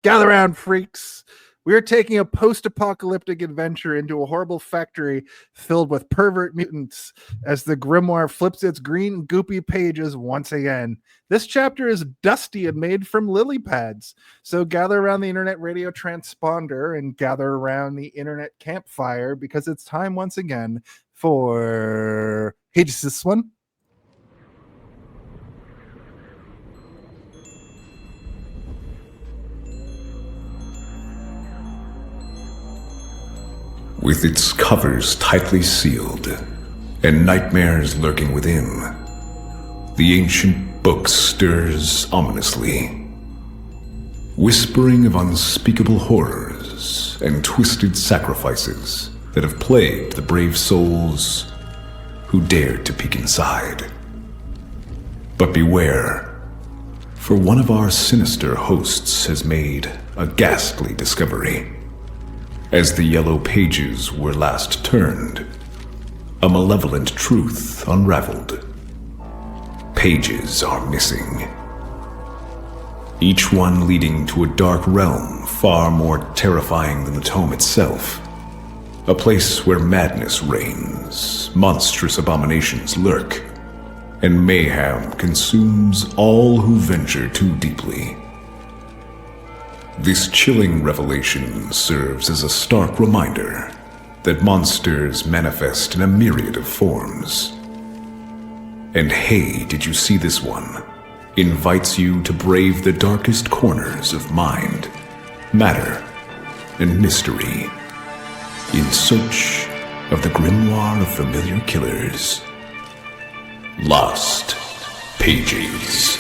Gather round, freaks. We are taking a post-apocalyptic adventure into a horrible factory filled with pervert mutants as the grimoire flips its green goopy pages once again. This chapter is dusty and made from lily pads. So gather around the internet radio transponder and gather around the internet campfire because it's time once again for... Hey, just this one? With its covers tightly sealed and nightmares lurking within, the ancient book stirs ominously, whispering of unspeakable horrors and twisted sacrifices that have plagued the brave souls who dared to peek inside. But beware, for one of our sinister hosts has made a ghastly discovery. As the yellow pages were last turned, a malevolent truth unraveled. Pages are missing, each one leading to a dark realm far more terrifying than the tome itself. A place where madness reigns, monstrous abominations lurk, and mayhem consumes all who venture too deeply. This chilling revelation serves as a stark reminder that monsters manifest in a myriad of forms. And Hey, Did You See This One? Invites you to brave the darkest corners of mind, matter, and mystery in search of the grimoire of familiar killers. Lost Pages.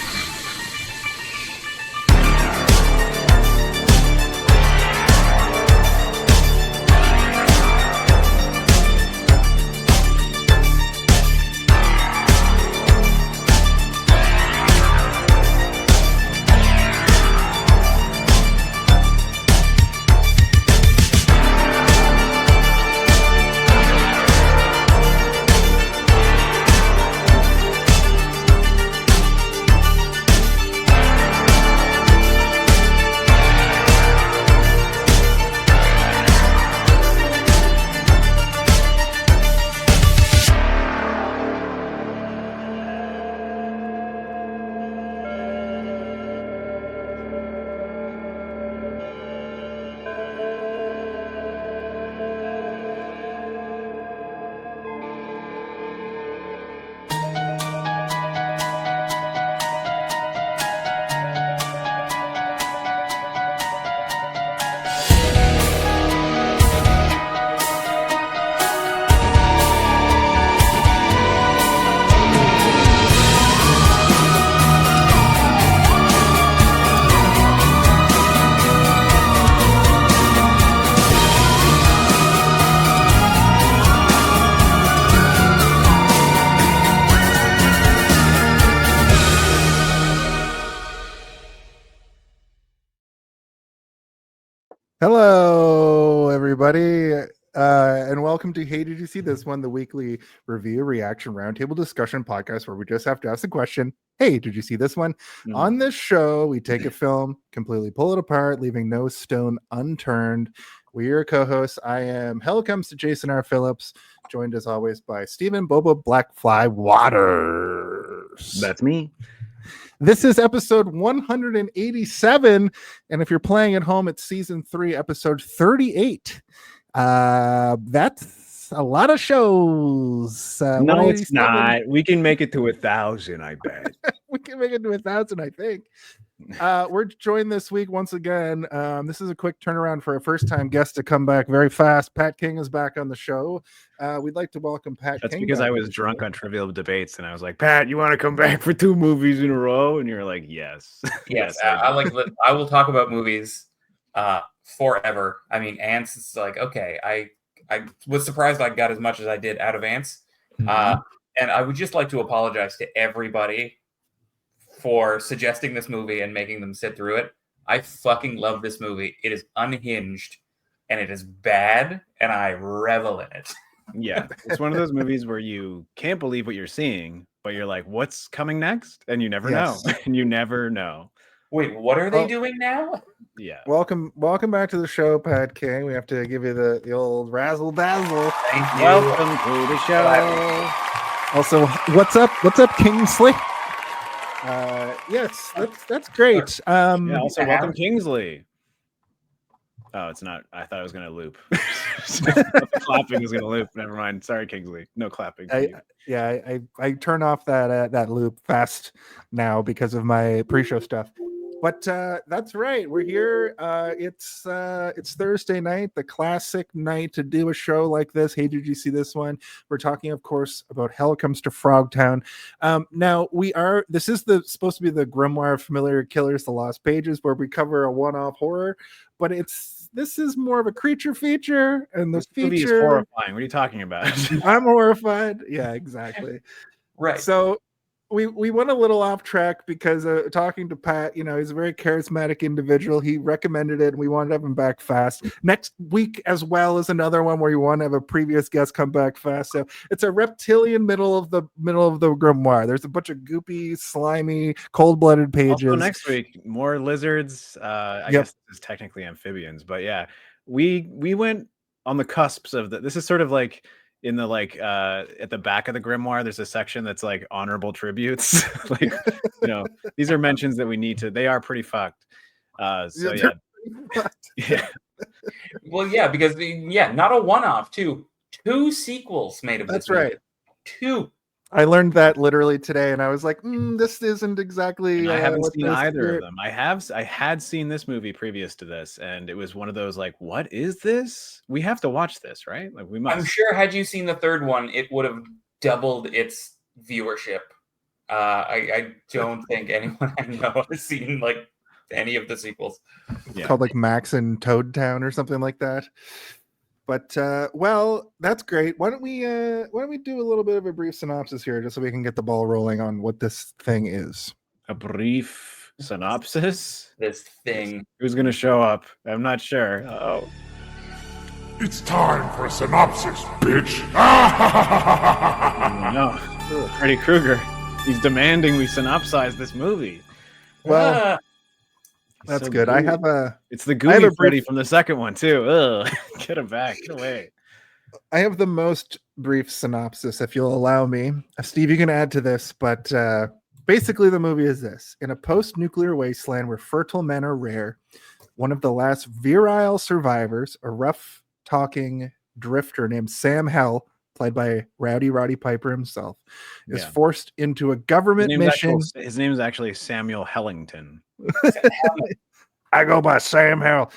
Hello, everybody, and welcome to Hey, Did You See This One? The weekly review, reaction, roundtable discussion podcast where we just have to ask the question, hey, did you see this one? On this show, we take a film, completely pull it apart, leaving no stone unturned. We're your co-hosts. I am Hell Comes to Jason R. Phillips, joined as always by Stephen Boba Blackfly Waters. That's me. This is episode 187, and if you're playing at home, it's season 3, episode 38. That's a lot of shows. No, it's not. We can make it to 1,000, I bet. We can make it to 1,000, I think. We're joined this week once again. This is a quick turnaround for a first-time guest to come back very fast. Pat King is back on the show. We'd like to welcome Pat That's King. Because I was drunk on Trivial Debates, and I was like, Pat, you want to come back for 2 movies in a row? And you're like, yes. Yes, I will talk about movies forever. I mean, Ants is like, okay, I was surprised I got as much as I did out of Ants. And I would just like to apologize to everybody for suggesting this movie and making them sit through it. I fucking love this movie. It is unhinged and it is bad, and I revel in it. Yeah, it's one of those movies where you can't believe what you're seeing, but you're like, what's coming next? And you never know. And you never know. Wait, what are they Oh. doing now? Yeah. Welcome back to the show, Pat King. We have to give you the old razzle dazzle. Thank you. Welcome to the show. Also, what's up, Kingsley? Yes, that's great. Yeah, also welcome Kingsley. Oh, it's not. I thought I was gonna loop. Clapping was gonna loop. Never mind. Sorry, Kingsley. No clapping. For you. I turn off that loop fast now because of my pre-show stuff. But that's right. We're here. It's Thursday night, the classic night to do a show like this. Hey, did you see this one? We're talking, of course, about Hell Comes to Frogtown. Now this is supposed to be the Grimoire of Familiar Killers, The Lost Pages, where we cover a one-off horror, but this is more of a creature feature, and This movie is horrifying. What are you talking about? I'm horrified. Yeah, exactly. Right. So we went a little off track because talking to Pat, he's a very charismatic individual. He recommended it, and we wanted to have him back fast. Next week as well is another one where you want to have a previous guest come back fast. So it's a reptilian middle of the grimoire. There's a bunch of goopy, slimy, cold-blooded pages. Also next week, more lizards. I guess this is technically amphibians, but yeah, we went on the cusps of this is sort of like in the at the back of the grimoire, there's a section that's like honorable tributes. These are mentions that we need to. They are pretty fucked. Yeah. Well, yeah, because not a one-off. Two sequels made of this. That's right. Two. I learned that literally today, and I was like, this isn't exactly. And I haven't seen either of them. I had seen this movie previous to this, and it was one of those like, what is this? We have to watch this, right? Like we must. I'm sure had you seen the third one, it would have doubled its viewership. I don't think anyone I know has seen like any of the sequels. It's called like Max and Toad Town or something like that. But well, that's great. Why don't we do a little bit of a brief synopsis here, just so we can get the ball rolling on what this thing is. A brief synopsis. This thing. Who's gonna show up? I'm not sure. Oh, It's time for a synopsis, bitch. no, Freddy Krueger. He's demanding we synopsize this movie. Well, that's so good. Gooey. It's the gooey Freddy from the second one too. Ugh. Get him back. Get away. I have the most brief synopsis, if you'll allow me. Steve, you can add to this, but basically the movie is this. In a post-nuclear wasteland where fertile men are rare, one of the last virile survivors, a rough-talking drifter named Sam Hell, played by Roddy Piper himself, is forced into a government mission. His name is actually Samuel Hellington. I go by Sam Hell.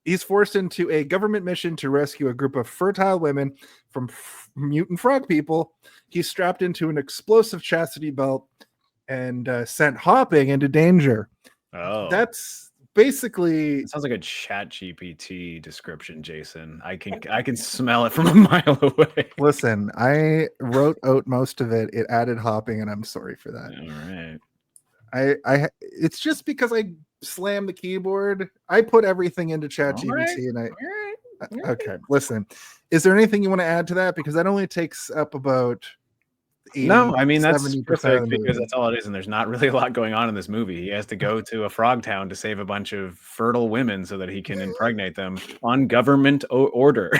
He's forced into a government mission to rescue a group of fertile women from mutant frog people. He's strapped into an explosive chastity belt and sent hopping into danger. Oh, that's basically. It sounds like a ChatGPT description, Jason. I can smell it from a mile away. Listen, I wrote out most of it. It added hopping, and I'm sorry for that. All right. It's just because I slammed the keyboard. I put everything into ChatGPT, and okay. Listen, is there anything you want to add to that? Because that only takes up about 80, no. I mean that's 70% perfect because that's all it is, and there's not really a lot going on in this movie. He has to go to a frog town to save a bunch of fertile women so that he can impregnate them on government order.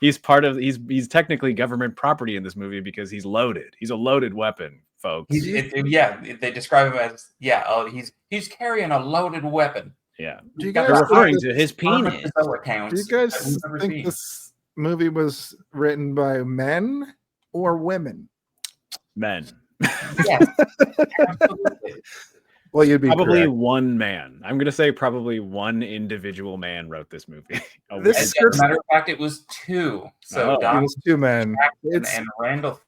He's technically government property in this movie because he's loaded. He's a loaded weapon. Folks, they describe him as he's carrying a loaded weapon. Yeah, they're referring to his penis. Do you guys think this movie was written by men or women? Men. Yes, absolutely. Well, you'd be probably correct. One man. I'm gonna say probably one individual man wrote this movie. As a matter of fact, it was two. So it was two men. And Randall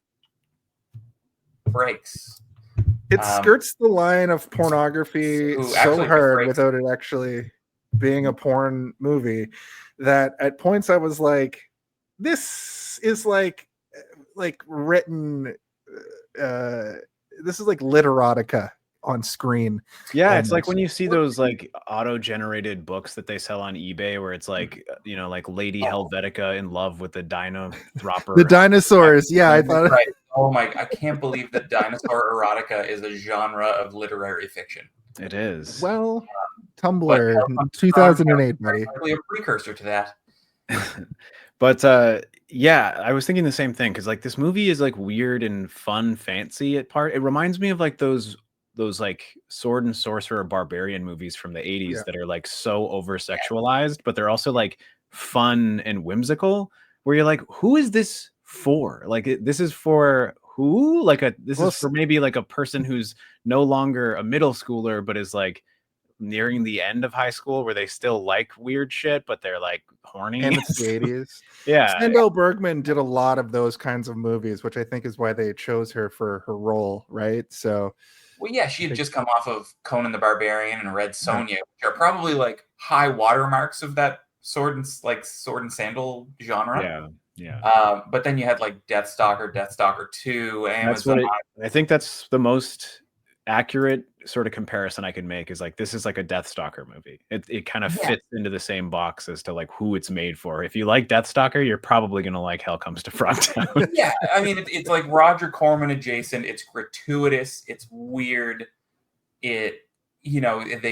breaks. It skirts the line of pornography so hard without it actually being a porn movie that at points I was like, this is like written this is like literotica on screen. Yeah, it's like when you see those like auto-generated books that they sell on eBay where it's like, like Lady Helvetica in love with the Dinotropper. The dinosaurs. Yeah, I thought. Right. Oh my! I can't believe that dinosaur erotica is a genre of literary fiction. It is. Well, But Tumblr, Hell Comes to Frog 2008, buddy. probably a precursor to that. But yeah, I was thinking the same thing because like this movie is like weird and fun, fancy at part. It reminds me of like those like sword and sorcerer barbarian movies from the 80s Yeah. that are like so over sexualized, but they're also like fun and whimsical. Where you're like, who is this for? Like this is for who? Like this Well, is for maybe like a person who's no longer a middle schooler, but is like nearing the end of high school where they still like weird shit, but they're like horny. And it's the 80s. Yeah. Sandow Bergman did a lot of those kinds of movies, which I think is why they chose her for her role, right? So, Well, yeah, she had just come off of Conan the Barbarian and Red Sonja, which are probably like high watermarks of that sword and sandal genre. Yeah. But then you had like Deathstalker, Deathstalker 2, That's Amazon. what I think that's the most accurate sort of comparison I can make is like this is like a Deathstalker movie. It kind of fits into the same box as to like who it's made for. If you like Deathstalker, you're probably gonna like Hell Comes to Frogtown. Yeah, I mean it's like Roger Corman adjacent. It's gratuitous. It's weird. They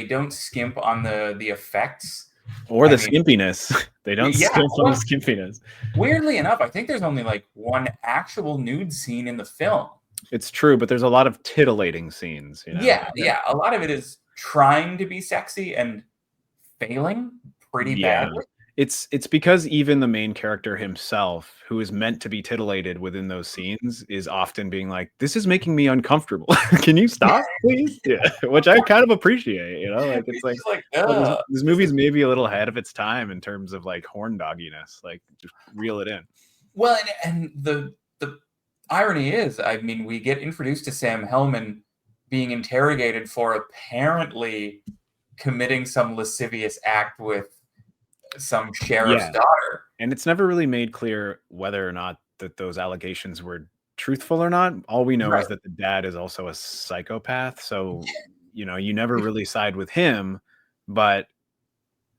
don't skimp on the effects or the skimpiness. They don't skimp on the skimpiness. Weirdly enough, I think there's only like one actual nude scene in the film. It's true, but there's a lot of titillating scenes. Yeah. A lot of it is trying to be sexy and failing pretty badly. It's because even the main character himself, who is meant to be titillated within those scenes, is often being like, "This is making me uncomfortable. Can you stop, please?" Yeah, which I kind of appreciate. Like it's like this movie's maybe a little ahead of its time in terms of like horn dogginess. Like just reel it in. Well, and the irony is, I mean, we get introduced to Sam Hellman being interrogated for apparently committing some lascivious act with some sheriff's daughter. And it's never really made clear whether or not that those allegations were truthful or not. All we know is that the dad is also a psychopath. So, you never really side with him, but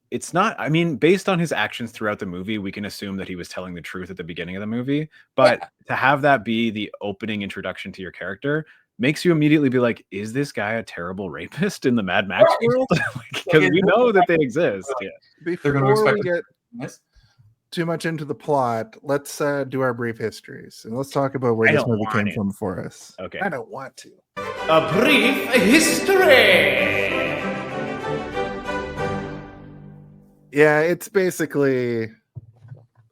it's not, I mean, based on his actions throughout the movie, we can assume that he was telling the truth at the beginning of the movie. But to have that be the opening introduction to your character makes you immediately be like, is this guy a terrible rapist in the Mad Max world? Because we know that they exist. Before we get too much into the plot, let's do our brief histories. And let's talk about where this movie came from for us. Okay. I don't want to. A brief history. Yeah, it's basically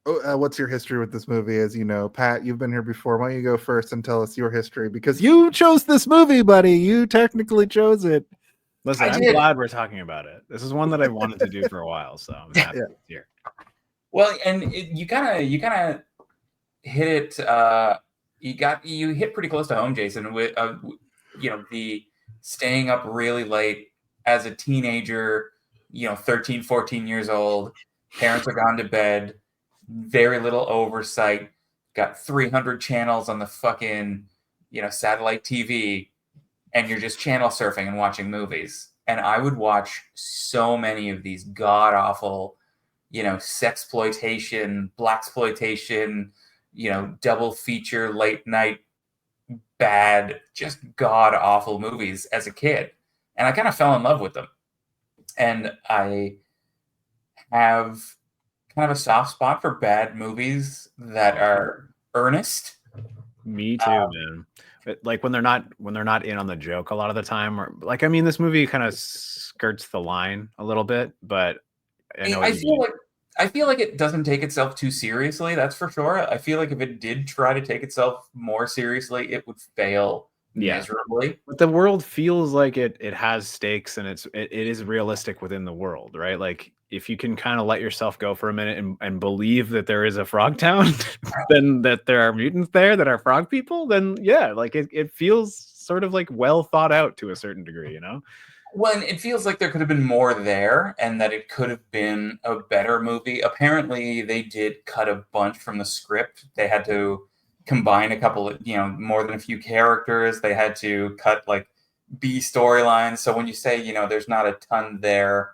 what's your history with this movie? As you know, Pat, you've been here before. Why don't you go first and tell us your history? Because you chose this movie, buddy. You technically chose it. Listen, I'm glad we're talking about it. This is one that I've wanted to do for a while, so I'm happy it's here. Well, and you kind of hit it. You hit pretty close to home, Jason. With the staying up really late as a teenager. 13, 14 years old, parents are gone to bed, very little oversight, got 300 channels on the fucking, satellite TV, and you're just channel surfing and watching movies. And I would watch so many of these god-awful, sexploitation, blaxploitation, double feature, late night, bad, just god-awful movies as a kid. And I kind of fell in love with them. And I have kind of a soft spot for bad movies that are earnest. Me too, man. But like when they're not in on the joke a lot of the time, or like, I mean, this movie kind of skirts the line a little bit, but I feel like it doesn't take itself too seriously. That's for sure. I feel like if it did try to take itself more seriously, it would fail miserably. But the world feels like it has stakes, and it is realistic within the world, right? Like if you can kind of let yourself go for a minute and believe that there is a frog town, then that there are mutants there that are frog people, then like it feels sort of like well thought out to a certain degree, Well, it feels like there could have been more there, and that it could have been a better movie. Apparently, they did cut a bunch from the script. They had to combine a couple of, more than a few characters. They had to cut like B storylines. So when you say, there's not a ton there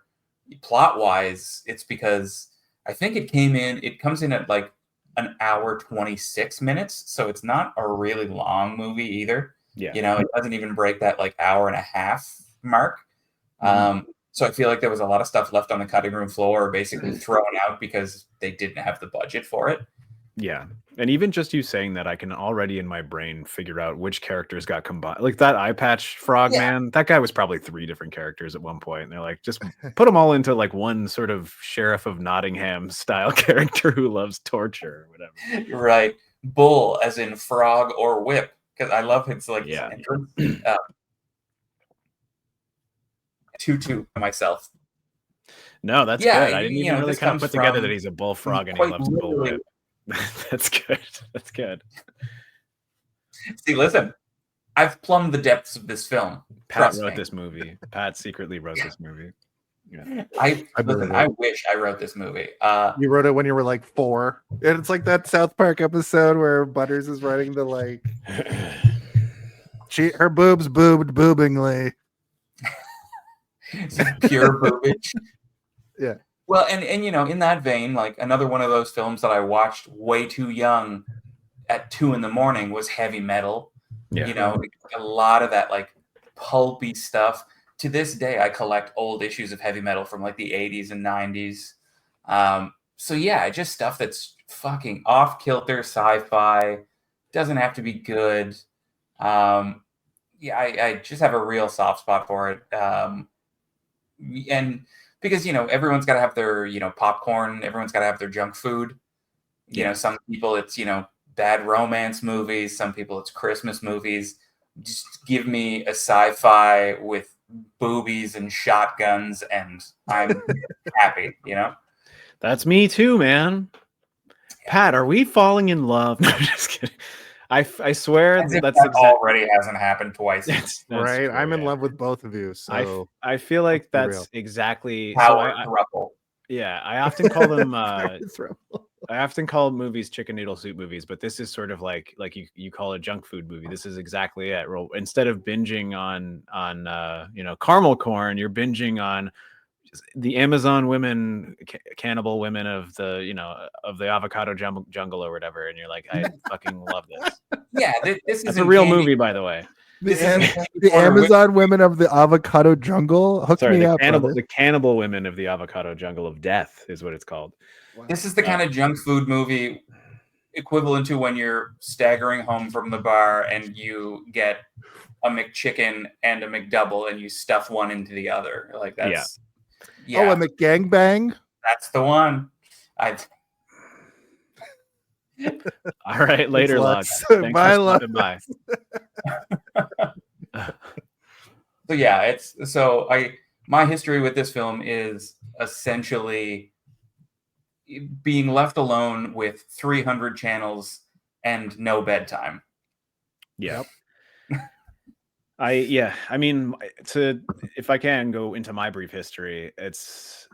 plot wise, it's because I think it comes in at like an hour, 26 minutes. So it's not a really long movie either. Yeah. It doesn't even break that like hour and a half mark. So I feel like there was a lot of stuff left on the cutting room floor, basically thrown out because they didn't have the budget for it. Yeah. And even just you saying that, I can already in my brain figure out which characters got combined. Like that eye patch frog man, that guy was probably 3 different characters at one point. And they're like, just put them all into like one sort of Sheriff of Nottingham style character who loves torture or whatever. Right. Bull, as in frog or whip, because I love his like Yeah. entrance. 2-2 myself. No, that's Yeah, good. I didn't you even know, really this kind of comes put together from that he's a bullfrog and he quite loves literally- bullwhip. That's good. That's good. See, listen, I've plumbed the depths of this film. Pat Trust wrote me. this movie. Pat secretly wrote this movie. Yeah. I believe it. I wish I wrote this movie. You wrote it when you were like 4, and it's like that South Park episode where Butters is writing the like her boobs boobingly. Pure boobage. Yeah. Well, and you know, in that vein, like another one of those films that I watched way too young at 2 a.m. was Heavy Metal. Yeah. You know, a lot of that like pulpy stuff. To this day, I collect old issues of Heavy Metal from like the 80s and 90s. So yeah, just stuff that's fucking off kilter sci-fi. Doesn't have to be good. Yeah, I just have a real soft spot for it. And because, you know, everyone's got to have their, you know, popcorn. Everyone's got to have their junk food. You know, some people it's, you know, bad romance movies. Some people it's Christmas movies. Just give me a sci-fi with boobies and shotguns and I'm happy, you know? That's me too, man. Pat, are we falling in love? No, just kidding. I swear As if that's that exactly already hasn't happened twice. that's Right? true, I'm in yeah. love with both of you. So I feel like let's be that's real. exactly Power so thruple. yeah, I often call them It's rough. I often call movies chicken noodle soup movies, but this is sort of like you call a junk food movie. This is exactly it. Well, instead of binging on you know, caramel corn, you're binging on the Amazon women, cannibal women of the, you know, of the avocado jungle or whatever, and you're like, I fucking love this. Yeah, this is That's a real movie, by the way. This The, is the Amazon women of the avocado jungle. Hook Sorry, me the up, cannibal, brother. the cannibal women of the avocado jungle of death is what it's called. This is the kind of junk food movie equivalent to when you're staggering home from the bar and you get a McChicken and a McDouble and you stuff one into the other. Like that's Oh, and the gangbang. that's the one. All right, later, Log. Lots. Thanks Bye, for Log. stopping by. So yeah, my history with this film is essentially being left alone with 300 channels and no bedtime. Yeah. I mean, if I can go into my brief history, it's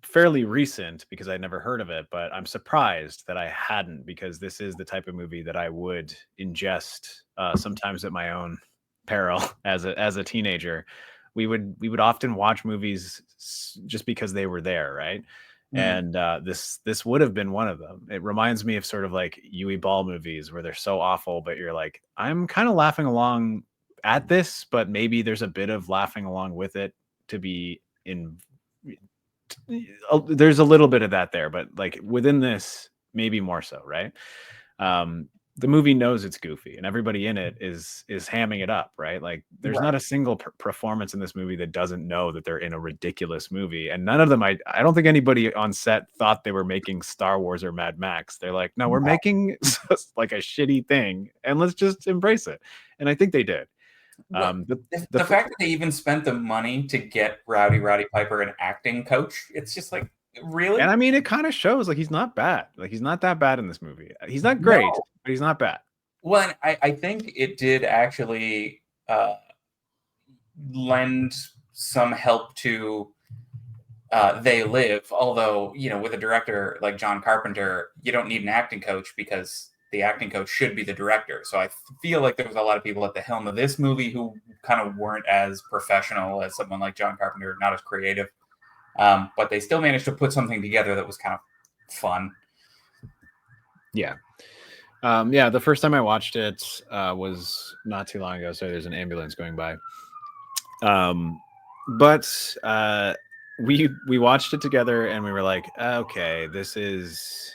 fairly recent because I'd never heard of it, but I'm surprised that I hadn't, because this is the type of movie that I would ingest sometimes at my own peril as a teenager. We would often watch movies just because they were there, right? And this would have been one of them. It reminds me of sort of like Yui Ball movies where they're so awful, but you're like, I'm kind of laughing along at this, but maybe there's a bit of laughing along with it to be in. There's a little bit of that there, but like within this, maybe more so, right? The movie knows it's goofy and everybody in it is hamming it up, right? Like there's not a single performance in this movie that doesn't know that they're in a ridiculous movie. And none of them, I don't think anybody on set thought they were making Star Wars or Mad Max. They're like, no, we're making like a shitty thing and let's just embrace it. And I think they did. The fact that they even spent the money to get Rowdy Piper an acting coach, it's just like, really? And I mean, it kind of shows like he's not bad. Like he's not that bad in this movie. He's not great, but he's not bad. Well, and I think it did actually lend some help to They Live. Although, you know, with a director like John Carpenter, you don't need an acting coach because the acting coach should be the director. So I feel like there was a lot of people at the helm of this movie who kind of weren't as professional as someone like John Carpenter, not as creative. But they still managed to put something together that was kind of fun. Yeah. The first time I watched it was not too long ago. So there's an ambulance going by. But we watched it together and we were like, okay, this is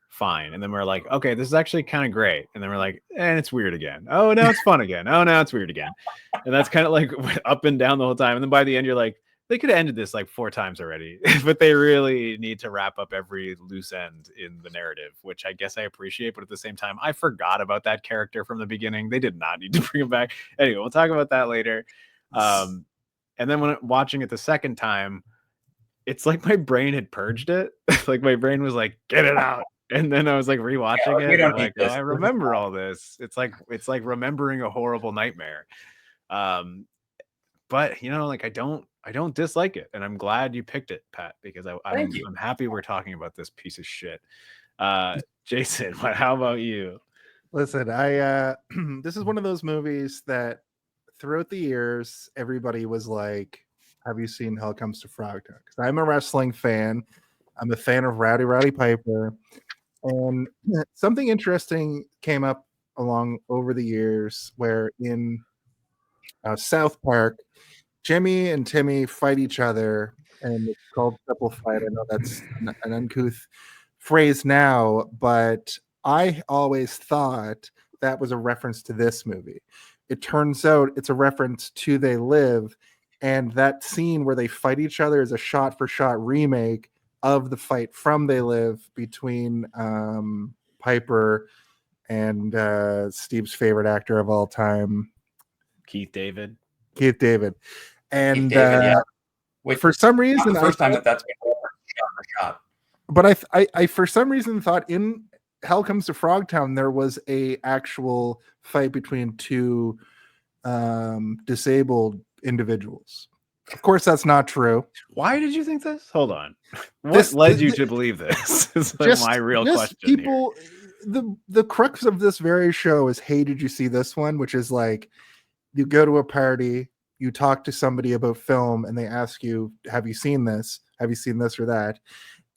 fine. And then we're like, okay, this is actually kind of great. And then we're like, and it's weird again. Oh, now it's fun again. Oh, now it's weird again. And that's kind of like up and down the whole time. And then by the end, you're like, they could have ended this like 4 times already, but they really need to wrap up every loose end in the narrative, which I guess I appreciate. But at the same time, I forgot about that character from the beginning. They did not need to bring him back. Anyway, we'll talk about that later. And then when watching it the second time, it's like my brain had purged it. Like my brain was like, get it out. And then I was like rewatching it. And like, oh, I remember all this. It's like remembering a horrible nightmare. But you know, like I don't dislike it, and I'm glad you picked it, Pat, because I'm happy we're talking about this piece of shit. Jason, how about you? Listen, I this is one of those movies that throughout the years everybody was like, have you seen Hell Comes to Frogtown? Because I'm a wrestling fan. I'm a fan of Rowdy Piper. And something interesting came up along over the years where in South Park, Jimmy and Timmy fight each other, and it's called triple fight. I know that's an uncouth phrase now, but I always thought that was a reference to this movie. It turns out it's a reference to They Live, and that scene where they fight each other is a shot-for-shot remake of the fight from They Live between Piper and Steve's favorite actor of all time, Keith David. And yeah. For some reason, the first time that's been shot for shot. But I for some reason thought in Hell Comes to Frogtown there was a actual fight between 2 disabled individuals. Of course, that's not true. Why did you think this? Hold on. What led you to believe this? Is like my real question. People, the crux of this very show is, hey, did you see this one? Which is like, you go to a party, you talk to somebody about film, and they ask you, have you seen this? Have you seen this or that?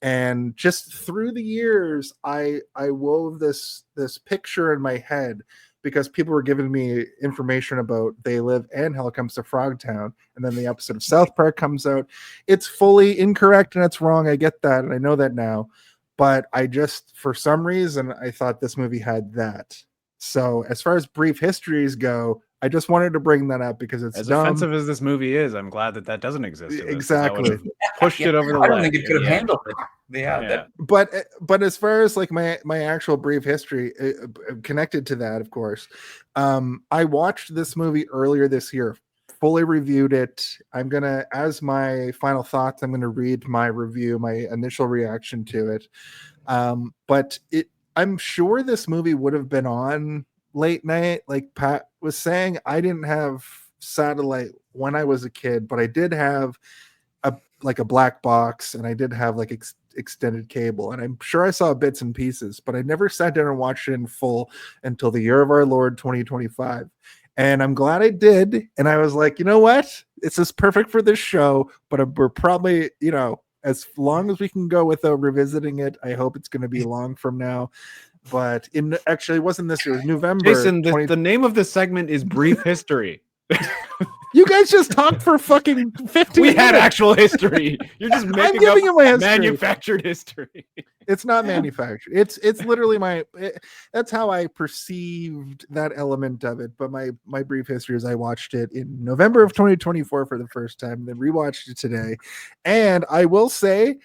And just through the years, I wove this picture in my head because people were giving me information about They Live and Hell Comes to Frogtown. And then the episode of South Park comes out. It's fully incorrect and it's wrong. I get that. And I know that now. But I just, for some reason, I thought this movie had that. So as far as brief histories go, I just wanted to bring that up because it's as dumb. Offensive as this movie is, I'm glad that doesn't exist. Exactly. Pushed it over the I don't leg. think it could have handled it. Yeah. But as far as like my actual brief history connected to that, of course, I watched this movie earlier this year, fully reviewed it. I'm gonna, as my final thoughts, I'm gonna read my review, my initial reaction to it. But I'm sure this movie would have been on late night, like Pat was saying. I didn't have satellite when I was a kid, but I did have a black box, and I did have like extended cable, and I'm sure I saw bits and pieces, but I never sat down and watched it in full until the year of our Lord 2025. And I'm glad I did. And I was like, you know what? It's just perfect for this show, but we're probably, as long as we can go without revisiting it, I hope it's going to be long from now. But actually, it wasn't this year. It was November. Jason, the name of the segment is Brief History. You guys just talked for fucking 15 We minutes. had actual history. You're just making giving you my up history. manufactured history. It's not manufactured. It's literally that's how I perceived that element of it. But my brief history is I watched it in November of 2024 for the first time, then rewatched it today. And I will say,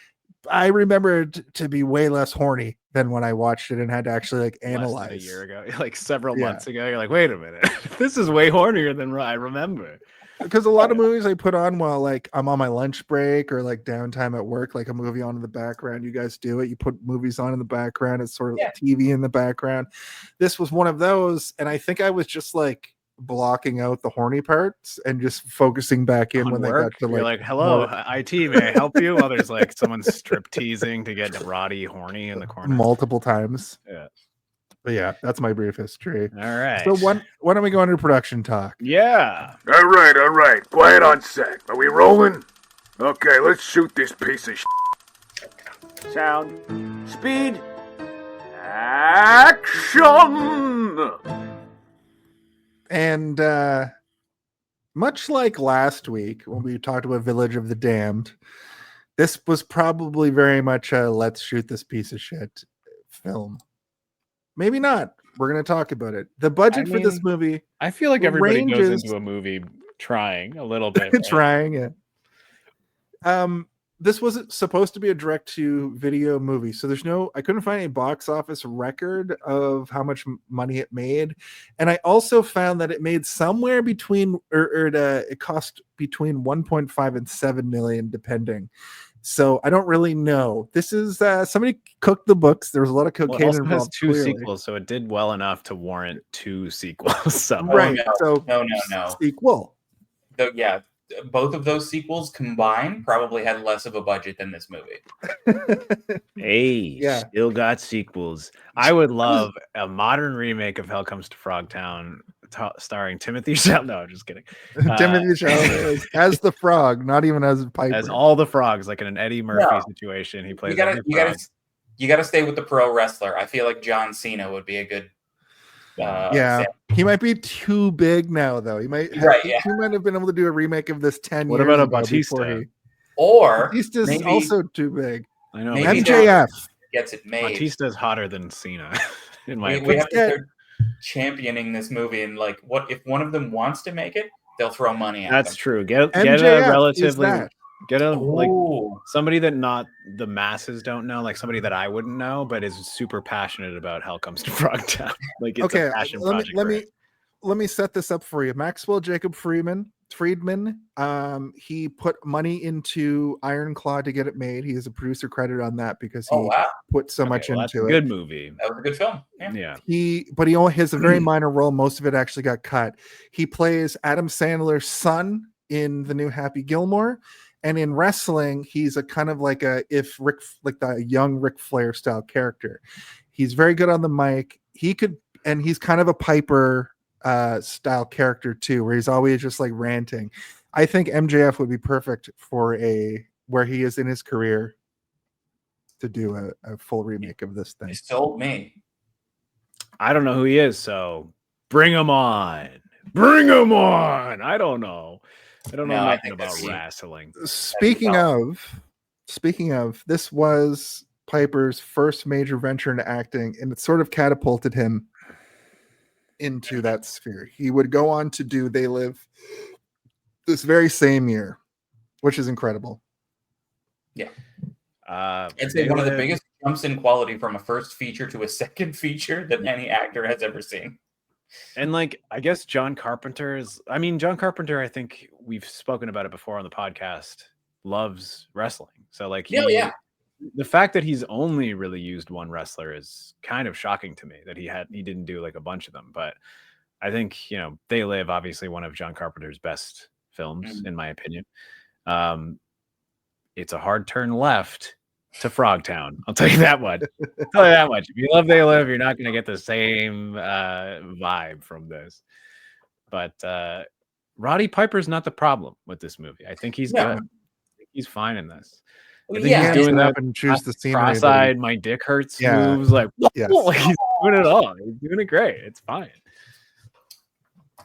I remember it to be way less horny than when I watched it and had to actually like analyze. Less than a year ago, like several months ago, you're like, wait a minute, this is way hornier than I remember. Because a lot of movies I put on while like I'm on my lunch break or like downtime at work, like a movie on in the background. You guys do it. You put movies on in the background. It's sort of like TV in the background. This was one of those. And I think I was just like blocking out the horny parts and just focusing back in when they got to You're like, hello, IT, may I help you? While there's like someone strip teasing to get Roddy horny in the corner multiple times. Yeah. But yeah, that's my brief history. All right. So why don't we go into production talk? Yeah. All right. Quiet on set. Are we rolling? Okay, let's shoot this piece of shit. Sound. Speed. Action! And Much like last week when we talked about Village of the Damned, this was probably very much a let's shoot this piece of shit film. Maybe not. We're going to talk about it. The budget for this movie, I feel like everybody goes ranges- into a movie trying a little bit. right? trying it. This wasn't supposed to be a direct-to-video movie, so I couldn't find any box office record of how much money it made, and I also found that it made somewhere between, it cost between 1.5 and 7 million, depending. So I don't really know. This is somebody cooked the books. There was a lot of Well, cocaine it also involved. has two clearly. sequels, so it did well enough to warrant 2 sequels. somehow. Right. no. So No. sequel. Yeah, both of those sequels combined probably had less of a budget than this movie. Hey, Yeah. still got sequels. I would love a modern remake of Hell Comes to Frogtown, starring Timothy Chalamet. No, just kidding. Timothy Chalamet as the frog, not even as Piper. As all the frogs, like in an Eddie Murphy No. situation, he plays. You gotta, every you frog. gotta, you gotta stay with the pro wrestler. I feel like John Cena would be a good. Yeah, he might be too big now, though. He might have, Right, yeah. he might have been able to do a remake of this 10 What years about a ago before Batista? Or Batista's maybe also too big. I know. Maybe MJF. gets it made. Batista's hotter than Cena, in my We opinion. have to start championing this movie, and like, what if one of them wants to make it? They'll throw money at That's them. true. Get MJF a is relatively that. get a like Ooh. somebody that not the masses don't know, like somebody that I wouldn't know, but is super passionate about Hell Comes to Frogtown. Like it's Okay, a passion let project. me let me set this up for you. Maxwell Jacob Friedman, he put money into Iron Claw to get it made. He has a producer credit on that because he Oh wow, put so much That's a into it. good movie. that was a good film. Yeah. Yeah. He only has a very minor role. Most of it actually got cut. He plays Adam Sandler's son in the new Happy Gilmore, and in wrestling, he's a kind of like the young Ric Flair style character. He's very good on the mic. And he's kind of a Piper style character too, where he's always just like ranting. I think MJF would be perfect for where he is in his career to do a full remake of this thing. You sold me. I don't know who he is, so bring him on. Bring him on. I don't know. I don't know No, I nothing think about that's- wrestling. Speaking of, this was Piper's first major venture into acting, and it sort of catapulted him into that sphere. He would go on to do They Live this very same year, which is incredible. I'd say one of the biggest jumps in quality from a first feature to a second feature that any actor has ever seen. And like, I guess John Carpenter, I think we've spoken about it before on the podcast, loves wrestling. So like, Yeah. the fact that he's only really used one wrestler is kind of shocking to me, that he didn't do like a bunch of them. But I think, They Live, obviously one of John Carpenter's best films, in my opinion. It's a hard turn left to Frogtown. I'll tell you that much. If you love They Live, you're not going to get the same vibe from this. But Roddy Piper's not the problem with this movie. I think he's good. I think he's fine in this. I think he's doing that and choose the scenery. cross-eyed, my dick hurts Yeah. moves. Like, Yes. like he's doing it all. He's doing it great. It's fine.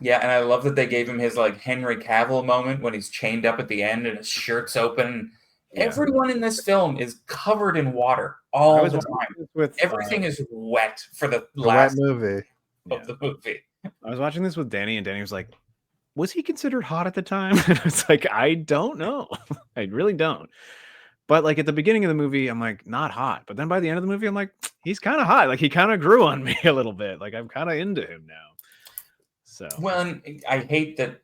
Yeah, and I love that they gave him his like Henry Cavill moment when he's chained up at the end and his shirt's open. Yeah. Everyone in this film is covered in water all the time. With Everything is wet for the The last wet movie. of the movie. I was watching this with Danny, and Danny was like, "Was he considered hot at the time?" And it's like, I don't know. I really don't. But like at the beginning of the movie, I'm like, not hot. But then by the end of the movie, I'm like, he's kind of hot. Like he kind of grew on me a little bit. Like I'm kind of into him now. So Well, and I hate that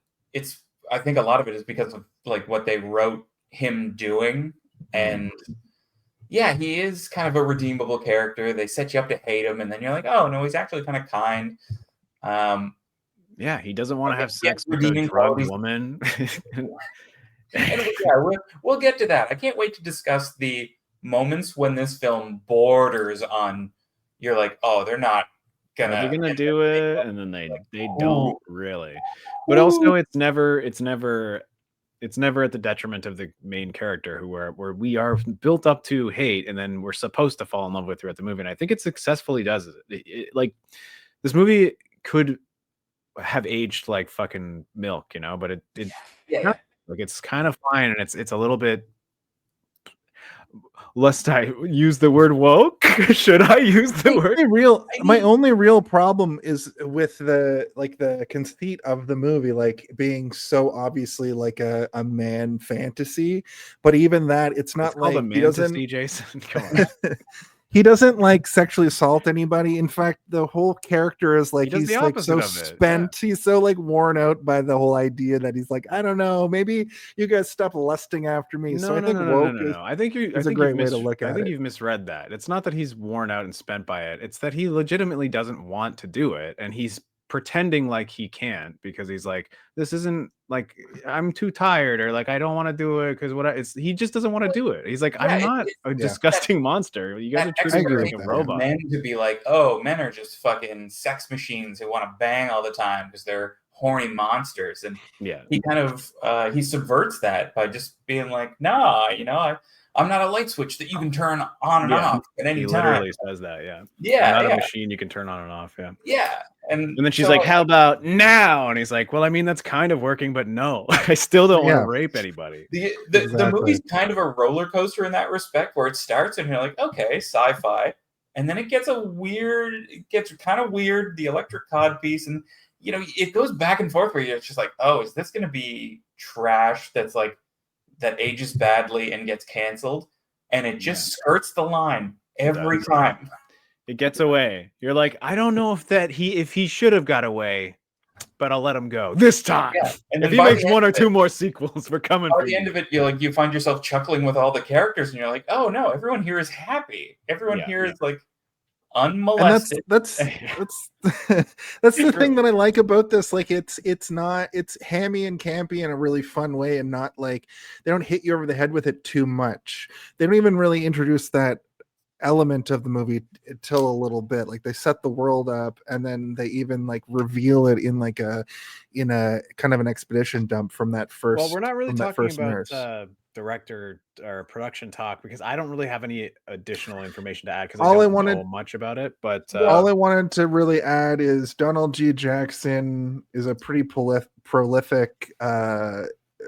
I think a lot of it is because of like what they wrote him doing. And yeah, he is kind of a redeemable character. They set you up to hate him, and then you're like, oh no, he's actually kind of kind. yeah, he doesn't want to have Yeah, sex with a redeeming drug qualities. woman. And we'll get to that. I can't wait to discuss the moments when this film borders on. You're like, oh, they're not gonna. They're gonna do it, and then they don't really. But also, it's never at the detriment of the main character, where we are built up to hate, and then we're supposed to fall in love with throughout the movie. And I think it successfully does it. Like this movie could have aged like fucking milk, you know, but it Yeah. like it's kind of fine, and it's a little bit, lest I use the word woke. Should I use the word? My only real problem is with the conceit of the movie, like being so obviously like a man fantasy, but even that, it's not It's called like a he doesn't mantasy, Jason. Come on. he doesn't like sexually assault anybody. In fact, the whole character is like does he's the like so opposite of it, spent. He's so like worn out by the whole idea that he's like, I don't know, maybe you guys stop lusting after me. So I think woke No. I think is a great way to look I at think it. you've misread that. It's not that he's worn out and spent by it. It's that he legitimately doesn't want to do it, and he's pretending like he can't because he's like, this isn't like, I'm too tired, or like I don't want to do it because he just doesn't want to do it. He's like, I'm not a disgusting monster. You guys are That treating me like a expectation of robot. men to be like, oh, men are just fucking sex machines who want to bang all the time because they're horny monsters. And Yeah. he kind of he subverts that by just being like, nah, you know, I'm not a light switch that you can turn on and off at any He time. literally says that, yeah. Yeah, I'm not yeah. a machine you can turn on and off, yeah. Yeah. And then she's so, like, how about now? And he's like, well, I mean, that's kind of working, but no, I still don't want to rape anybody. The Exactly. movie's kind of a roller coaster in that respect, where it starts and you're like, okay, sci-fi, and then it gets kind of weird, the electric cod piece, and you know, it goes back and forth where you're just like, oh, is this going to be trash that's like that ages badly and gets canceled? And it just skirts the line every time. It gets away. You're like, I don't know if he should have got away, but I'll let him go this time. Yeah. And if he makes one or two more sequels, we're coming for By the end of it, you find yourself chuckling with all the characters, and you're like, oh no, everyone here is happy. Everyone here is like unmolested. And that's the thing that I like about this. Like it's hammy and campy in a really fun way, and not like they don't hit you over the head with it too much. They don't even really introduce that element of the movie till a little bit. Like they set the world up, and then they even like reveal it in a kind of an expedition dump from that first. Well, we're not really talking about nurse. Director or production talk, because I don't really have any additional information to add, because All I I don't wanted- know much about it. But all I wanted to really add is Donald G. Jackson is a pretty prolific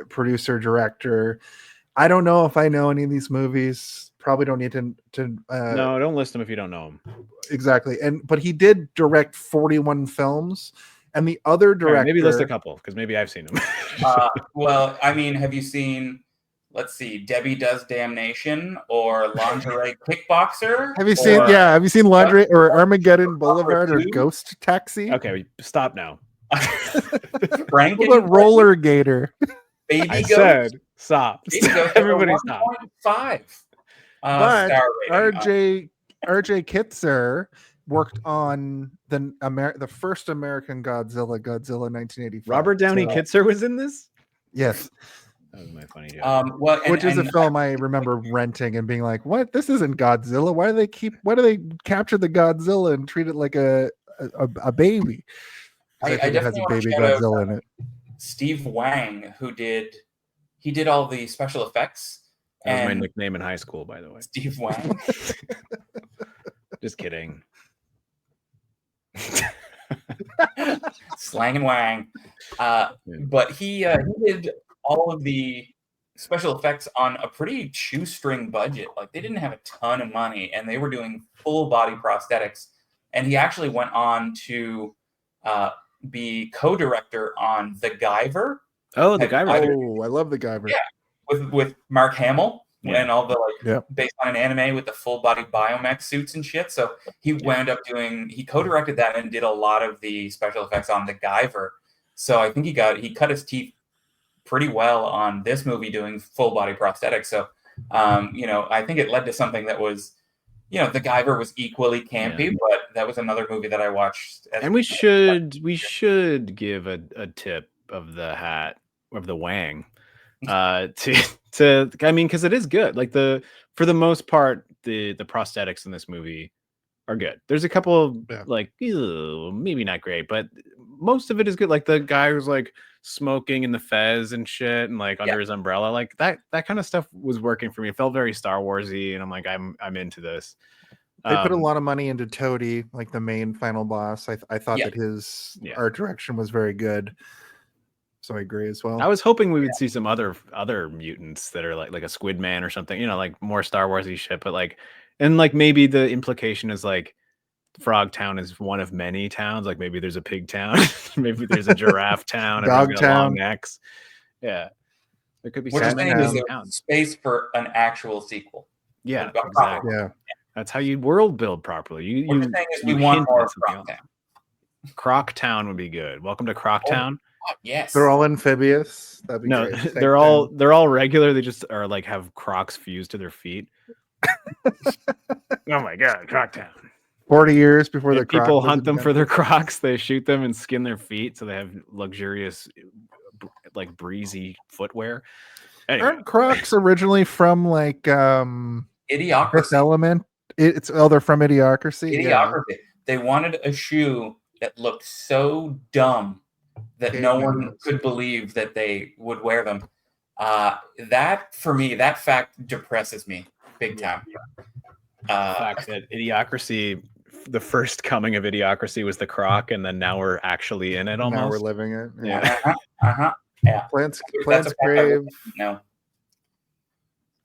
producer director. I don't know if I know any of these movies. Probably don't need to no, don't list them if you don't know them. Exactly. But he did direct 41 films, and the other director, right, maybe list a couple, because maybe I've seen them. Well, I mean, have you seen, let's see, Debbie Does Damnation or Lingerie Kickboxer? have you seen Laundry or Armageddon Boulevard or Ghost Taxi? Okay, stop now. What about Roller Gator? Baby I Ghost? said stop. Baby Ghost Everybody over stop. 1.5. But Star rating. RJ Kitzer worked on the first American Godzilla 1985. Robert Downey Kitzer was in this? Yes. That was my funny joke. Which is a film I remember renting and being like, "What? This isn't Godzilla. Why do they capture the Godzilla and treat it like a baby?" I think it has a baby Godzilla in it. Steve Wang, who did all the special effects. That was my nickname in high school, by the way. Steve Wang. Just kidding. Slang and Wang. But he did all of the special effects on a pretty shoestring budget. Like they didn't have a ton of money, and they were doing full body prosthetics. And he actually went on to be co-director on The Guyver. Oh, The Guyver. Oh, I love The Guyver. Yeah. With Mark Hamill and all the based on an anime with the full body biomech suits and shit. So he wound up he co-directed that and did a lot of the special effects on The Guyver. So I think he cut his teeth pretty well on this movie doing full body prosthetics. So I think it led to something that was, The Guyver was equally campy, but that was another movie that I watched. And we should give a tip of the hat of the Wang. To I mean, because it is good. Like for the most part, the prosthetics in this movie are good. There's a couple like maybe not great, but most of it is good. Like the guy who's like smoking in the fez and shit, and like under his umbrella, like that kind of stuff was working for me. It felt very Star Warsy, and I'm like, I'm into this. They put a lot of money into Toady, like the main final boss. I thought Yeah. that his Yeah. art direction was very good. So I agree as well. I was hoping we would see some other mutants that are like a Squid Man or something, like more Star Warsy shit, but and maybe the implication is like Frog Town is one of many towns. Like maybe there's a pig town, maybe there's a giraffe town, Dog everyone's got long town. necks. Yeah. There could be What so you're many saying is different there's towns. space for an actual sequel. Yeah, About exactly. Yeah. That's how you world build properly. What You you're saying is you we want hint more at of something else. Croctown. Croc would be good. Welcome to Croctown. Oh, yes. They're all amphibious. That'd be No, great. Thank they're them. all regular. They just are like have Crocs fused to their feet. Oh my god, Croctown. 40 years before the If people Croc was hunt them for invented. their Crocs, they shoot them and skin their feet so they have luxurious, like breezy footwear. Anyway, Aren't Crocs originally from like Fifth Idiocracy. Element? They're from Idiocracy. Yeah. Idiocracy. They wanted a shoe that looked so dumb that Cave no one movements. could believe that they would wear them. That for me, that fact depresses me big time. the fact that Idiocracy, the first coming of Idiocracy was the Croc, and then now we're actually in it Now we're almost. living it. Yeah. Yeah. Plants That's a fact I crave No.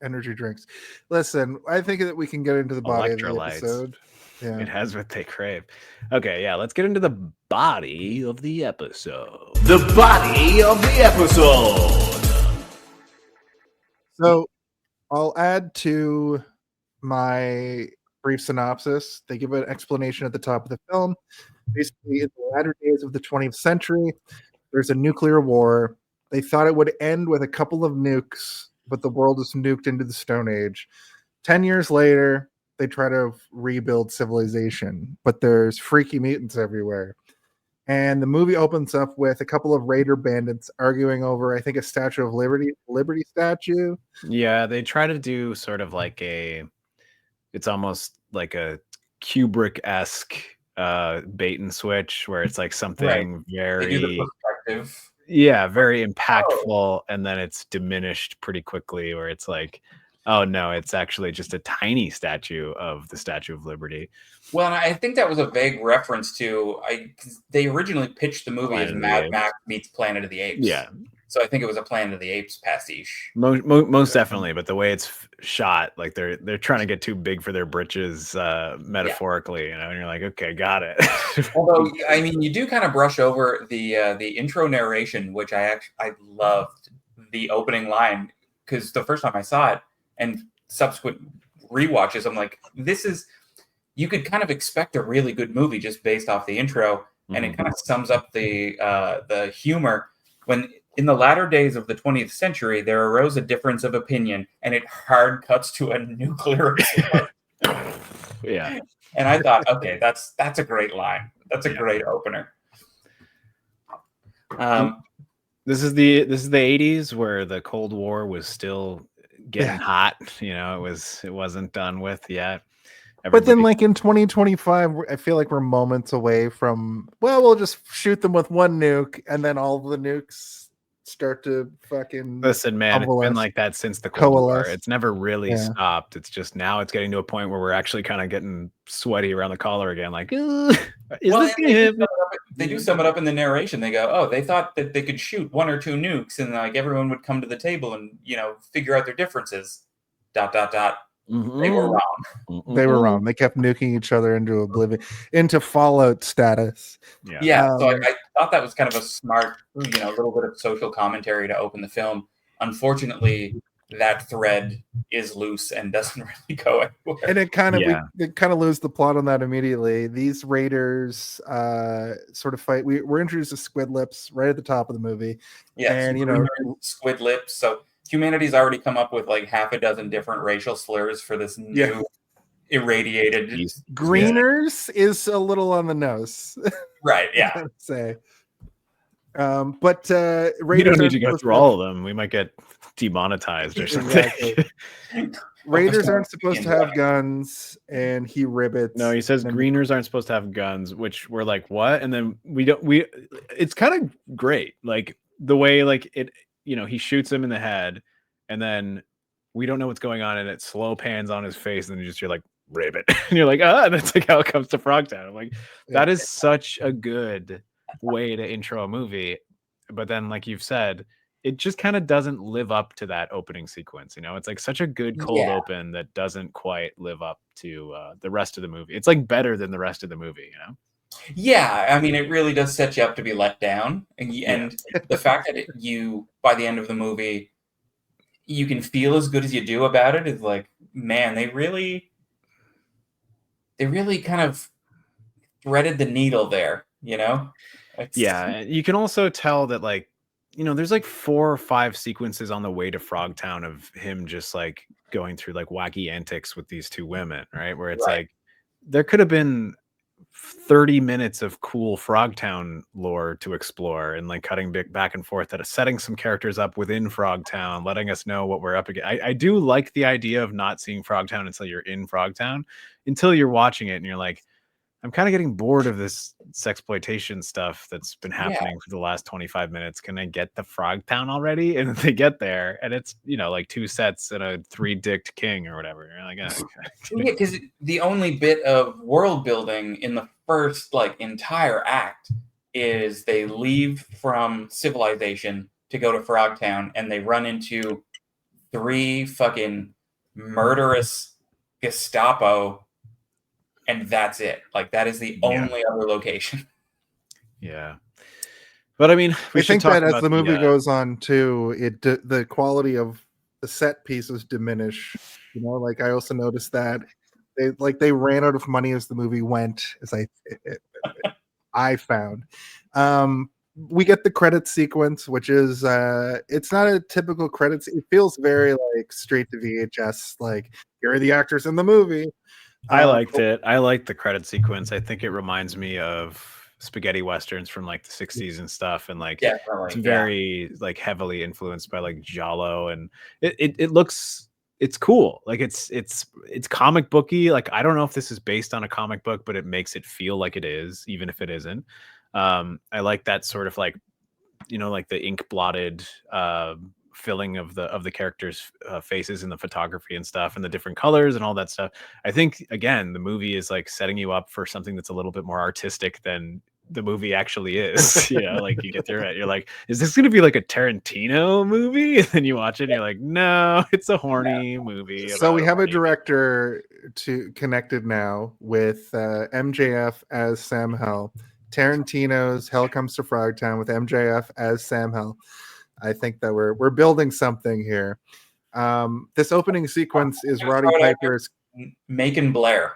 energy drinks. Listen, I think that we can get into the body of the Electrolytes. episode. Yeah. It has what they crave. Okay, yeah, let's get into the body of the episode. The body of the episode. So I'll add to my brief synopsis. They give an explanation at the top of the film. Basically, in the latter days of the 20th century, there's a nuclear war. They thought it would end with a couple of nukes, but the world is nuked into the Stone Age. 10 years later, they try to rebuild civilization, but there's freaky mutants everywhere. And the movie opens up with a couple of raider bandits arguing over, I think, a Statue of Liberty statue. Yeah, they try to do sort of like it's almost like a Kubrick-esque bait and switch where it's like something They do the very perspective. very impactful, and then it's diminished pretty quickly where it's like, oh no, it's actually just a tiny statue of the Statue of Liberty. Well, and I think that was a vague reference to 'cause they originally pitched the movie Planet as of the Mad Apes. Max meets Planet of the Apes. Yeah, So I think it was a Planet of the Apes pastiche. most definitely, but the way it's shot, like they're trying to get too big for their britches, metaphorically, and you're like, okay, got it. Although, I mean, you do kind of brush over the intro narration, which I loved the opening line, because the first time I saw it and subsequent rewatches, I'm like, you could kind of expect a really good movie just based off the intro, and it kind of sums up the humor. When in the latter days of the 20th century, there arose a difference of opinion, and it hard cuts to a nuclear explosion. Yeah. And I thought, okay, that's a great line. That's a great opener. This is the 80s where the Cold War was still getting hot. It wasn't done with yet. But then, like in 2025, I feel like we're moments away from, well, we'll just shoot them with one nuke, and then all the nukes start to fucking listen, man, it's been like that since the Cold War. It's never really stopped. It's just now it's getting to a point where we're actually kind of getting sweaty around the collar again. Like, is this gonna happen? They do sum it up in the narration. They go, oh, they thought that they could shoot one or two nukes, and like everyone would come to the table and figure out their differences. ... They were wrong. They were wrong. They kept nuking each other into oblivion, into Fallout status. Yeah. So I thought that was kind of a smart, little bit of social commentary to open the film. Unfortunately, that thread is loose and doesn't really go anywhere. And it kind of lose the plot on that immediately. These raiders sort of fight. We're introduced to Squid Lips right at the top of the movie. Yeah, and Squid Lips. So humanity's already come up with like half a dozen different racial slurs for this new irradiated. Greeners is a little on the nose, right? Yeah, I would say. But we don't need to go through all of them. We might get demonetized or something. Exactly. Raiders aren't supposed to have guns, and he ribbits. No, he says greeners aren't supposed to have guns, which we're like, what? And then it's kind of great, like the way like it. He shoots him in the head, and then we don't know what's going on, and it slow pans on his face, and then you're like, Ribbit. And you're like, and that's like how it comes to Frogtown. I'm like, that is such a good way to intro a movie. But then, like you've said, it just kind of doesn't live up to that opening sequence. It's like such a good cold open that doesn't quite live up to the rest of the movie. It's like better than the rest of the movie, Yeah, I mean, it really does set you up to be let down, and the fact that you, by the end of the movie, you can feel as good as you do about it is like, man, they really kind of threaded the needle there, And you can also tell that, like, there's like 4 or 5 sequences on the way to Frogtown of him just like going through like wacky antics with these 2 women, right? Where it's like there could have been 30 minutes of cool Frogtown lore to explore and like cutting back and forth, that setting some characters up within Frogtown, letting us know what we're up against. I do like the idea of not seeing Frogtown until you're in Frogtown, until you're watching it and you're like, I'm kind of getting bored of this sexploitation stuff that's been happening for the last 25 minutes. Can I get the Frogtown already? And they get there, and it's like 2 sets and a 3-dicked king or whatever. You're like, yeah, because the only bit of world building in the first like entire act is they leave from civilization to go to Frogtown, and they run into 3 fucking murderous Gestapo. And that's it. Like, that is the only other location. Yeah. But I mean, I think that as the movie goes on too, the quality of the set pieces diminish. Like I also noticed that they ran out of money as the movie went, as I found. We get the credit sequence, which is it's not a typical credits. It feels very like straight to VHS. Like, here are the actors in the movie. I liked it. I liked the credit sequence. I think it reminds me of spaghetti westerns from like the 60s and stuff, and like it's very like heavily influenced by like Giallo, and it looks, it's cool. Like it's comic booky. Like I don't know if this is based on a comic book, but it makes it feel like it is, even if it isn't. I like that sort of like like the ink blotted filling of the characters' faces and the photography and stuff and the different colors and all that stuff. I think again the movie is like setting you up for something that's a little bit more artistic than the movie actually is. Like you get through it, you're like, is this gonna be like a Tarantino movie? And then you watch it and you're like, no, it's a horny movie. So we have a director connected now with MJF as Sam Hell, Tarantino's Hell Comes to Frogtown with MJF as Sam Hell. I think that we're building something here. This opening sequence is Roddy Piper's Macon Blair.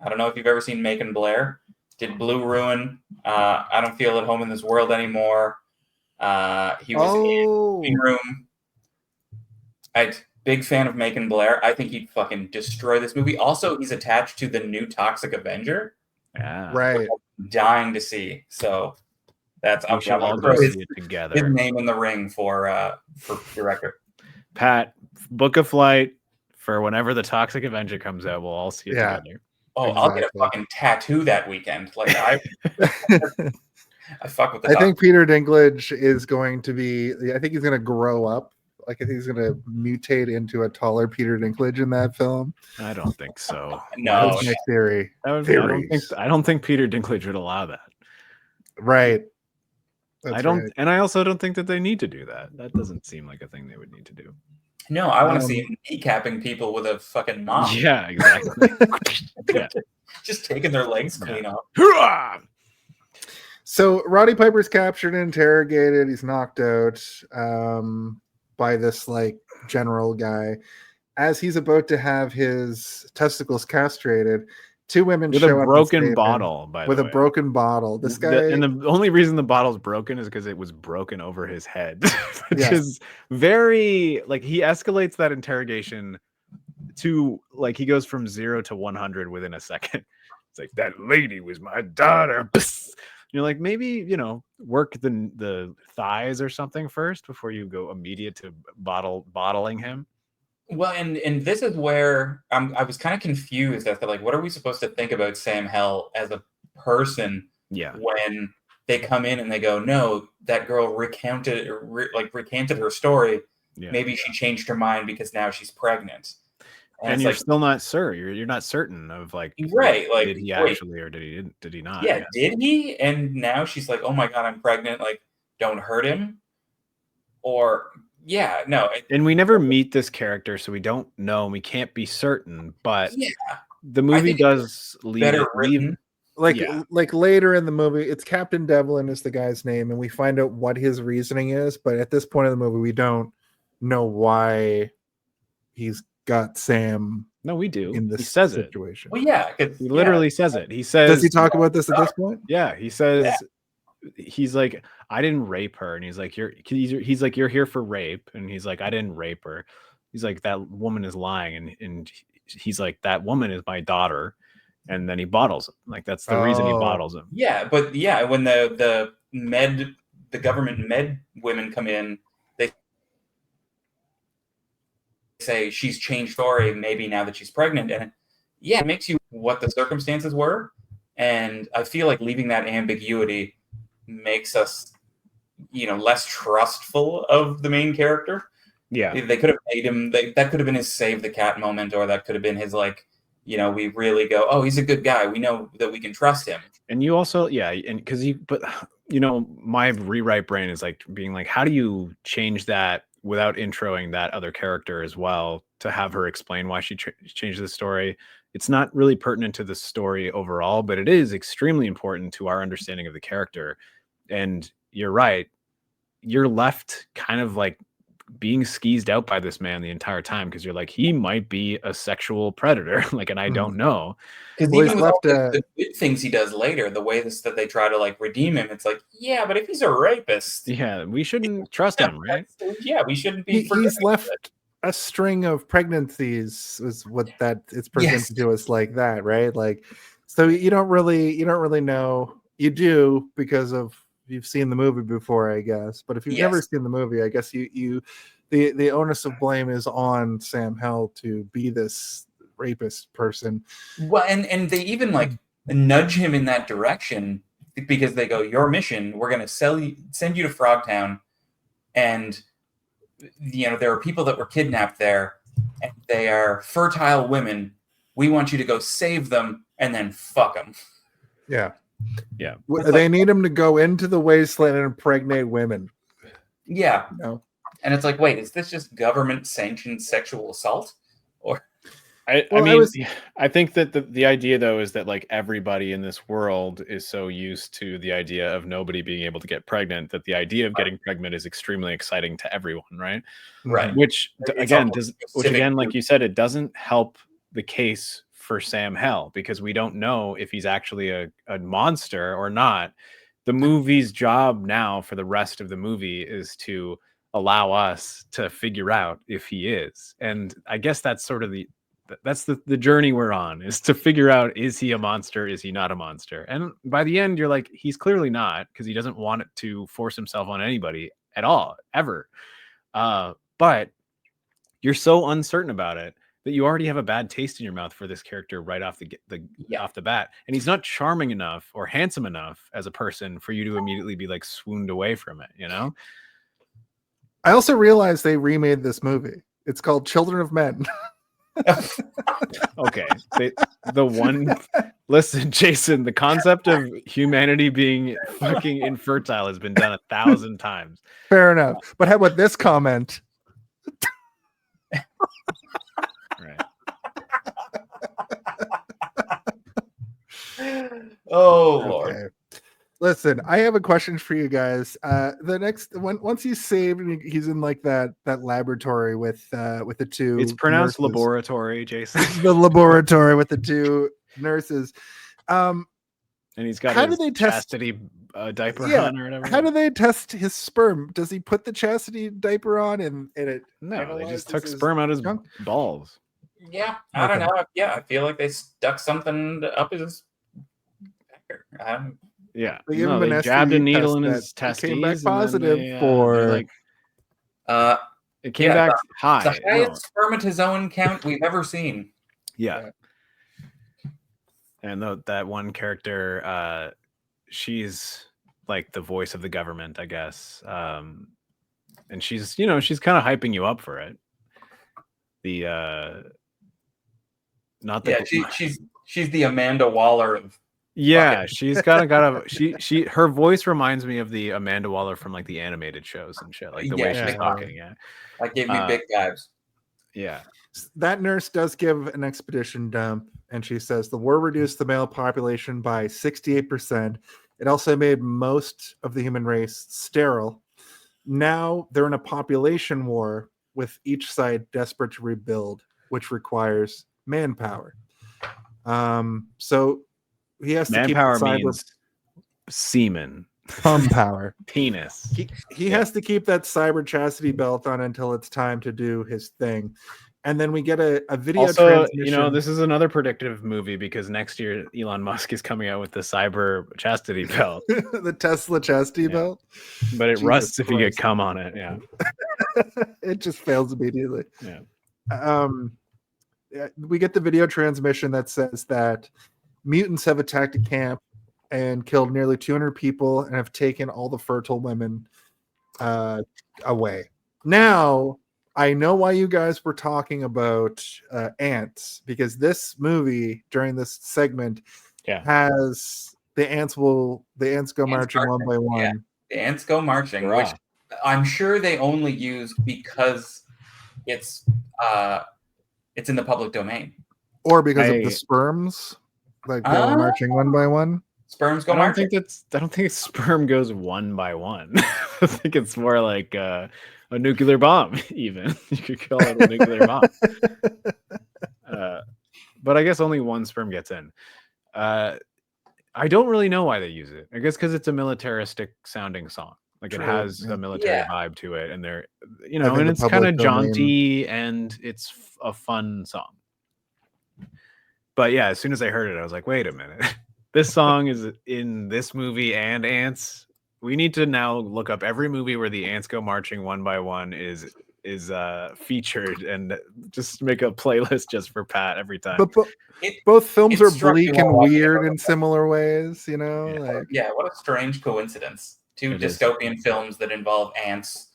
I don't know if you've ever seen Macon Blair. Did Blue Ruin. I Don't Feel at Home in This World Anymore. He was in Room. Big fan of Macon Blair. I think he'd fucking destroy this movie. Also, he's attached to the new Toxic Avenger. Yeah. Right. Dying to see. So that's I'm sure all go see it together. His name in the ring for director. Pat, book a flight for whenever the Toxic Avenger comes out. We'll all see it together. Oh, exactly. I'll get a fucking tattoo that weekend. Like I fuck with the I think Peter Dinklage is going to be. I think he's going to grow up. Like I think he's going to mutate into a taller Peter Dinklage in that film. I don't think so. No, that's my theory. I don't think Peter Dinklage would allow that. Right. I don't, and I also don't think that they need to do that. That doesn't seem like a thing they would need to do. No, I want to see him kneecapping people with a fucking mop. Yeah, exactly. Just taking their legs clean off. So Roddy Piper's captured and interrogated. He's knocked out by this like general guy. As he's about to have his testicles castrated, 2 women with show a broken bottle, with a broken bottle. This guy, and the only reason the bottle's broken is because it was broken over his head, which is very like he escalates that interrogation to like he goes from 0 to 100 within a second. It's like, that lady was my daughter. You're like, maybe work the thighs or something first before you go immediate to bottling him. Well, and this is where I was kind of confused as to like, what are we supposed to think about Sam Hell as a person? Yeah. When they come in and they go, no, that girl recanted her story. Yeah. Maybe she changed her mind because now she's pregnant. And it's you're like, still not sure. You're not certain of like, right, like, did he wait, actually or did he not? yeah, did he? And now she's like, oh my God, I'm pregnant. Like, don't hurt him. Or, yeah, no. And we never meet this character, so we don't know. And we can't be certain. But Yeah, the I movie think does better written. Like Yeah. like later in the movie, it's Captain Devlin is the guy's name, and we find out what his reasoning is. But at this point in the movie, we don't know why he's got Sam No, we do. in this He says situation. Well, yeah, because He literally says it. He says, Does he talk about this at this point? Yeah, he says, he's like, I didn't rape her, and he's like, he's like, you're here for rape, and he's like, I didn't rape her. He's like, that woman is lying, and he's like, that woman is my daughter, and then he bottles him. Like that's the reason he bottles him. Yeah, but yeah, when the government med women come in, they say she's changed story maybe now that she's pregnant, and yeah, it makes you what the circumstances were, and I feel like leaving that ambiguity makes us, less trustful of the main character. Yeah, they could have made him. That could have been his save the cat moment, or that could have been his like. We really go, oh, he's a good guy. We know that we can trust him. And you also, and because my rewrite brain is like being like, how do you change that without introing that other character as well to have her explain why she changed the story? It's not really pertinent to the story overall, but it is extremely important to our understanding of the character. And you're right. You're left kind of like being skeezed out by this man the entire time because you're like, he might be a sexual predator, like, and I don't know. Because even with all the good things he does later, the way that they try to like redeem him, it's like, yeah, but if he's a rapist, we shouldn't trust him, right? Yeah, we shouldn't be. He's left a string of pregnancies, is what that it's presented to us like that, right? Like, so you don't really know. You do because of you've seen the movie before, I guess. But if you've never seen the movie, I guess the onus of blame is on Sam Hell to be this rapist person. Well, and they even like nudge him in that direction because they go, your mission, we're going to send you to Frogtown, and there are people that were kidnapped there, and they are fertile women. We want you to go save them and then fuck them. Yeah. Yeah. They need him to go into the wasteland and impregnate women. Yeah. No. And it's like, wait, is this just government sanctioned sexual assault? Or I think that the idea though is that like everybody in this world is so used to the idea of nobody being able to get pregnant that the idea of getting pregnant is extremely exciting to everyone, right? Right. Which again, like you said, it doesn't help the case for Sam Hell because we don't know if he's actually a monster or not. The movie's job now for the rest of the movie is to allow us to figure out if he is. And I guess that's sort of the journey we're on, is to figure out, is he a monster? Is he not a monster? And by the end, you're like, he's clearly not, because he doesn't want it to force himself on anybody at all, ever. But you're so uncertain about it that you already have a bad taste in your mouth for this character right off off the bat. And he's not charming enough or handsome enough as a person for you to immediately be like swooned away from it, I also realized they remade this movie. It's called Children of Men. Okay. Listen, Jason, the concept of humanity being fucking infertile has been done 1,000 times. Fair enough. But how about this comment? Right. Oh, Lord. Okay. Listen, I have a question for you guys. Once he's saved and he's in like that laboratory with the two. It's pronounced nurses. laboratory, Jason. The laboratory with the two nurses. And he's got his chastity diaper on or whatever. How do they test his sperm? Does he put the chastity diaper on and it? No, they just took sperm out of his balls. Yeah, I don't know. Yeah, I feel like they stuck something up his pecker. Yeah, they jabbed a needle in his testes. Came back positive for it came back high. The highest spermatozoan count we've ever seen. Yeah. And that one character, she's like the voice of the government, I guess. And she's kind of hyping you up for it. not the Yeah, she's the Amanda Waller of yeah. She's got a her voice reminds me of the Amanda Waller from like the animated shows and shit, like the way Yeah. she's talking. Yeah, that gave me big vibes. yeah. That nurse does give an expedition dump, and she says the war reduced the male population by 68%. It also made most of the human race sterile. Now they're in a population war with each side desperate to rebuild, which requires manpower. So he has to keep Manpower the cyber means semen, pump power. penis. He has to keep that cyber chastity belt on until it's time to do his thing. And then we get a video Also, transmission. you know, this is another predictive movie because next year Elon Musk is coming out with the cyber chastity belt, the Tesla chastity Yeah. belt. but it Jesus rusts if you get Christ. cum on it. Yeah, It just fails immediately. yeah. We get the video transmission that says that mutants have attacked a camp and killed nearly 200 people and have taken all the fertile women away. Now, I know why you guys were talking about ants, because this movie during this segment has the ants go marching one by one. Yeah. The ants go marching, Hurrah. which I'm sure they only use because it's in the public domain. Or because of the sperms, like go marching one by one. Sperms go I don't marching. think sperm goes one by one. I think it's more like a nuclear bomb. Even you could call it a nuclear bomb. But I guess only one sperm gets in. I don't really know why they use it. I guess because it's a militaristic sounding song. Like it True, has yeah. a military Yeah. vibe to it, and they're, I think and the it's kind public of domain- jaunty and it's a fun song. But yeah, as soon as I heard it, I was like, wait a minute. This song is in this movie and ants. We need to now look up every movie where the ants go marching one by one is featured and just make a playlist just for Pat every time. But It- both films it are struck me bleak while and watching weird it. in similar ways, you know? Yeah. Like Yeah, what a strange coincidence. Two It is. dystopian films that involve ants,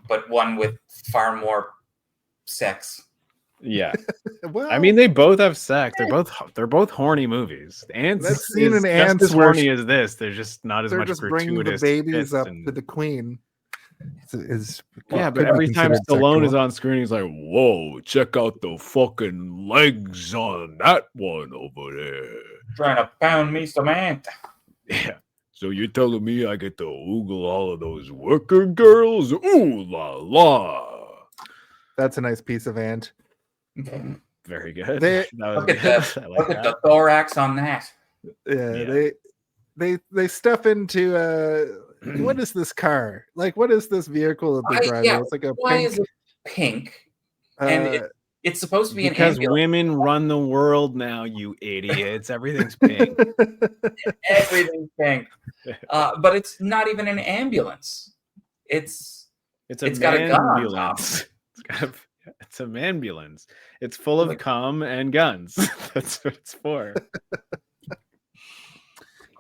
but one with far more sex. Yeah. well, I mean, they both have sex. They're both horny movies. Ants That scene is in just Ants as where horny as this. They're just not as they're much just bringing the gratuitous babies tits up and- to the queen. Is yeah, could but be every time considered Stallone sexual. is on screen, he's like, "Whoa, check out the fucking legs on that one over there." Trying to pound me some ant. Yeah. So you're telling me I get to oogle all of those worker girls? Ooh la la. That's a nice piece of ant. Very good. They- That was Look at good. that. I like Look at that. the thorax on that. Yeah, Yeah. they step into what is this car? Like, what is this vehicle that they're driving? Yeah, It's like a Why pink. is it pink? And uh, it's supposed to be Because an ambulance. women run the world now, you idiots. Everything's pink. Everything's pink. But it's not even an ambulance. It's It's got a gun on top. ambulance. It's a ambulance. It's full of cum and guns. That's what it's for.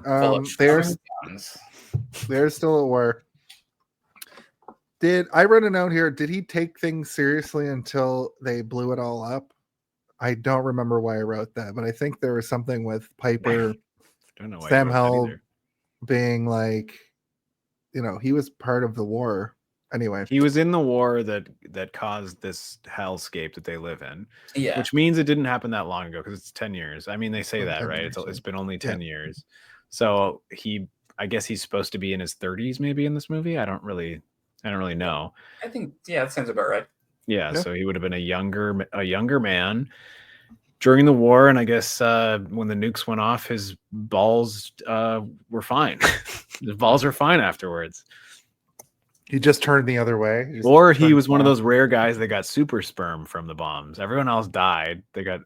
full of there's guns. they're still at war. Did I read a note here? Did he take things seriously until they blew it all up? I don't remember why I wrote that, but I think there was something with Piper Don't know why Sam you wrote that Held either. being like, he was part of the war. Anyway, He was in the war that caused this hellscape that they live in, Yeah. which means it didn't happen that long ago because it's 10 years. I mean, they say Oh, that, 10 right? years, It's yeah. been only 10 years. So I guess he's supposed to be in his 30s maybe in this movie. I don't really know. I think that sounds about right. Yeah, Yeah. so he would have been a younger man during the war, and I guess when the nukes went off, his balls were fine. His balls were fine afterwards. he just turned the other way. He just Or he turned was one of around. those rare guys that got super sperm from the bombs. Everyone else died. They got,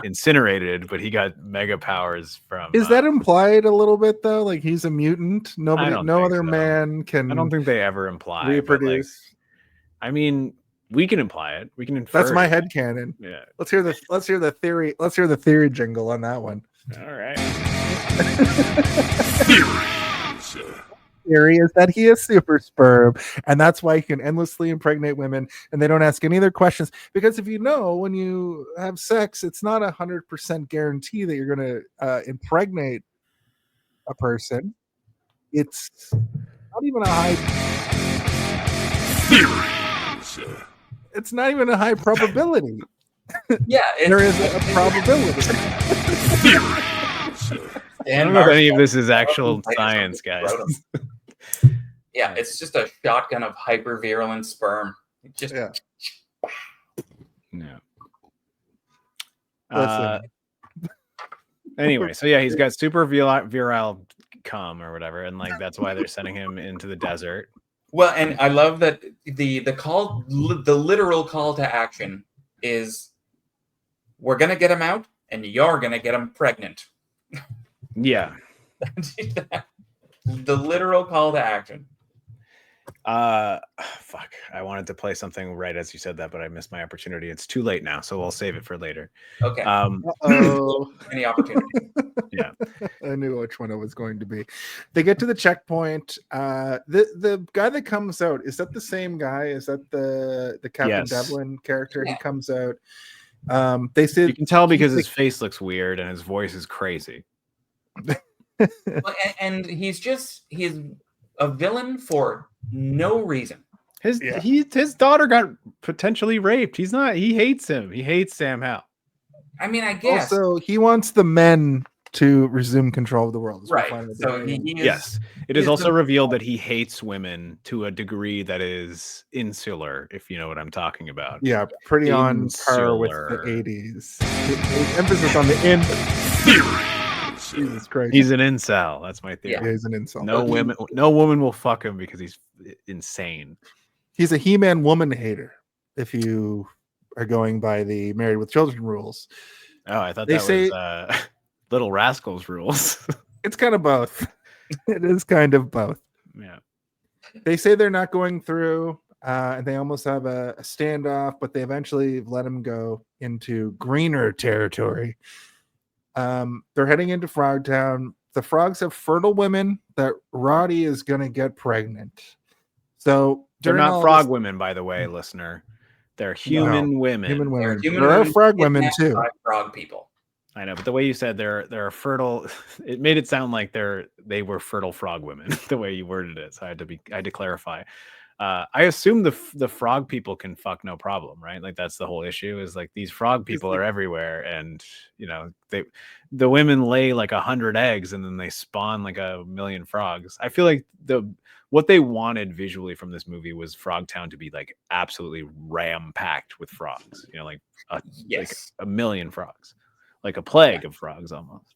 incinerated, but he got mega powers from. Is that implied a little bit though? Like he's a mutant. Nobody, don't no think other so. man can I don't think they ever imply. but, like, reproduce. I mean, we can imply it. We can infer. That's my it. head canon. Yeah. Let's hear the theory. Let's hear the theory jingle on that one. All right. theory is that he is super sperm, and that's why he can endlessly impregnate women, and they don't ask any other questions. Because if you know, when you have sex, it's not 100% guarantee that you're going to impregnate a person. It's not even a high. It's not even a high probability. Yeah, There is a probability. I don't know if any of this is actual science, guys. Yeah, it's just a shotgun of hyper-virulent sperm. Just Yeah. No. Listen. Anyway, so yeah, he's got super virile cum or whatever, and like that's why they're sending him into the desert. Well, and I love that the literal call to action is, we're gonna get him out, and you're gonna get him pregnant. Yeah. The literal call to action. Fuck. I wanted to play something right as you said that, but I missed my opportunity. It's too late now, so we'll save it for later. Okay. Uh-oh. Any opportunity? Yeah. I knew which one it was going to be. They get to the checkpoint. The guy that comes out, is that the same guy? Is that the Captain Yes. Devlin character? Yeah. He comes out. They said You can tell because his face looks weird and his voice is crazy. Well, and he's a villain for no reason. His daughter got potentially raped. He hates him. He hates Sam Howell. I mean, I guess. Also, he wants the men to resume control of the world. Right. So he is, Yes. It is he's also the- revealed that he hates women to a degree that is insular, if you know what I'm talking about. Yeah, pretty on par with Insular. the 80s. The emphasis on the in. Jesus Christ. He's an incel. That's my theory. Yeah, he's an insult. No woman will fuck him because he's insane. He's a He-Man woman hater, if you are going by the Married with Children rules. Oh, I thought They that say- was Little Rascals rules. It's kind of both. It is kind of both. Yeah. They say they're not going through, and they almost have a standoff, but they eventually let him go into greener territory. They're heading into Frogtown. The frogs have fertile women that Roddy is going to get pregnant. So They're during not all frog this- women, by the way, listener. They're human women. human They're women. human There are women frog women kidnapped too. by Frog people. I know, but the way you said they're fertile, it made it sound like they were fertile frog women. The way you worded it, so I had to clarify. I assume the frog people can fuck no problem, right? Like that's the whole issue. Is like these frog people are everywhere, and you know the women lay like 100 eggs, and then they spawn like 1,000,000 frogs. I feel like what they wanted visually from this movie was Frogtown to be like absolutely ram packed with frogs. You know, like Yes. 1,000,000 frogs. Like a plague of frogs almost.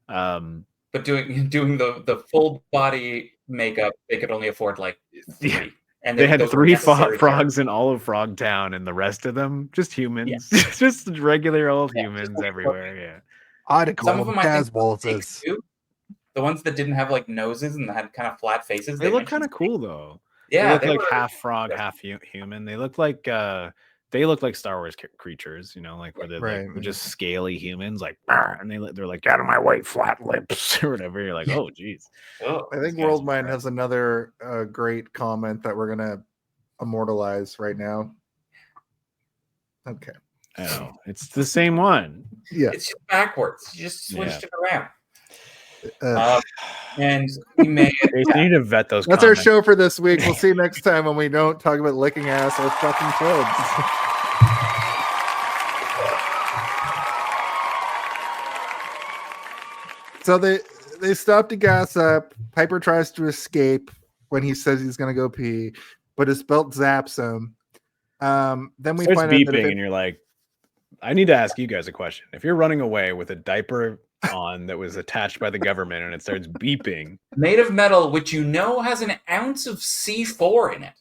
But doing the full body makeup, they could only afford like 3. Yeah. And They had those were 3 necessary frogs in all of Frogtown, and the rest of them just humans, just regular old Yeah, humans just like everywhere. Yeah, I'd Some of them I think were Casballs fakes, too. The ones that didn't have like noses and had kind of flat faces. they look mentioned kind of cool though. Yeah, they look like were- half frog, half human. They look like Star Wars creatures, you know, like where they're Right. like just scaly humans, like "Arr," and they're like out of my way, flat lips or whatever. You're like, oh, geez. Oh, I think these guys World are Mind gross. has another great comment that we're gonna immortalize right now. Okay. I know it's the same one. Yeah. It's just backwards. You just switched Yeah. it around. Uh, And we may They need to vet those. that's our comments. show for this week. We'll see you next time when we don't talk about licking ass or fucking kids. So they stop to gas up. Piper tries to escape when he says he's gonna go pee, but his belt zaps him. Then we Starts find out that beeping, and you're like, I need to ask you guys a question. If you're running away with a diaper on that was attached by the government and it starts beeping, made of metal, which you know has an ounce of C4 in it.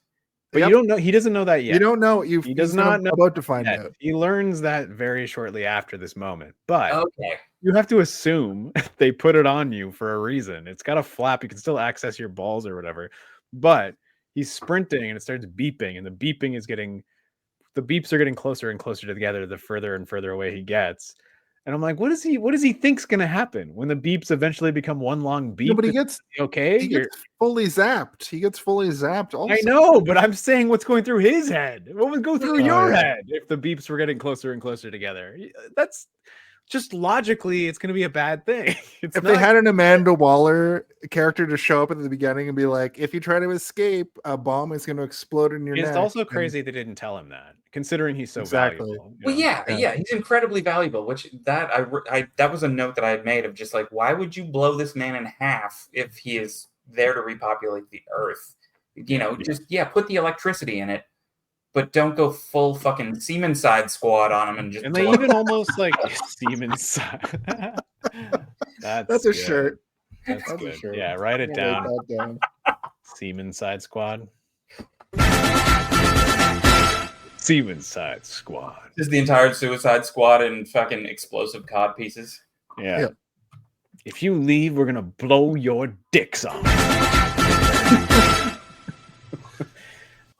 but Yep. you don't know, he doesn't know that yet. you don't know you He does not know about to find yet. out. He learns that very shortly after this moment, but Okay. you have to assume they put it on you for a reason. It's got a flap. You can still access your balls or whatever, but he's sprinting and it starts beeping, and the beeps are getting closer and closer together the further and further away he gets. And I'm like, what does he think's gonna happen when the beeps eventually become one long beep? No, but he Is gets he okay. he gets fully zapped. He gets fully zapped. Also, I know, but I'm saying what's going through his head. What would go through Oh, your yeah. head if the beeps were getting closer and closer together? That's just logically, it's going to be a bad thing. It's if they had an Amanda Waller character to show up at the beginning and be like, if you try to escape, a bomb is going to explode in your it's neck. also and- crazy they didn't tell him that, considering he's so Exactly. valuable. Well, yeah, he's incredibly valuable. Which that that was a note that I had made of just like, why would you blow this man in half if he is there to repopulate the Earth? You know, just put the electricity in it, but don't go full fucking Seaman side squad on him and just. And they even almost like Siemens. That's a good. shirt. That's That's a good. shirt. Yeah, write it Write down. that down. Siemens Side Squad. Siemens Side Squad. Just the entire Suicide Squad and fucking explosive cod pieces. Yeah. Yeah. If you leave, we're gonna blow your dicks off.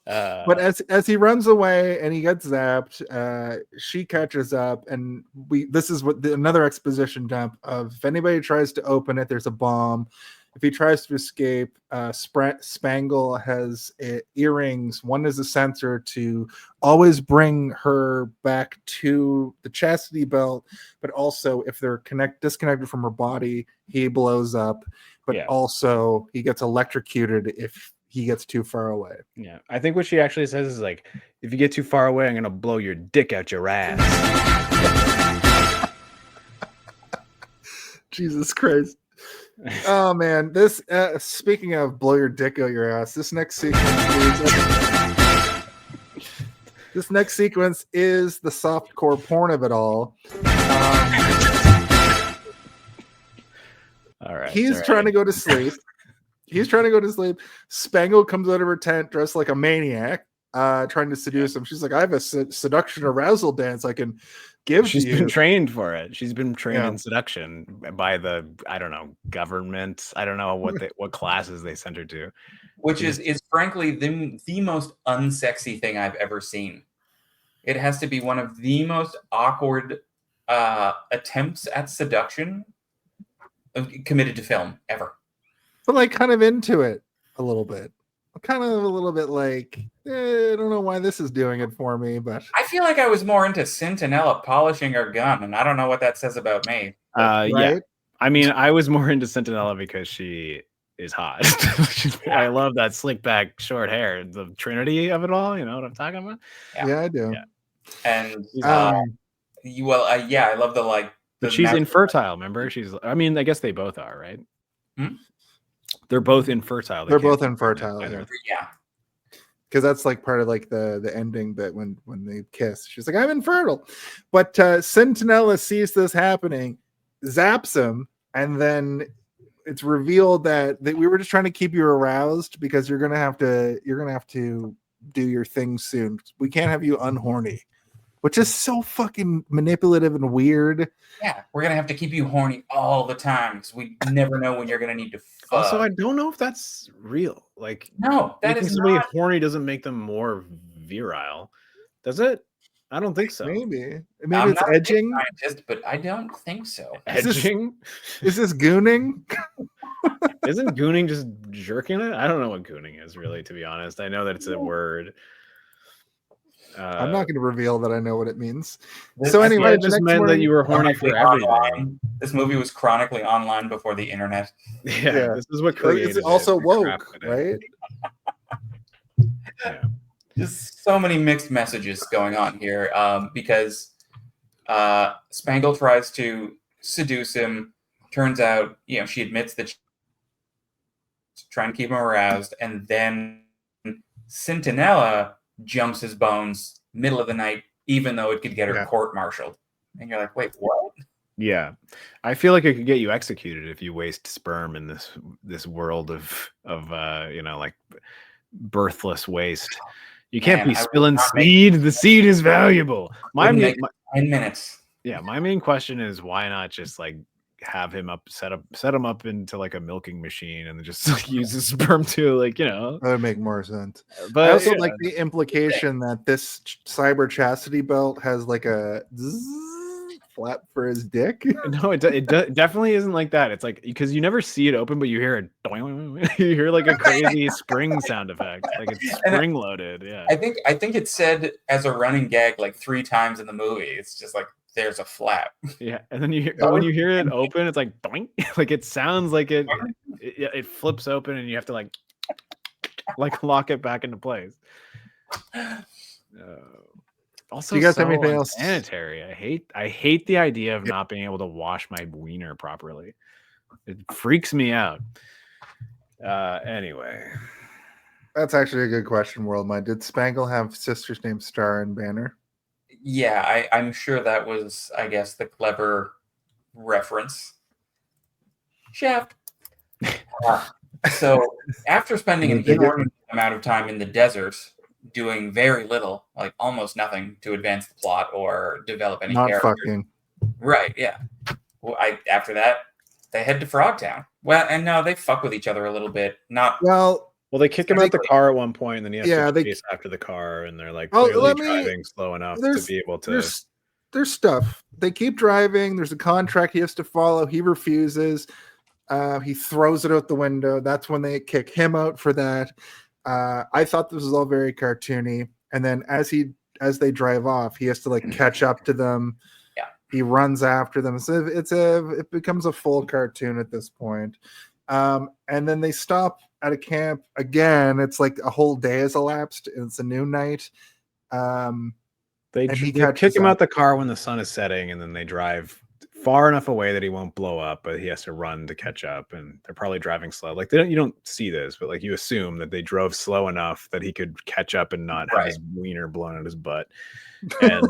But as he runs away and he gets zapped, she catches up, and this is what another exposition dump of if anybody tries to open it, there's a bomb. If he tries to escape, Spangle has earrings. One is a sensor to always bring her back to the chastity belt, but also if they're disconnected from her body, he blows up. But also he gets electrocuted if he gets too far away. Yeah, I think what she actually says is like, if you get too far away, I'm gonna blow your dick out your ass. Jesus Christ. Oh man, this speaking of blow your dick out your ass, this next sequence is the softcore porn of it all. All right. He's trying to go to sleep. Spangle comes out of her tent dressed like a maniac, trying to seduce him. She's like, I have a seduction arousal dance I can give She's to you. been trained for it. She's been trained Yeah. in seduction by the, I don't know, government. I don't know what classes they sent her to. Which is frankly the most unsexy thing I've ever seen. It has to be one of the most awkward attempts at seduction committed to film ever. But like kind of into it a little bit. Kind of a little bit like, I don't know why this is doing it for me, but I feel like I was more into Centinella polishing her gun, and I don't know what that says about me. Yeah. right? I mean, I was more into Centinella because she is hot. I love that slick back short hair, the trinity of it all. You know what I'm talking about? Yeah, I do. Yeah. And Um, I love the like. But she's infertile. Remember, I mean, I guess they both are, right? Hmm? They're both infertile. They're can't both be infertile, pregnant either. Yeah. because that's like part of like the ending bit when they kiss. She's like, I'm infertile. But Centinella sees this happening, zaps him, and then it's revealed that we were just trying to keep you aroused because you're gonna have to do your thing soon. We can't have you unhorny, which is so fucking manipulative and weird. Yeah, we're gonna have to keep you horny all the time because we never know when you're gonna need to fuck. Also, I don't know if that's real. Like, No, that making is somebody not. horny doesn't make them more virile, does it? I don't think so. Maybe I'm it's not a big edging. scientist, but I don't think so. Is this- Edging? Is this gooning? Isn't gooning just jerking it? I don't know what gooning is really, to be honest. I know that it's a word. I'm not going to reveal that I know what it means. This- So I anyway, Well, the it just next meant that morning- you were horny for Chronically everything. online. This movie was chronically online before the internet. Yeah, this is what created It's it. also We woke, crafted it. right? Yeah. Just so many mixed messages going on here because Spangle tries to seduce him. Turns out, she admits that she's trying to keep him aroused, and then Centinella jumps his bones middle of the night, even though it could get her Yeah. court-martialed. And you're like, wait, what? Yeah, I feel like it could get you executed if you waste sperm in this world of like birthless waste. You can't Man, be I would spilling not make- seed. The seed is valuable. Wouldn't make 10 minutes. My main question is why not just like have him set him up into like a milking machine and then just like, use his sperm to That would make more sense. But I also yeah. like the implication that this cyber chastity belt has like a flap for his dick? No, it definitely isn't like that. It's like because you never see it open, but you hear it. You hear like a crazy spring sound effect, like it's spring loaded. Yeah, I think it's said as a running gag like 3 times in the movie. It's just like there's a flap. yeah, and then when you hear it open, it's like doink. Like it sounds like it flips open, and you have to like lock it back into place. Also, do you guys have anything else? Sanitary. I hate the idea of not being able to wash my wiener properly. It freaks me out. Anyway, That's actually a good question, Worldmind. Did Spangle have sisters named Star and Banner? Yeah, I'm sure that was, I guess, the clever reference. Shaft. So after spending an inordinate amount of time in the desert, doing very little, like almost nothing to advance the plot or develop any Not characters. fucking. Right, yeah. Well, after that, they head to Frogtown. Well, and no, they fuck with each other a little bit. Not Well, they kick him out the car at one point, and then he has Yeah, to they- chase after the car, and they're like Oh, clearly let me- driving slow enough to be able to. There's stuff. They keep driving. There's a contract he has to follow. He refuses. He throws it out the window. That's when they kick him out for that. I thought this was all very cartoony. And then as they drive off, he has to like catch up to them. Yeah. He runs after them. So it becomes a full cartoon at this point. And then they stop at a camp again. It's like a whole day has elapsed. And it's a new night. They and he kick catches him up. out the car when the sun is setting, and then they drive far enough away that he won't blow up, but he has to run to catch up, and they're probably driving slow. Like you don't see this, but like you assume that they drove slow enough that he could catch up and not have his wiener blown out his butt. And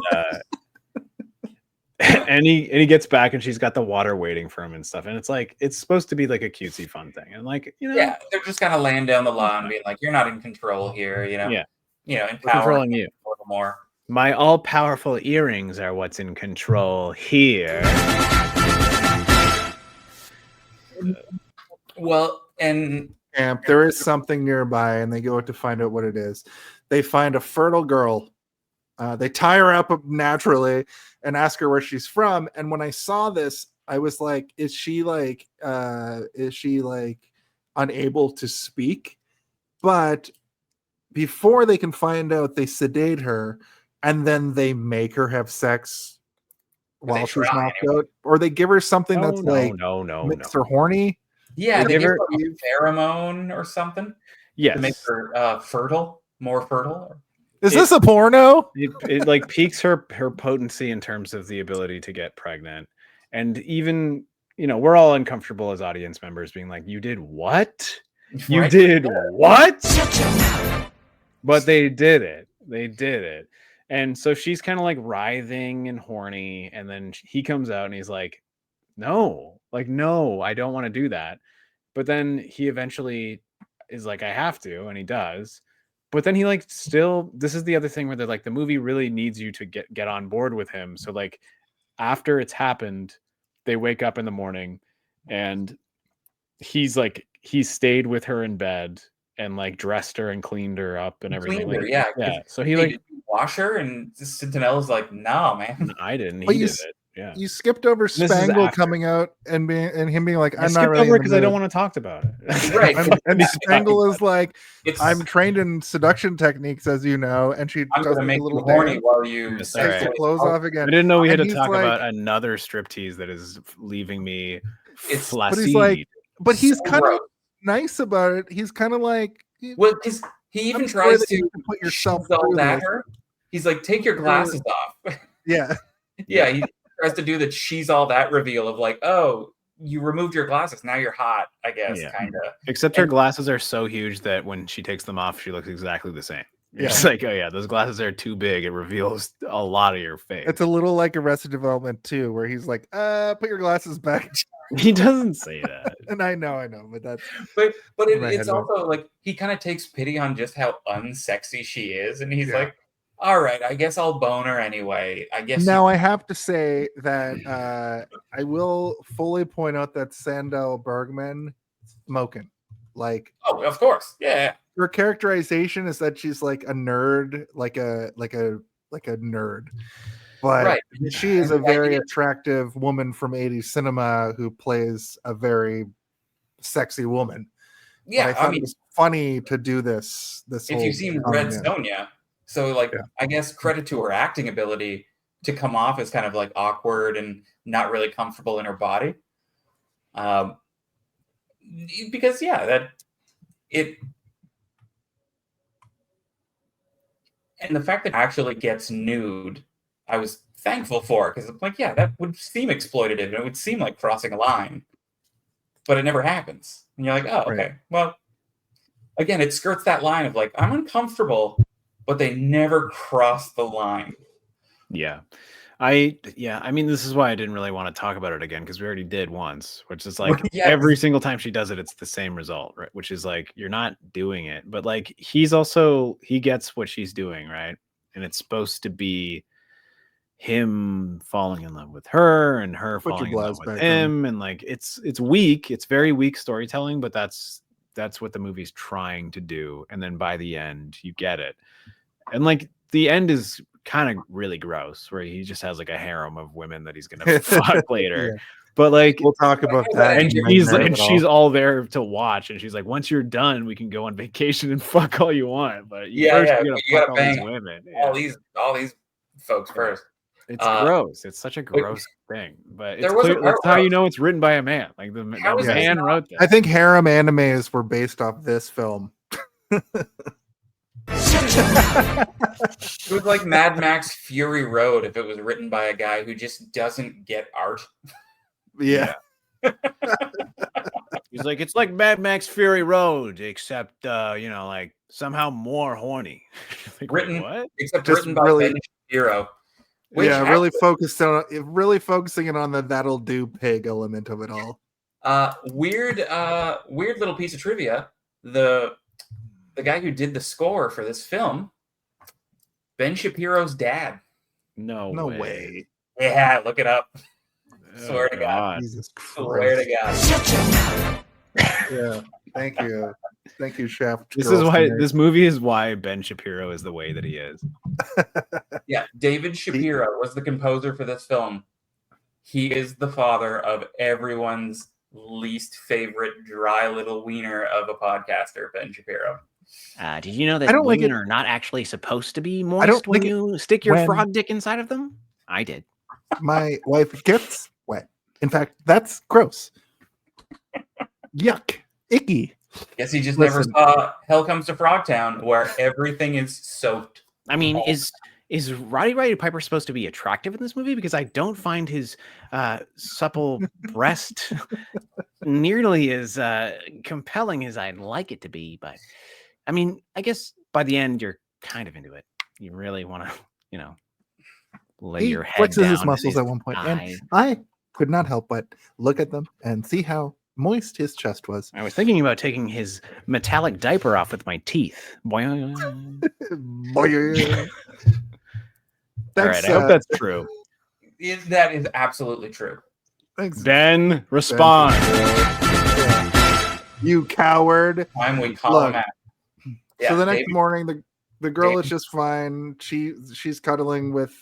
and he gets back, and she's got the water waiting for him and stuff. And it's like it's supposed to be like a cutesy fun thing, and like yeah, they're just kind of laying down the law and being like, "You're not in control here," Yeah. empowering controlling you a little more. My all-powerful earrings are what's in control here. Well, and Camp. There is something nearby, and they go to find out what it is. They find a fertile girl. They tie her up naturally and ask her where she's from. And when I saw this, I was like, is she like unable to speak? But before they can find out, they sedate her, and then they make her have sex while she's knocked out, or they give her something makes her horny. Yeah, They they give give her- her a pheromone or something Yes. to make her fertile, more fertile. Is this a porno? It like piques her potency in terms of the ability to get pregnant. And even, we're all uncomfortable as audience members being like, you did what? You Right? did what? But they did it. They did it. And so she's kind of like writhing and horny. And then he comes out and he's like, no, I don't want to do that. But then he eventually is like, I have to. And he does. But then he this is the other thing where they're like, the movie really needs you to get on board with him. So like after it's happened, they wake up in the morning and he's stayed with her in bed and like dressed her and cleaned her up and everything. Cleaned her, Like, yeah. So he Did you wash her, and Centinella's like, no, man. I didn't. But He you did s- it. Yeah. You skipped over is Spangle after. coming out and him being like, I I'm not skipped really over in the because I don't mood. want to talk about it. Right. And Spangle is like, It's I'm trained in seduction techniques, as you know, and she I'm does gonna a make you little horny dance, while you Yes, sex alright. takes the with- clothes off again. I didn't know we had And to he's talk like- about another striptease that is leaving me It's- flaccid. But he's like, but he's So kind of gross. nice about it. He's kind of like, Well, because he even I'm sorry tries that to you can put yourself shield through at this. her. He's like, take your glasses off. Yeah, Yeah, he tries to do the she's all that reveal of like, oh, you removed your glasses, now you're hot, I guess, Yeah. kind of. Except her and- glasses are so huge that when she takes them off, she looks exactly the same. You're Yeah. just like, oh yeah, those glasses are too big. It reveals a lot of your face. it's a little like Arrested Development too, where he's like, put your glasses back. He doesn't say that. And I know, but that's But In my it's head, also like he kind of takes pity on just how unsexy she is, and he's Yeah. like, all right, I guess I'll bone her anyway. I guess now I have to say that I will fully point out that Sandel Bergman smoking. Like oh, of course, yeah. her characterization is that she's like a nerd, like a nerd. but Right. she is And a the very idea- attractive woman from 80s cinema who plays a very sexy woman. But I Yeah, thought I mean, it was funny to do this if whole you've seen coming Red in. Sonja, so like Yeah. I guess credit to her acting ability to come off as kind of like awkward and not really comfortable in her body. Because that it and the fact that it actually gets nude, I was thankful for because I'm like, yeah, that would seem exploitative and it would seem like crossing a line, but it never happens. And you're like, oh, okay, Right. well, again, it skirts that line of like, I'm uncomfortable, but they never cross the line. Yeah. I mean, this is why I didn't really want to talk about it again, because we already did once, which is like Yeah, every single time she does it, it's the same result, right? Which is like, you're not doing it. But like he gets what she's doing, right? And it's supposed to be him falling in love with her and her Put your falling in love blouse with back on. him. And like it's weak. It's very weak storytelling, but that's what the movie's trying to do. And then by the end, you get it. And like the end is kind of really gross, where he just has like a harem of women that he's gonna fuck later. Yeah. But like, We'll talk about that. and in a she's minute and at all. she's all there to watch, and she's like, once you're done, we can go on vacation and fuck all you want. But you Yeah, first yeah, you gotta you fuck gotta all these bang women. all these folks first. It's Uh, gross. It's such a gross thing. But it's there was a clear, part that's where how I you was- know it's written by a man. Like the How is this man not- wrote that. I think harem animes were based off this film. It was like Mad Max Fury Road if it was written by a guy who just doesn't get art. Yeah. He's like, it's like Mad Max Fury Road, except like somehow more horny. Like, wait, Written- what? Except Just written by really- Ben Shapiro. Which Yeah, really focusing on the that'll do pig element of it all. weird little piece of trivia. The guy who did the score for this film, Ben Shapiro's dad. No way. Yeah, look it up. Oh, Swear to God. Jesus Swear Christ. to God. Yeah. Thank you. Thank you, Chef. This is why Girlstein. this movie is why Ben Shapiro is the way that he is. Yeah, David Shapiro was the composer for this film. He is the father of everyone's least favorite dry little wiener of a podcaster, Ben Shapiro. Did you know I that don't like women it- are not actually supposed to be don't moist when like it you stick your when- frog dick inside of them? I did. My wife gets wet. In fact, that's gross. Yuck. Icky. Guess he just Listen. never saw Hell Comes to Frogtown, where everything is soaked. I mean, is Roddy Roddy Piper supposed to be attractive in this movie? Because I don't find his supple breast nearly as compelling as I'd like it to be. But I mean, I guess by the end you're kind of into it. You really want to, lay He your head flexes down his in muscles his at one point, and eye. I could not help but look at them and see how moist his chest was. I was thinking about taking his metallic diaper off with my teeth. Boing. Boy. All right, I hope that's true. That is absolutely true. thanks, Ben, respond. you coward. Time we call Look, him out. So the next David- morning, the girl David- is just fine. She's cuddling with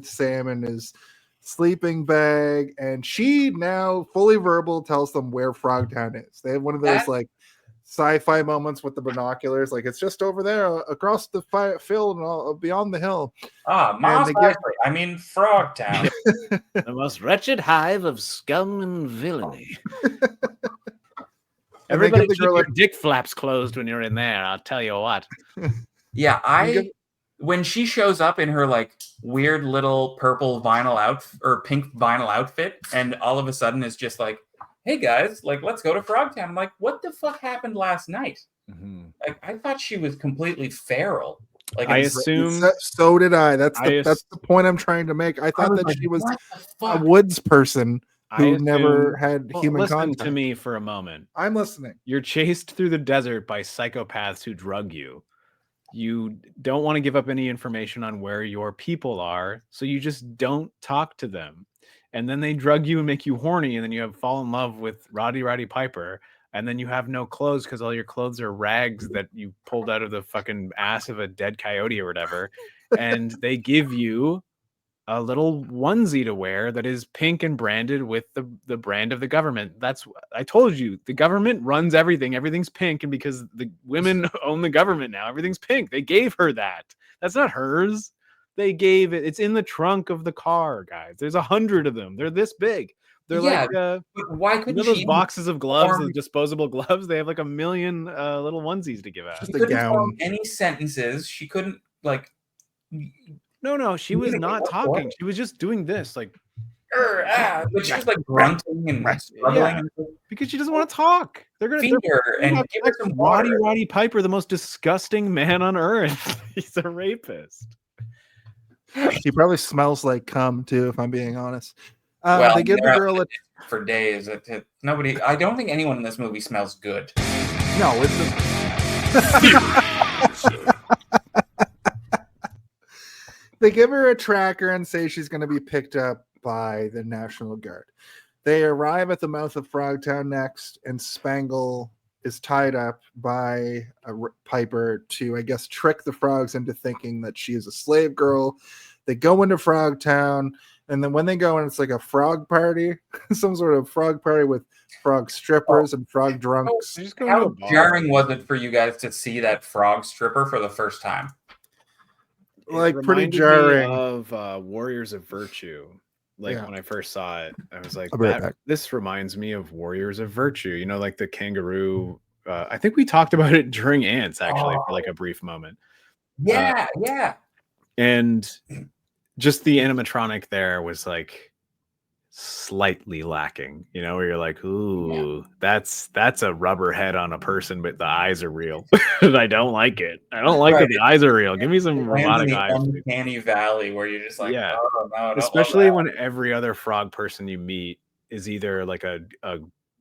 Sam in his sleeping bag, and she now fully verbal tells them where Frogtown is. They have one of those That- like sci-fi moments with the binoculars, like it's just over there across the field and beyond the hill. Mos they give- Eisley. I mean Frogtown. The most wretched hive of scum and villainy. And they Everybody give the keep girl your dick flaps closed when you're in there. I'll tell you what. Yeah, You when she shows up in her like weird little purple vinyl outfit or pink vinyl outfit, and all of a sudden is just like, "Hey guys, like let's go to Frogtown." I'm like, "What the fuck happened last night?" Like I thought she was completely feral. Like I it's- assume So did I. That's I that's the point I'm trying to make. I I thought was that like, she was "What the a fuck?" woods person who never assume- had Well, human listen contact. to me for a moment. I'm listening. You're chased through the desert by psychopaths who drug you. You don't want to give up any information on where your people are, so you just don't talk to them. And then they drug you and make you horny, and then you fall in love with Roddy Piper, and then you have no clothes because all your clothes are rags that you pulled out of the fucking ass of a dead coyote or whatever. And they give you a little onesie to wear that is pink and branded with the brand of the government. I told you, the government runs everything. Everything's pink, and because the women own the government now, everything's pink. They gave her that. That's not hers. They gave it. It's in the trunk of the car, guys. There's 100 of them. They're this big. They're Yeah, like But why you couldn't know those she boxes of gloves, form- the disposable gloves? They have like 1 million little onesies to give out. She Just a couldn't gown. form any sentences. She couldn't like. No, she was not What? talking. She was just doing this, like But she was like grunting and struggling. Yeah. because she doesn't want to talk. They're Feed her and give her some water. Roddy Piper, the most disgusting man on earth. He's a rapist. He probably smells like cum too, if I'm being honest. Well, They give the they're girl a for days. Nobody. I don't think anyone in this movie smells good. no. It's they give her a tracker and say she's going to be picked up by the National Guard. They arrive at the mouth of Frogtown next, and Spangle is tied up by Piper to, I guess, trick the frogs into thinking that she is a slave girl. They go into Frogtown, and then when they go in, it's like a frog party, some sort of frog party with frog strippers and frog drunks. They just go to How a bar. jarring was it for you guys to see that frog stripper for the first time? Like, It pretty reminded me jarring. of Warriors of Virtue. Like Yeah. when I first saw it, I was like, I'll be right back. this reminds me of Warriors of Virtue. You know, like the kangaroo. I think we talked about it during Ants actually for like a brief moment. Yeah, yeah. And just the animatronic there was like slightly lacking, you know, where you're like, ooh, that's a rubber head on a person, but the eyes are real. And I don't like it. I don't like that the eyes are real. Give me some It lands in robotic the eyes. please. uncanny valley where you're just like, Yeah. oh, no, I don't love Especially that. when every other frog person you meet is either like a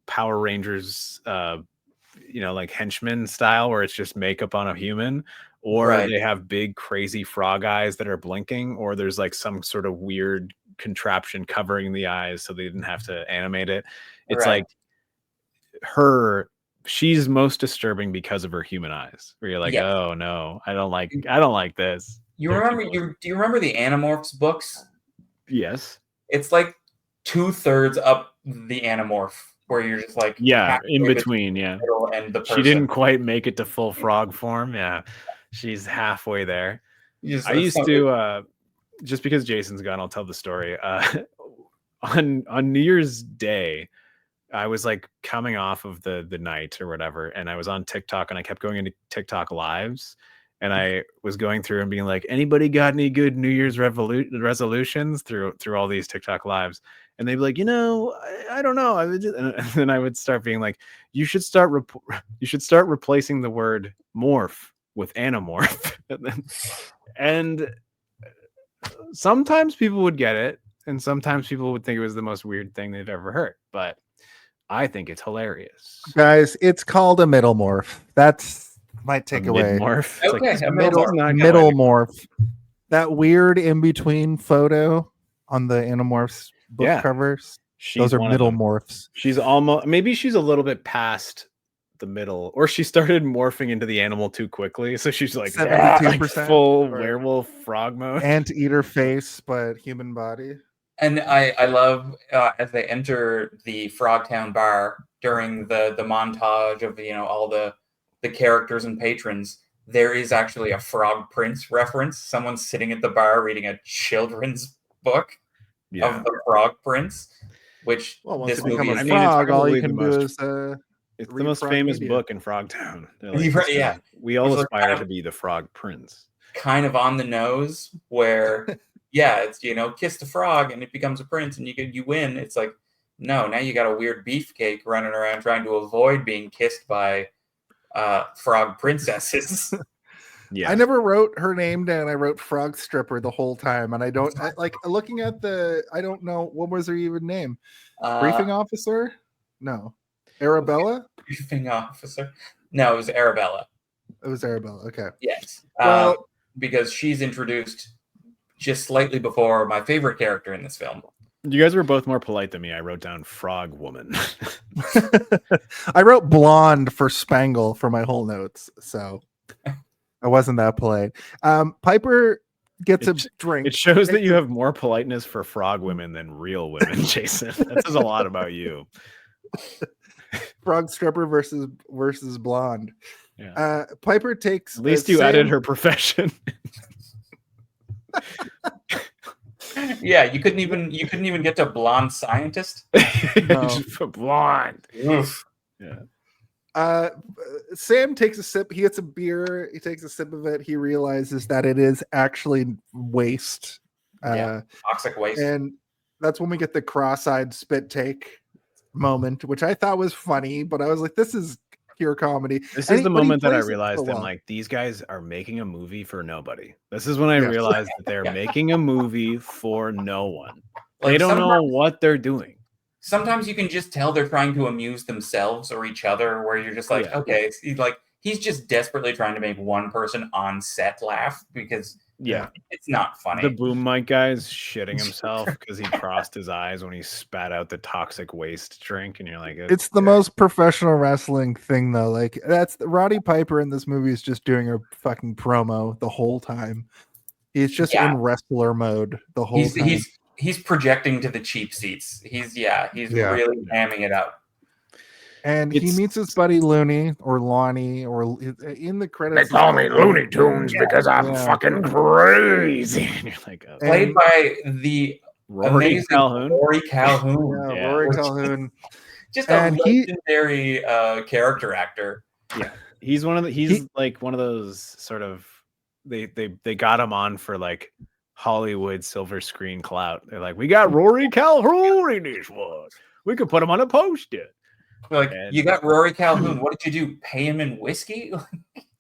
Power Rangers like henchman style where it's just makeup on a human, or Right. they have big crazy frog eyes that are blinking, or there's like some sort of weird contraption covering the eyes so they didn't have to animate it. It's Right. like she's most disturbing because of her human eyes, where you're like, Yes. oh no, I don't like this. You They're remember? too Do you remember the Animorphs books? Yes. It's like 2/3 up the Animorph, where you're just like, Yeah, halfway in between, yeah. the middle and the person. She didn't quite make it to full frog form. Yeah, she's halfway there. I used to just because Jason's gone, I'll tell the story. On New Year's Day, I was like coming off of the night or whatever, and I was on TikTok, and I kept going into TikTok lives, and I was going through and being like, anybody got any good New Year's resolutions through all these TikTok lives? And they'd be like, I don't know. And then I would start being like, you should start replacing the word morph with anamorph. and sometimes people would get it, and sometimes people would think it was the most weird thing they've ever heard. But I think it's hilarious. Guys, it's called a middle morph. That's my takeaway. Morph. Okay, a Middle morph. That weird in between photo on the Animorphs book Yeah. covers. Those are middle morphs. She's maybe she's a little bit past the middle, or she started morphing into the animal too quickly, so she's like 72% full or- werewolf frog mode. Anteater face, but human body. And I love as they enter the Frogtown bar during the montage of all the characters and patrons. There is actually a Frog Prince reference. Someone's sitting at the bar reading a children's book of the Frog Prince, which Well, once this you become movie a is. frog, all probably you the can do most- is It's the read most Frog famous Media. book in Frogtown. They're You're right, "Listen, yeah. we all It's like aspire kind to of- be the Frog Prince. kind of on the nose where it's kiss the frog and it becomes a prince and you win. It's like, no, now you got a weird beefcake running around trying to avoid being kissed by frog princesses. Yeah, I never wrote her name down. I wrote Frog Stripper the whole time, and I like looking at I don't know what was her even name. Briefing officer? No, Arabella. Briefing officer. No, it was Arabella. It was Arabella. Okay. Yes. Well- Because she's introduced just slightly before my favorite character in this film. you guys were both more polite than me. I wrote down Frog Woman. I wrote blonde for Spangle for my whole notes, so I wasn't that polite. Piper gets a drink. It shows that you have more politeness for frog women than real women, Jason. That says a lot about you. Frog stripper versus blonde. Yeah. Piper takes. At least you added her profession. Yeah, you couldn't even get to blonde scientist. No. Just put blonde. Oof. Yeah. Sam takes a sip. He gets a beer. He takes a sip of it. He realizes that it is actually waste. Toxic waste. And that's when we get the cross-eyed spit take moment, which I thought was funny, but I was like, this is pure comedy. This And is the but he moment that I plays it realized so that well. like these guys are making a movie for nobody. This is when I Yes. realized that they're Yeah. making a movie for no one. They Like, don't know sometimes- what they're doing. Sometimes you can just tell they're trying to amuse themselves or each other, where you're just like, Yeah. okay, he's just desperately trying to make one person on set laugh because Yeah. it's not funny. The boom mic guy's shitting himself because he crossed his eyes when he spat out the toxic waste drink, and you're like, It's the most professional wrestling thing, though. Like that's Roddy Piper in this movie is just doing a fucking promo the whole time. He's just Yeah. in wrestler mode the whole time. He's projecting to the cheap seats. He's really hamming it up. And he It's- meets his buddy Looney or Lonnie, or in the They credits. call me Looney Tunes because I'm Yeah. fucking crazy. and you're like, oh, Played by the Rory amazing Calhoun. Rory Calhoun. Yeah, Yeah. Rory Calhoun. Just a And he- legendary character actor. He's like one of those sort of they got him on for like Hollywood silver screen clout. They're like, we got Rory Calhoun in this one. We could put him on a poster. Like, And- you got Rory Calhoun. What did you do? Pay him in whiskey?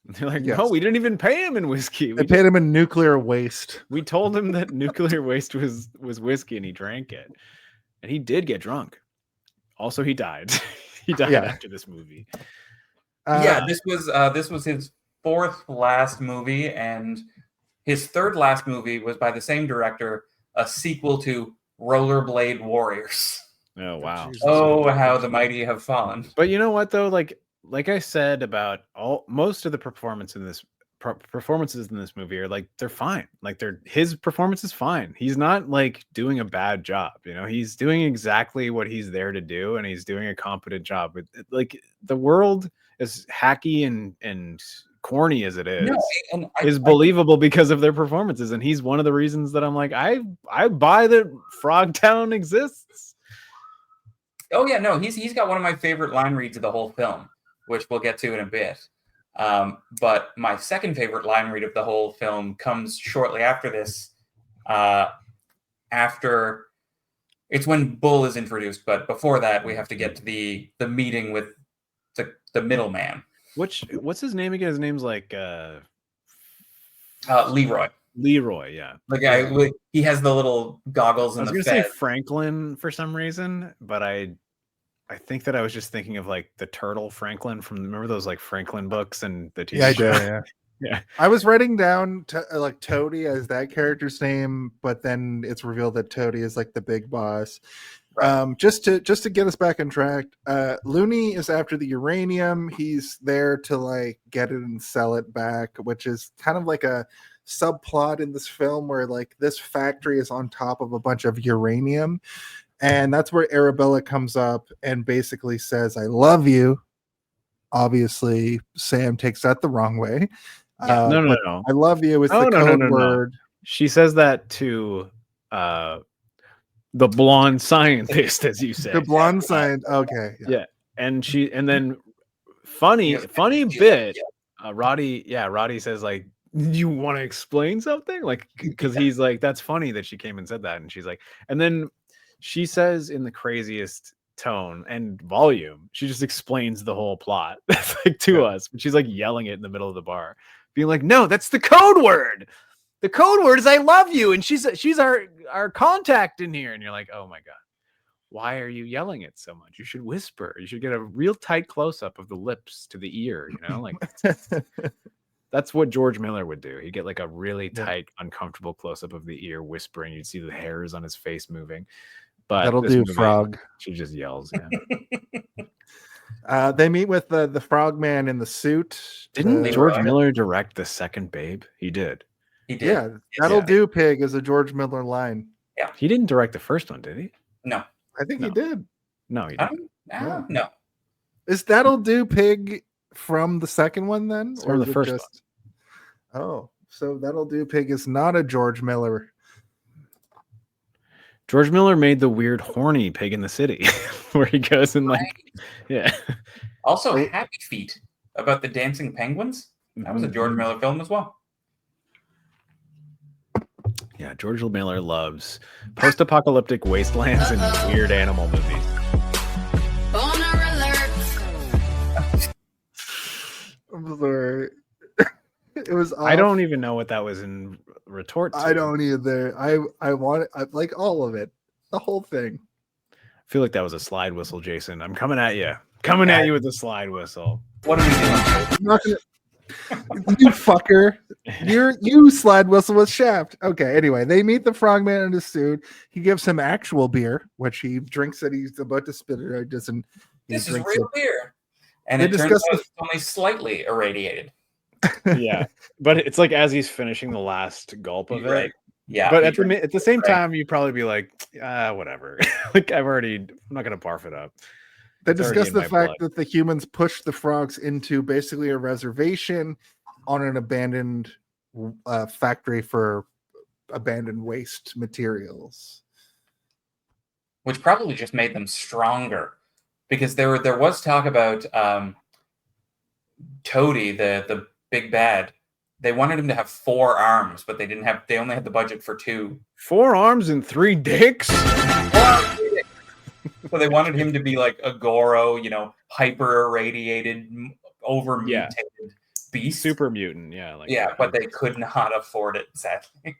They're like, Yes. no, we didn't even pay him in whiskey. They paid him in nuclear waste. We told him that nuclear waste was whiskey, and he drank it, and he did get drunk. Also, he died. He died Yeah. after this movie. Yeah, this was his fourth last movie, and his third last movie was by the same director, a sequel to Rollerblade Warriors. Oh wow. Jesus. Oh, how the mighty have fallen. But you know what though, like I said about most of the performances in this movie are like they're fine. Like his performance is fine. He's not like doing a bad job. You know, he's doing exactly what he's there to do, and he's doing a competent job. Like the world, as hacky and corny as it is, and is believable because of their performances, and he's one of the reasons that I'm like, I buy that Frogtown exists. Oh yeah, no, he's got one of my favorite line reads of the whole film, which we'll get to in a bit. But my second favorite line read of the whole film comes shortly after this. After it's when Bull is introduced, but before that, we have to get to the meeting with the middleman, What's his name again? His name's like Leroy. Leroy. Yeah. The guy, he has the little goggles I and was the gonna say fez. Franklin for some reason, but I think that I was just thinking of like the turtle Franklin from, remember those like Franklin books and the TV Yeah, I show? do. Yeah. Yeah. I was writing down like Toady as that character's name, but then it's revealed that Toady is like the big boss. Right. Just to get us back on track, Looney is after the uranium. He's there to like get it and sell it back, which is kind of like a subplot in this film where like this factory is on top of a bunch of uranium, and that's where Arabella comes up and basically says, "I love you." Obviously, Sam takes that the wrong way. No. I love you is Oh, the no, code no. word. She says that to the blonde scientist, as you say. The blonde sign. Okay. Yeah. And then funny bit. Roddy says like, you want to explain something? Like, because he's like, that's funny that she came and said that. And she's like, and then she says in the craziest tone and volume, she just explains the whole plot like to us. But she's like yelling it in the middle of the bar, being like, no, that's the code word. The code word is I love you. And she's our contact in here. And you're like, oh my God, why are you yelling it so much? You should whisper. You should get a real tight close-up of the lips to the ear, you know, like that's what George Miller would do. He'd get like a really tight, uncomfortable close-up of the ear, whispering. You'd see the hairs on his face moving. But That'll this do, movie, Frog. She just yells. Yeah. They meet with the frogman in the suit. Didn't The- George Miller direct The Second Babe? He did. He did. Yeah, that'll do. Pig is a George Miller line. He didn't direct the first one, did he? No. I think he No. did. No, he I didn't. don't, no. Is That'll Do Pig from the second one then? It's from the is it first one. Oh, so That'll Do Pig is not a George Miller. George Miller made the weird horny Pig in the City where he goes and like, yeah. Also, Happy Feet about the dancing penguins. That was a George Miller film as well. Yeah, George Miller loves post-apocalyptic wastelands and weird animal movies. Boner alert. I'm sorry. It was. I don't even know what that was in retort to. I don't either. I want it. I like all of it, the whole thing. I feel like that was a slide whistle, Jason. I'm coming at you. Coming at you with a slide whistle. What are we doing? I'm not gonna. You fucker. You slide whistle with Shaft. Okay, anyway, they meet the frogman in his suit. He gives him actual beer, which he drinks it. He's about to spit it out. Doesn't. This is real beer. And They it turns discuss out it's only slightly irradiated. Yeah, but it's like as he's finishing the last gulp of it. Right. Yeah. But he at the same right. time, you'd probably be like, whatever. Like I'm not gonna barf it up. They It's already discuss in the my fact blood. that the humans pushed the frogs into basically a reservation on an abandoned factory for abandoned waste materials. which probably just made them stronger, because there was talk about Toady, the big bad. They wanted him to have 4 arms, but they only had the budget for 2. 4 arms and 3 dicks. So they wanted him to be like a Goro, hyper irradiated, over mutated beast. Super mutant, yeah. Like Yeah, but they could not afford it, sadly.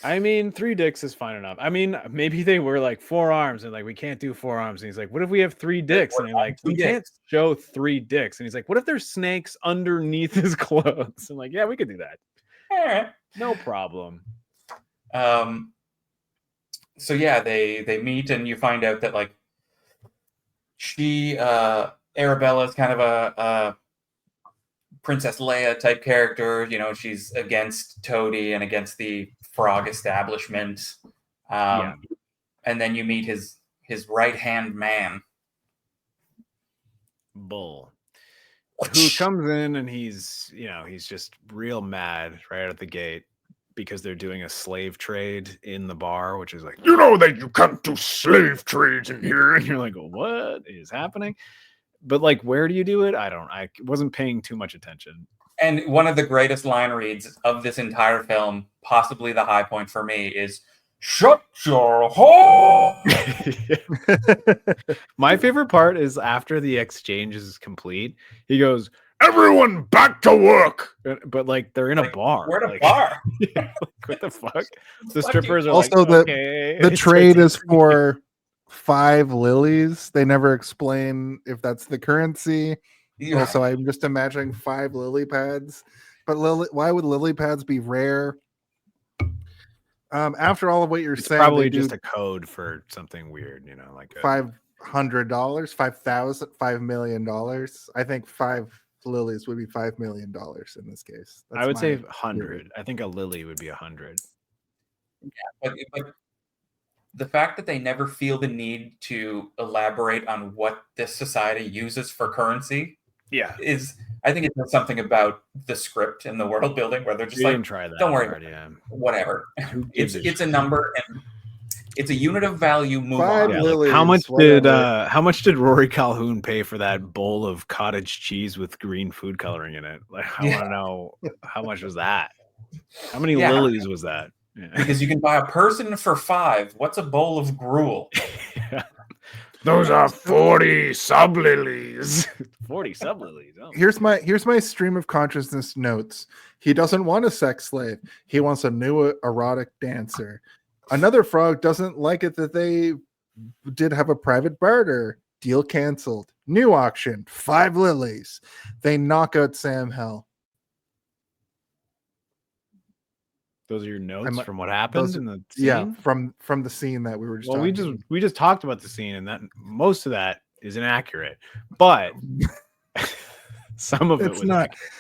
I mean, 3 dicks is fine enough. I mean, maybe they were like 4 arms and like we can't do 4 arms. And he's like, what if we have 3 dicks? And they're like, we can't show 3 dicks. And he's like, what if there's snakes underneath his clothes? I'm like, yeah, we could do that. All right. No problem. So yeah, they meet, and you find out that like Arabella is kind of a Princess Leia type character. She's against Toady and against the frog establishment. And then you meet his right hand man, Bull, who comes in and he's just real mad right out the gate because they're doing a slave trade in the bar, which is like, You know that you can't do slave trades in here. and you're like, what is happening? But like, where do you do it? I wasn't paying too much attention. And one of the greatest line reads of this entire film, possibly the high point for me, is "Shut your hole." My favorite part is after the exchange is complete, he goes, Everyone back to work. but like they're in a bar. We're at a Like, bar. like, what the fuck? The Fuck you. strippers are Also, like, the- okay. The It's trade like- is for 5 lilies. They never explain if that's the currency. Yeah. Also, I'm just imagining 5 lily pads. But why would lily pads be rare? After all of what you're It's saying, probably they do just a code for something weird, like $500, $5,000, $5 million. I think 5 lilies would be $5 million in this case. I would say my 100. I think a lily would be 100. But the fact that they never feel the need to elaborate on what this society uses for currency Yeah, is, I think it says something about the script and the world building, where they're just we like, didn't try that. don't worry hard, yeah. whatever. Who gives It's a a shit? number. number, and it's a unit of value. Move 5 on. Yeah, lilies, how much whatever. did Rory Calhoun pay for that bowl of cottage cheese with green food coloring in it? Like, I want to know how much was that? How many Yeah. lilies was that? Yeah. Because you can buy a person for 5. What's a bowl of gruel? Those are 40 sub lilies. 40 sub lilies. Oh. Here's my stream of consciousness notes. He doesn't want a sex slave. He wants a new erotic dancer. Another frog doesn't like it that they did have a private barter. Deal canceled. New auction. 5 lilies. They knock out Sam Hell. Those are your notes I'm- from what happened those- in the scene? Yeah, from the scene that we were just. Well, talking we just talked about the scene, and that most of that is inaccurate, but some of it It's was not. accurate.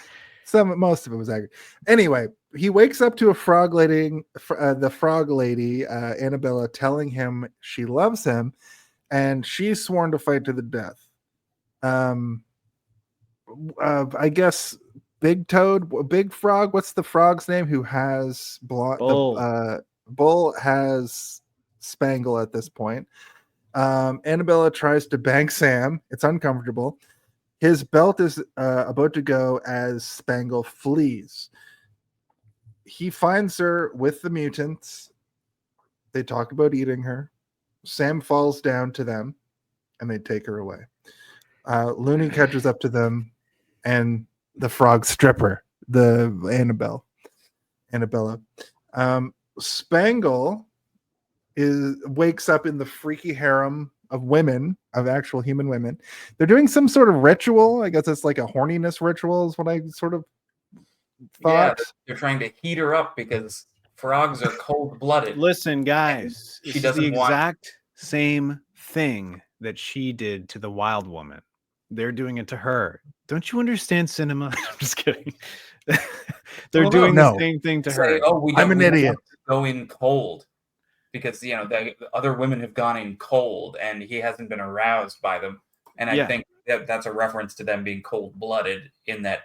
Most of it was accurate. Anyway, he wakes up to a frog lady, the frog lady, Annabella, telling him she loves him, and she's sworn to fight to the death. I guess Big Frog. What's the frog's name? Who has Bull. Bull has Spangle at this point. Annabella tries to bang Sam. It's uncomfortable. His belt is about to go as Spangle flees. He finds her with the mutants. They talk about eating her. Sam falls down to them, and they take her away. Looney catches up to them, and the frog stripper, the Annabella. Spangle wakes up in the freaky harem of women, of actual human women. They're doing some sort of ritual. I guess it's like a horniness ritual is what I sort of thought. Yeah, they're trying to heat her up because frogs are cold-blooded. Listen, guys, She this is doesn't the want- exact same thing that she did to the wild woman. They're doing it to her. Don't you understand cinema? I'm just kidding. They're doing no. the same thing to Say, her. oh, we I'm an don't idiot. want to go in cold because the other women have gone in cold and he hasn't been aroused by them. And I Yeah. think that's a reference to them being cold-blooded in that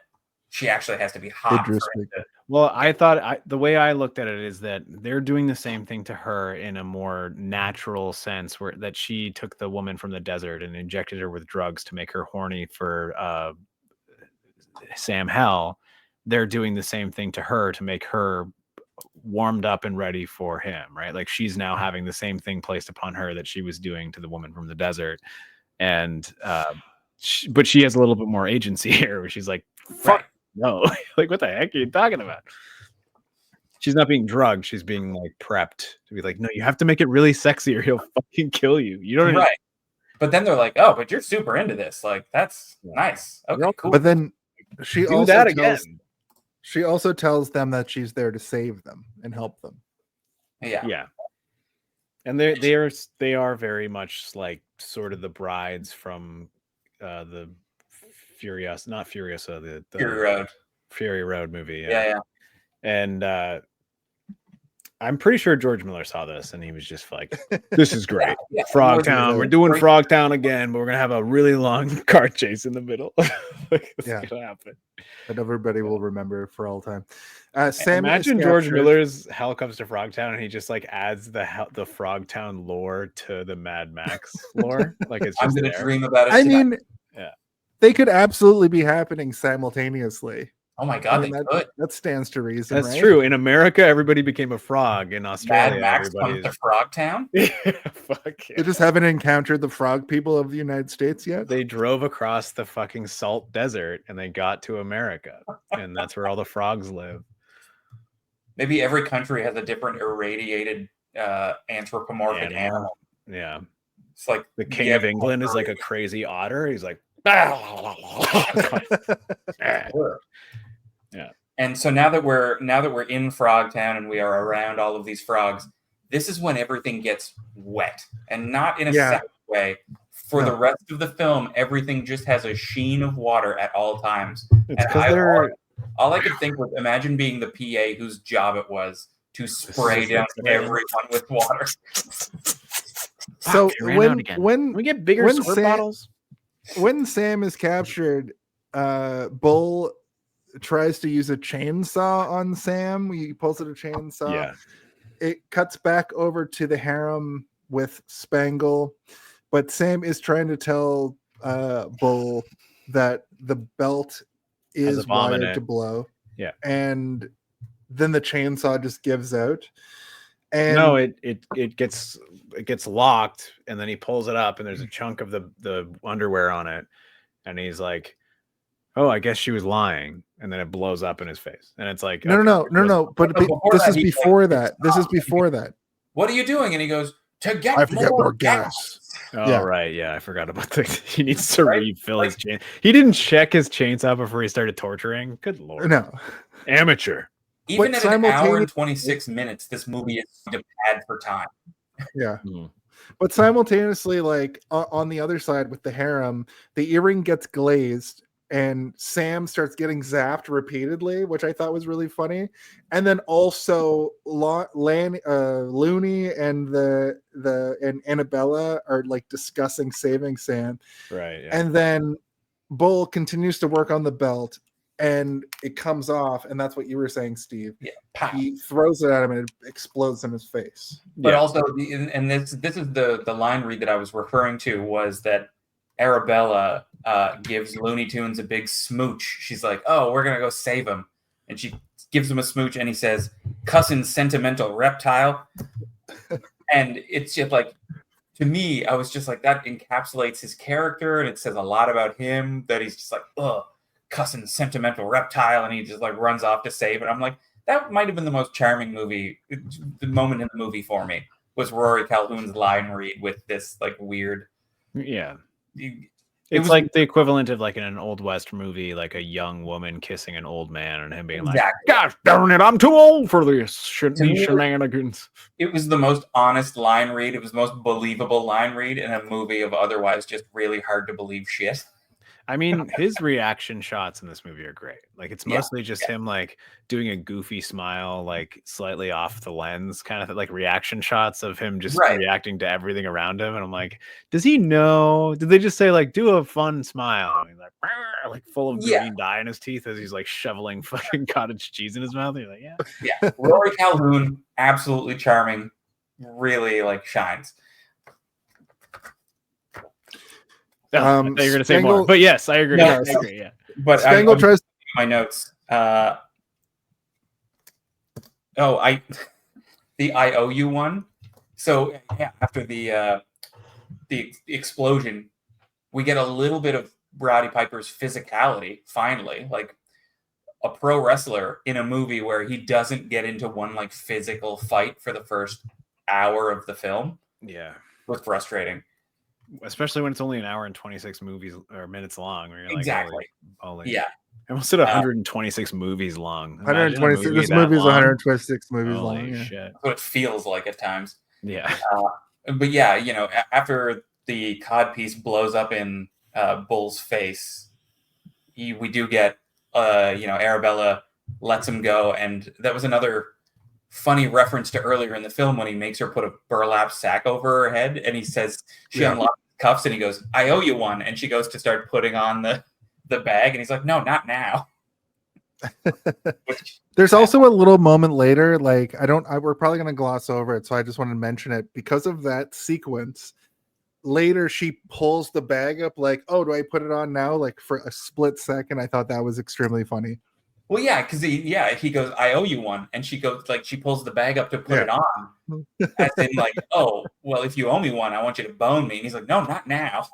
she actually has to be hot. For Idris it to- Well, I thought the way I looked at it is that they're doing the same thing to her in a more natural sense, where that she took the woman from the desert and injected her with drugs to make her horny for Sam Hell. They're doing the same thing to her to make her warmed up and ready for him, right? Like she's now having the same thing placed upon her that she was doing to the woman from the desert, and but she has a little bit more agency here, where she's like, "Fuck." Right. No, like what the heck are you talking about? She's not being drugged. She's being like prepped to be like, no, you have to make it really sexy or he'll fucking kill you. You don't Right. But then they're like, oh, but you're super into this. Like, that's nice. Okay, cool. But then she do also that tells, again. She also tells them that she's there to save them and help them. Yeah. Yeah. And they are very much like sort of the brides from the not Furiosa, the Fury Road. Fury Road movie. Yeah. And I'm pretty sure George Miller saw this and he was just like, this is great. Yeah. Frogtown. We're doing Frogtown again, but we're gonna have a really long car chase in the middle. Like, it's gonna happen. That everybody will remember for all time. Sam, imagine George Miller's Hell Comes to Frogtown and he just like adds the Frogtown lore to the Mad Max lore. Like it's I'm just gonna there. dream about it. I tonight. mean, Yeah. They could absolutely be happening simultaneously. Oh my god, they could. That stands to reason. That's right? true. In America, everybody became a frog. In Mad Australia, Max everybody comes to Frogtown. Fuck yeah. They just haven't encountered the frog people of the United States yet. They drove across the fucking salt desert and they got to America, and that's where all the frogs live. Maybe every country has a different irradiated anthropomorphic animal. Yeah. It's like The King of England is like a crazy otter. He's like, yeah. And so now that we're in Frogtown and we are around all of these frogs, this is when everything gets wet, and not in a sexy way. For the rest of the film, everything just has a sheen of water at all times. It's And 'cause they're all I could think was, imagine being the PA whose job it was to spray down everyone with water. So it ran out again. when Can we get bigger when squirt bottles? when Sam is captured, Bull tries to use a chainsaw on Sam. He pulls out a chainsaw. Yeah. It cuts back over to the harem with Spangle, but Sam is trying to tell Bull that the belt Has a is bomb in wired it. to blow. Yeah. And then the chainsaw just gives out. And No, it gets locked, and then he pulls it up, and there's a chunk of the underwear on it, and he's like, "Oh, I guess she was lying," and then it blows up in his face, and it's like, no. But before this that, is he's before like, that. This is before that. What are you doing? And he goes, to get I have to get more gas. gas. Oh Yeah. right, yeah, I forgot about that. He needs to Right? refill his chain. He didn't check his chainsaw before he started torturing. Good lord, No. amateur. Even But at an hour and simultaneous- 26 minutes, this movie is bad for time. Yeah. Mhm. But simultaneously, like on the other side with the harem, the earring gets glazed and Sam starts getting zapped repeatedly, which I thought was really funny. And then also Looney and Annabella are like discussing saving Sam. Right. Yeah. And then Bull continues to work on the belt and it comes off, and that's what you were saying, Steve. Yeah, pow. He throws it at him and it explodes in his face. But also, and this is the line read that I was referring to, was that Arabella gives Looney Tunes a big smooch. She's like, "Oh, we're gonna go save him," and she gives him a smooch, and he says, "Cussin' sentimental reptile," and it's just like, to me, I was just like, that encapsulates his character, and it says a lot about him that he's just like, "Ugh, cussin' sentimental reptile," and he just like runs off to save it. I'm like, that might have been the most charming the moment in the movie for me was Rory Calhoun's line read with this like weird. Yeah. It It's was like the equivalent of like in an Old West movie, like a young woman kissing an old man and him being like, exactly. "Gosh darn it, I'm too old for this. Shouldn't To be me, shenanigans." It was the most honest line read. It was the most believable line read in a movie of otherwise just really hard to believe shit. I mean, his reaction shots in this movie are great. Like it's mostly just him like doing a goofy smile, like slightly off the lens, kind of like reaction shots of him just reacting to everything around him. And I'm like, does he know? Did they just say like do a fun smile? I mean, like full of green dye in his teeth as he's like shoveling fucking cottage cheese in his mouth. And you're like, yeah. Rory Calhoun, absolutely charming, really like shines. I thought you were going to say more, but yes, I agree. No, I agree. Yeah, but Spangle tries my notes. The IOU one. So after the explosion, we get a little bit of Roddy Piper's physicality. Finally, like a pro wrestler in a movie where he doesn't get into one like physical fight for the first hour of the film. Yeah, was frustrating. Especially when it's only an hour and 26 movies or minutes long. Where you're like, exactly. Holy. Yeah. I almost said 126 movies long. 126. This movie is 126 movies long. Holy Yeah. shit. That's what it feels like at times. Yeah. But yeah, you know, after the codpiece blows up in Bull's face, we do get, Arabella lets him go. And that was another funny reference to earlier in the film when he makes her put a burlap sack over her head and he says she unlocks cuffs and he goes, "I owe you one," and she goes to start putting on the bag and he's like, "No, not now." There's also a little moment later, like we're probably going to gloss over it, so I just wanted to mention it because of that sequence. Later she pulls the bag up like, "Oh, do I put it on now?" Like for a split second. I thought that was extremely funny. Well, yeah, because he goes, "I owe you one," and she goes like she pulls the bag up to put it on, as in like, "Oh, well, if you owe me one, I want you to bone me." And he's like, "No, not now."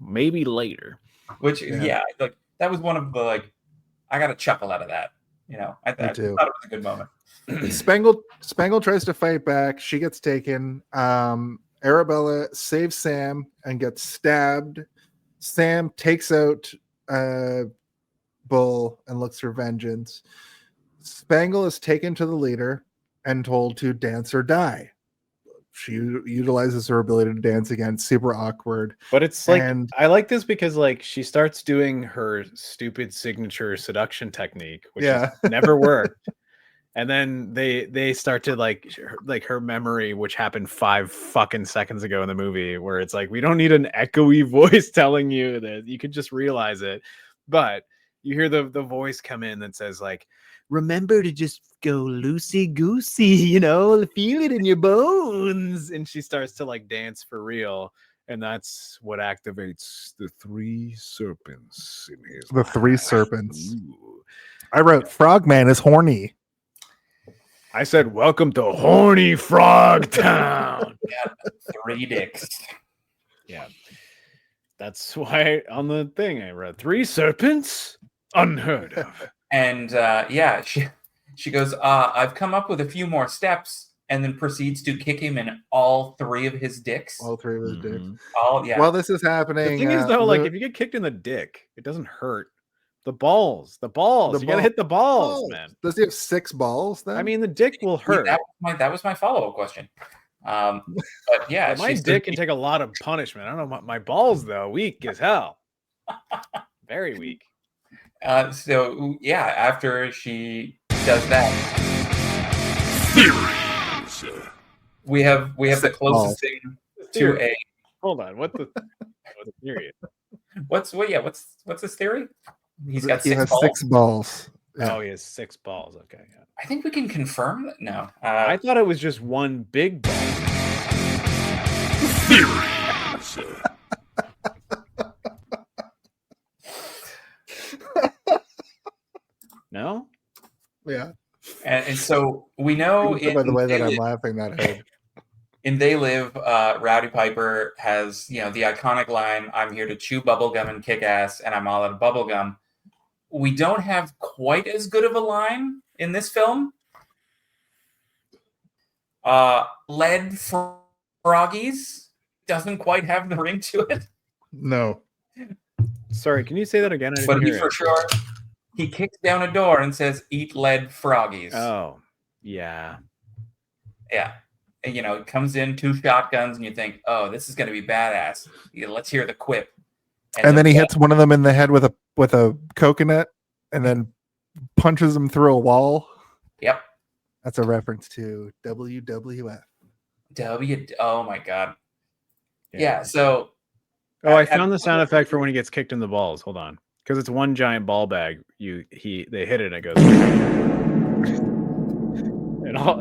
Maybe later. Which like that was one of the like, I got a chuckle out of that. You know, I thought it was a good moment. Spangle tries to fight back. She gets taken. Arabella saves Sam and gets stabbed. Sam takes out Bull and looks for vengeance. Spangle is taken to the leader and told to dance or die. She utilizes her ability to dance again. Super awkward. But it's like, I like this because like she starts doing her stupid signature seduction technique, which has never worked. And then they start to like her memory, which happened 5 fucking seconds ago in the movie, where it's like, we don't need an echoey voice telling you that, you could just realize it. But you hear the voice come in that says like, "Remember to just go loosey goosey, feel it in your bones." And she starts to like dance for real. And that's what activates the 3 serpents in his The 3 serpents. Ooh. I wrote Frogman is horny. I said, "Welcome to Horny Frog Town." 3 dicks. Yeah. That's why on the thing I read 3 serpents, unheard of. And she goes, "I've come up with a few more steps," and then proceeds to kick him in all 3 of his dicks. All 3 of his dicks. While this is happening, the thing is though, like if you get kicked in the dick, it doesn't hurt. The balls. You gotta hit the balls, man. Does he have 6 balls then? I mean, the dick will hurt. That was my follow-up question. But yeah, my dick can take a lot of punishment. I don't know, my balls though, weak as hell. Very weak. So yeah, after she does that, we have the Sick closest balls. thing to Theory. a Hold on. What the theory? what's his theory? He's got He six has balls. 6 balls. Yeah. Oh, he has 6 balls. Okay. Yeah. I think we can confirm that. No, I thought it was just one big ball. No? Yeah. and so we know By the way that I'm They laughing, that head. in They Live, Rowdy Piper has, the iconic line, "I'm here to chew bubblegum and kick ass, and I'm all out of bubblegum." We don't have quite as good of a line in this film. Lead froggies doesn't quite have the ring to it, No. Sorry, can you say that again? I didn't but he hear for it. sure, he kicks down a door and says, "Eat lead froggies." Oh, yeah. Yeah. And, it comes in 2 shotguns, and you think, "Oh, this is going to be badass." Let's hear the quip. And then the he hits one of them in the head with a coconut and then punches him through a wall. Yep. That's a reference to WWF. Oh my god. Yeah. So. Oh, I found the sound effect for when he gets kicked in the balls. Hold on, because it's one giant ball bag. They hit it and it goes,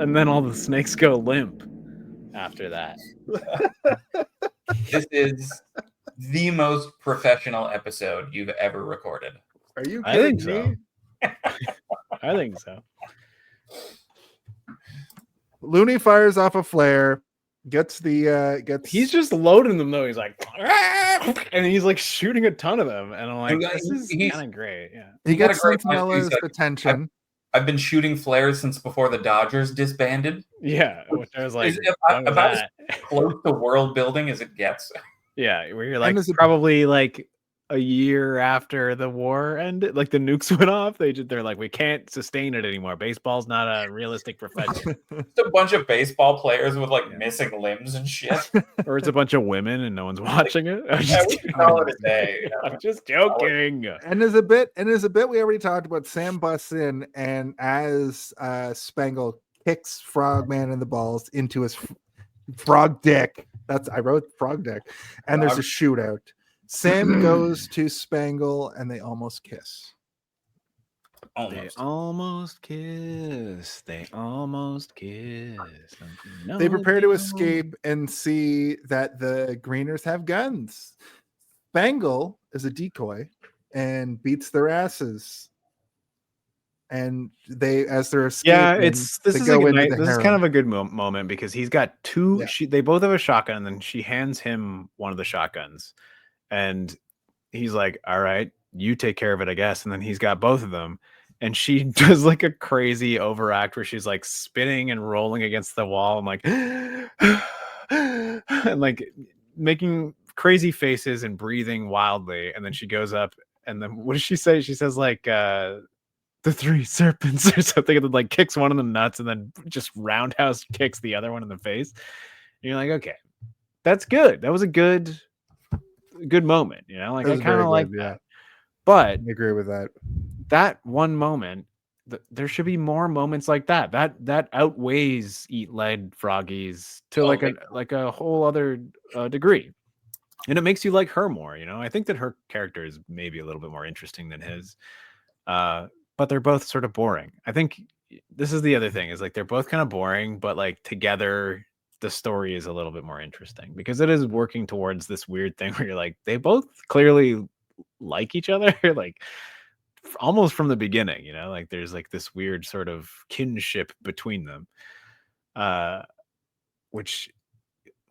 and then all the snakes go limp after that. This is the most professional episode you've ever recorded. Are you I think kidding so. me? I think so. Looney fires off a flare, gets He's just loading them though. He's like, and he's like shooting a ton of them, and I'm like, this is kind of great. Yeah, he got a gets great line. Sentinella's He's like, attention. I've been shooting flares since before the Dodgers disbanded. yeah. Which I was like, Is done with about as that. close to world building as it gets. Yeah, where you're like is it- probably like a year after the war ended, like the nukes went off. They're like, we can't sustain it anymore. Baseball's not a realistic profession. It's a bunch of baseball players with missing limbs and shit. Or it's a bunch of women and no one's watching it. I'm Yeah, just we kidding. can call it a day. I'm just joking. And as a bit we already talked about, Sam busts in, and as Spangle kicks Frogman in the balls into his frog dick. I wrote frog dick. And there's a shootout. Sam goes to Spangle and they almost kiss. They almost kiss. They almost kiss. They prepare to escape and see that the Greeners have guns. Spangle is a decoy and beats their asses. And as they're escaping, this they is go like into the this is harem. kind of a good moment because he's got 2. Yeah. They both have a shotgun, and then she hands him one of the shotguns, and he's like, "All right, you take care of it, I guess." And then he's got both of them, and she does like a crazy overact where she's like spinning and rolling against the wall and like, and like making crazy faces and breathing wildly. And then she goes up, and then what does she say? She says like, the 3 serpents or something, and then like kicks one in the nuts and then just roundhouse kicks the other one in the face. And you're like, okay, that's good. That was a good moment, like I kind of like that. But I agree with that. That one moment, there should be more moments like that. That outweighs Eat Lead Froggies to like a whole other degree. And it makes you like her more, I think that her character is maybe a little bit more interesting than his. But they're both sort of boring. I think this is the other thing, is like they're both kind of boring, but like together the story is a little bit more interesting because it is working towards this weird thing where you're like, they both clearly like each other, like almost from the beginning, like there's like this weird sort of kinship between them, which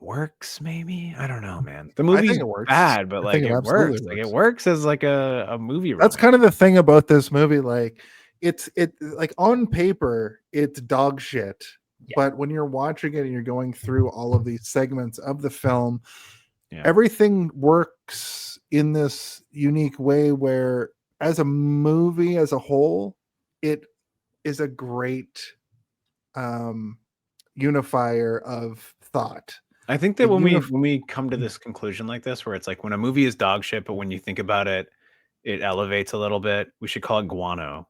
works maybe. I don't know, man. The movie's it works. bad, but I like think it absolutely works. Like it works as like a movie. That's kind of the thing about this movie. Like it like on paper, it's dog shit. Yeah. But when you're watching it and you're going through all of these segments of the film, Yeah. everything works in this unique way where as a movie as a whole, it is a great unifier of thought. I think that The when we come to this conclusion like this, where it's like when a movie is dog shit, but when you think about it it elevates a little bit. We should call it guano,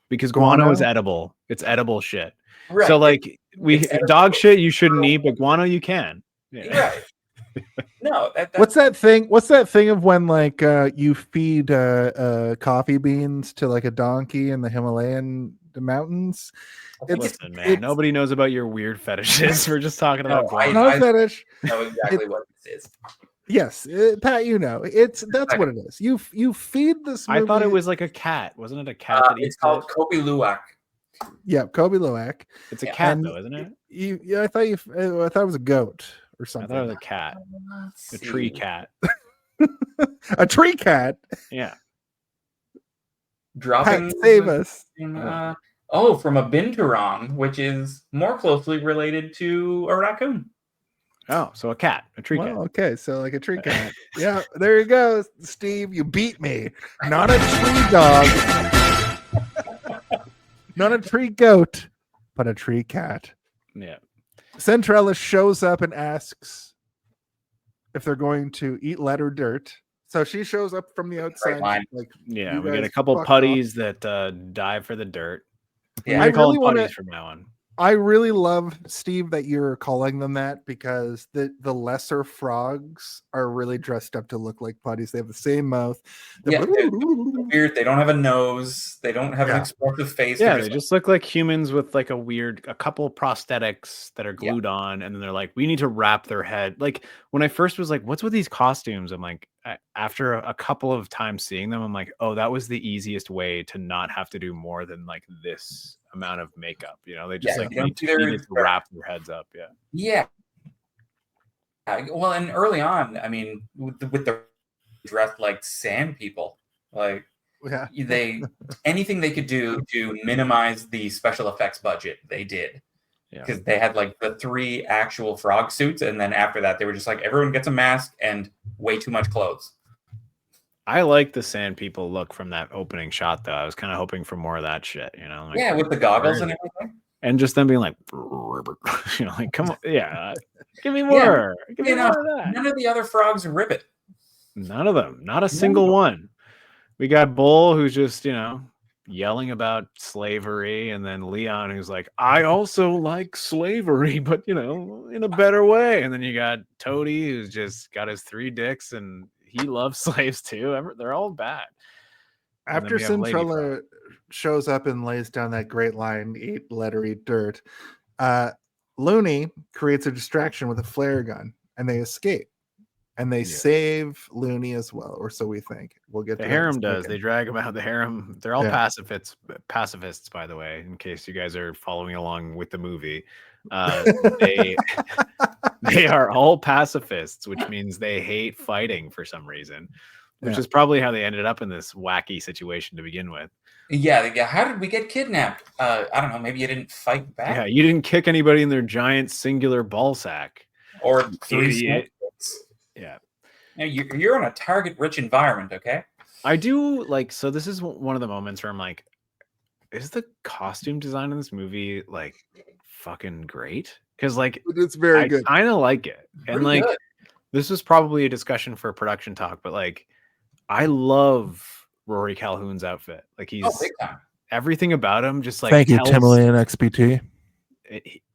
because guano is Guano? edible. It's edible shit. Right. So like it's dog shit you shouldn't eat, but guano you can. Yeah. Right. No, that's What's that thing? What's that thing of when like you feed coffee beans to like a donkey in the Himalayan mountains? Listen, man, nobody knows about your weird fetishes. We're just talking about I- guano. No fetish. know exactly what this is. Yes, Pat, you know that's what it is. You feed this. I thought it movie- was like a cat. Wasn't it a cat that It's eats called it? Kobe Luwak. Yeah, Kobe Luwak. It's a yeah. cat And though, isn't it? Yeah, I thought it was a goat or I something. thought it was a cat. A tree cat. A tree cat. Yeah. Dropping. Pat, save us. From a binturong, which is more closely related to a raccoon. Oh, so a cat, a tree cat. Well, okay, so like a tree cat. Yeah, there you go, Steve. You beat me. Not a tree dog. Not a tree goat, but a tree cat. Yeah. Centrella shows up and asks if they're going to eat lead or dirt. So she shows up from the outside. line. Like, Yeah, you we get a guys couple fuck putties that dive for the dirt. Yeah. We're I gonna call really them wanna- putties from now on. I really love, Steve, that you're calling them that, because the lesser frogs are really dressed up to look like putties. They have the same mouth. Yeah, they're weird. They don't have a nose. They don't have an Yeah. expressive face. Yeah, They're they just look like humans with like a couple prosthetics that are Yeah. glued on, and then they're like, we need to wrap their head. Like when I first was like, what's with these costumes? I'm like, after a couple of times seeing them, I'm like, oh, that was the easiest way to not have to do more than like this amount of makeup. You know, they just Yeah, like you don't need see to, their- needed to wrap their heads up. Yeah. Yeah. Well, and early on, I mean, with the dressed like sand people, like Yeah. they anything they could do to minimize the special effects budget, they did. Yeah. Because they had like the 3 actual frog suits, and then after that, they were just like everyone gets a mask and way too much clothes. I like the sand people look from that opening shot though. I was kind of hoping for more of that shit, you know? Like, Yeah, with the goggles where- and everything. and just them being like, you know, like, come on, yeah, give me more, give me You know, more of that. none of the other frogs rip it. None of them, not a single one. We got Bull, who's just, you know, yelling about slavery, and then Leon, who's like, I also like slavery, but you know, in a better way. And then you got Toady, who's just got his 3 dicks, and he loves slaves too. They're all bad. And then After we have Lady Centrella shows up and lays down that great line, eat lead or eat dirt, Looney creates a distraction with a flare gun, and they escape. And they save Looney as well, or so we think. We'll get The to that in a harem does. second. They drag them out. The harem. They're all Yeah. pacifists, by the way, in case you guys are following along with the movie. They are all pacifists, which means they hate fighting for some reason, which Yeah. is probably how they ended up in this wacky situation to begin with. Yeah. How did we get kidnapped? I don't know. Maybe you didn't fight back, Yeah, you didn't kick anybody in their giant singular ball sack. or 3 Idiot. snakes. Yeah. Now, you're in a target-rich environment, okay? I do like, so this is one of the moments where I'm like, is the costume design in this movie like fucking great? Because like It's very I good. kind of like it. And Pretty like good. this is probably a discussion for production talk, but like I love Rory Calhoun's outfit. Like he's Oh, big time. everything about him just like Thank you, tells- Timberland XPT.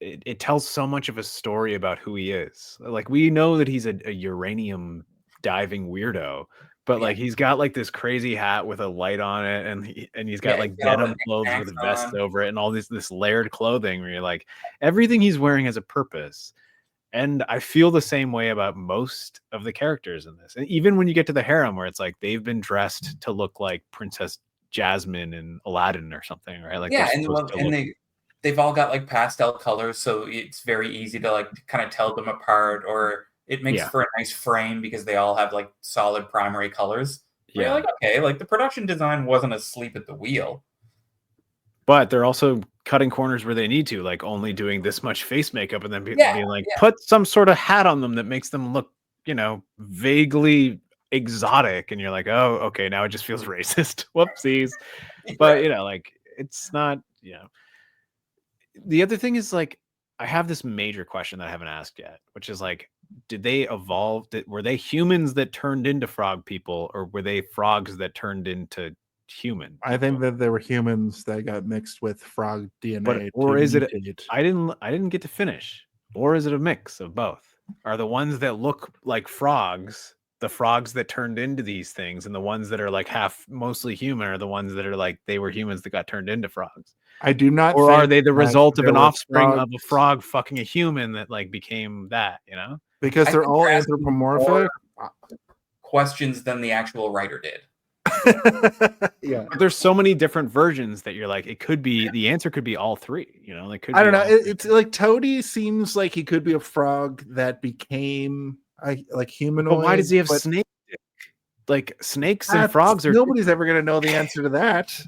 it tells so much of a story about who he is. Like we know that he's a uranium diving weirdo, but Yeah. like he's got like this crazy hat with a light on it, and he's got Yeah, like he's got all the denim clothes with knickknacks vests on. over it and all this layered clothing where you're like everything he's wearing has a purpose. And I feel the same way about most of the characters in this. And even when you get to the harem where it's like they've been dressed to look like Princess Jasmine and Aladdin or something, right? Like Yeah, they're and supposed to and look- they've all got like pastel colors, so it's very easy to like kind of tell them apart, or it makes Yeah. for a nice frame because they all have like solid primary colors. Where yeah. you're like, okay, like the production design wasn't asleep at the wheel. But they're also cutting corners where they need to, like only doing this much face makeup and then being like, yeah. put some sort of hat on them that makes them look, you know, vaguely exotic. And you're like, oh, okay, now it just feels racist. Whoopsies. But, you know, like it's not, you know. The other thing is like, I have this major question that I haven't asked yet, which is like, did they evolve? Were they humans that turned into frog people, or were they frogs that turned into human? I think that there were humans that got mixed with frog DNA. Or to is it? mutate. I didn't get to finish. Or is it a mix of both? Are the ones that look like frogs the frogs that turned into these things, and the ones that are like half mostly human are the ones that are like they were humans that got turned into frogs? I do not. Or are think they the that result of there an were offspring of frogs, a frog fucking a human that like became that? You know? because I they're think all you're asking anthropomorphic. more questions than the actual writer did. Yeah. But there's so many different versions that you're like, it could be the answer could be all three. You know, like could I don't be know. all three. It's like Toady seems like he could be a frog that became like humanoid. But why does he have but snake dick? Like snakes and that's- frogs are Nobody's ever going to know the answer to that.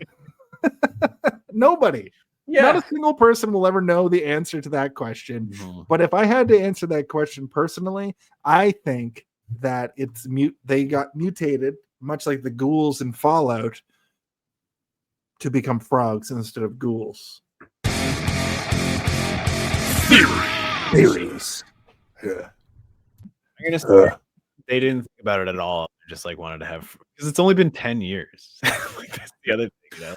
Nobody. Not a single person will ever know the answer to that question. Mhm. But if I had to answer that question personally, I think that it's they got mutated, much like the ghouls in Fallout, to become frogs instead of ghouls. Theories. Yeah. I'm gonna say they didn't think about it at all. They just like wanted to have because it's only been 10 years. Like, that's the other thing, you know.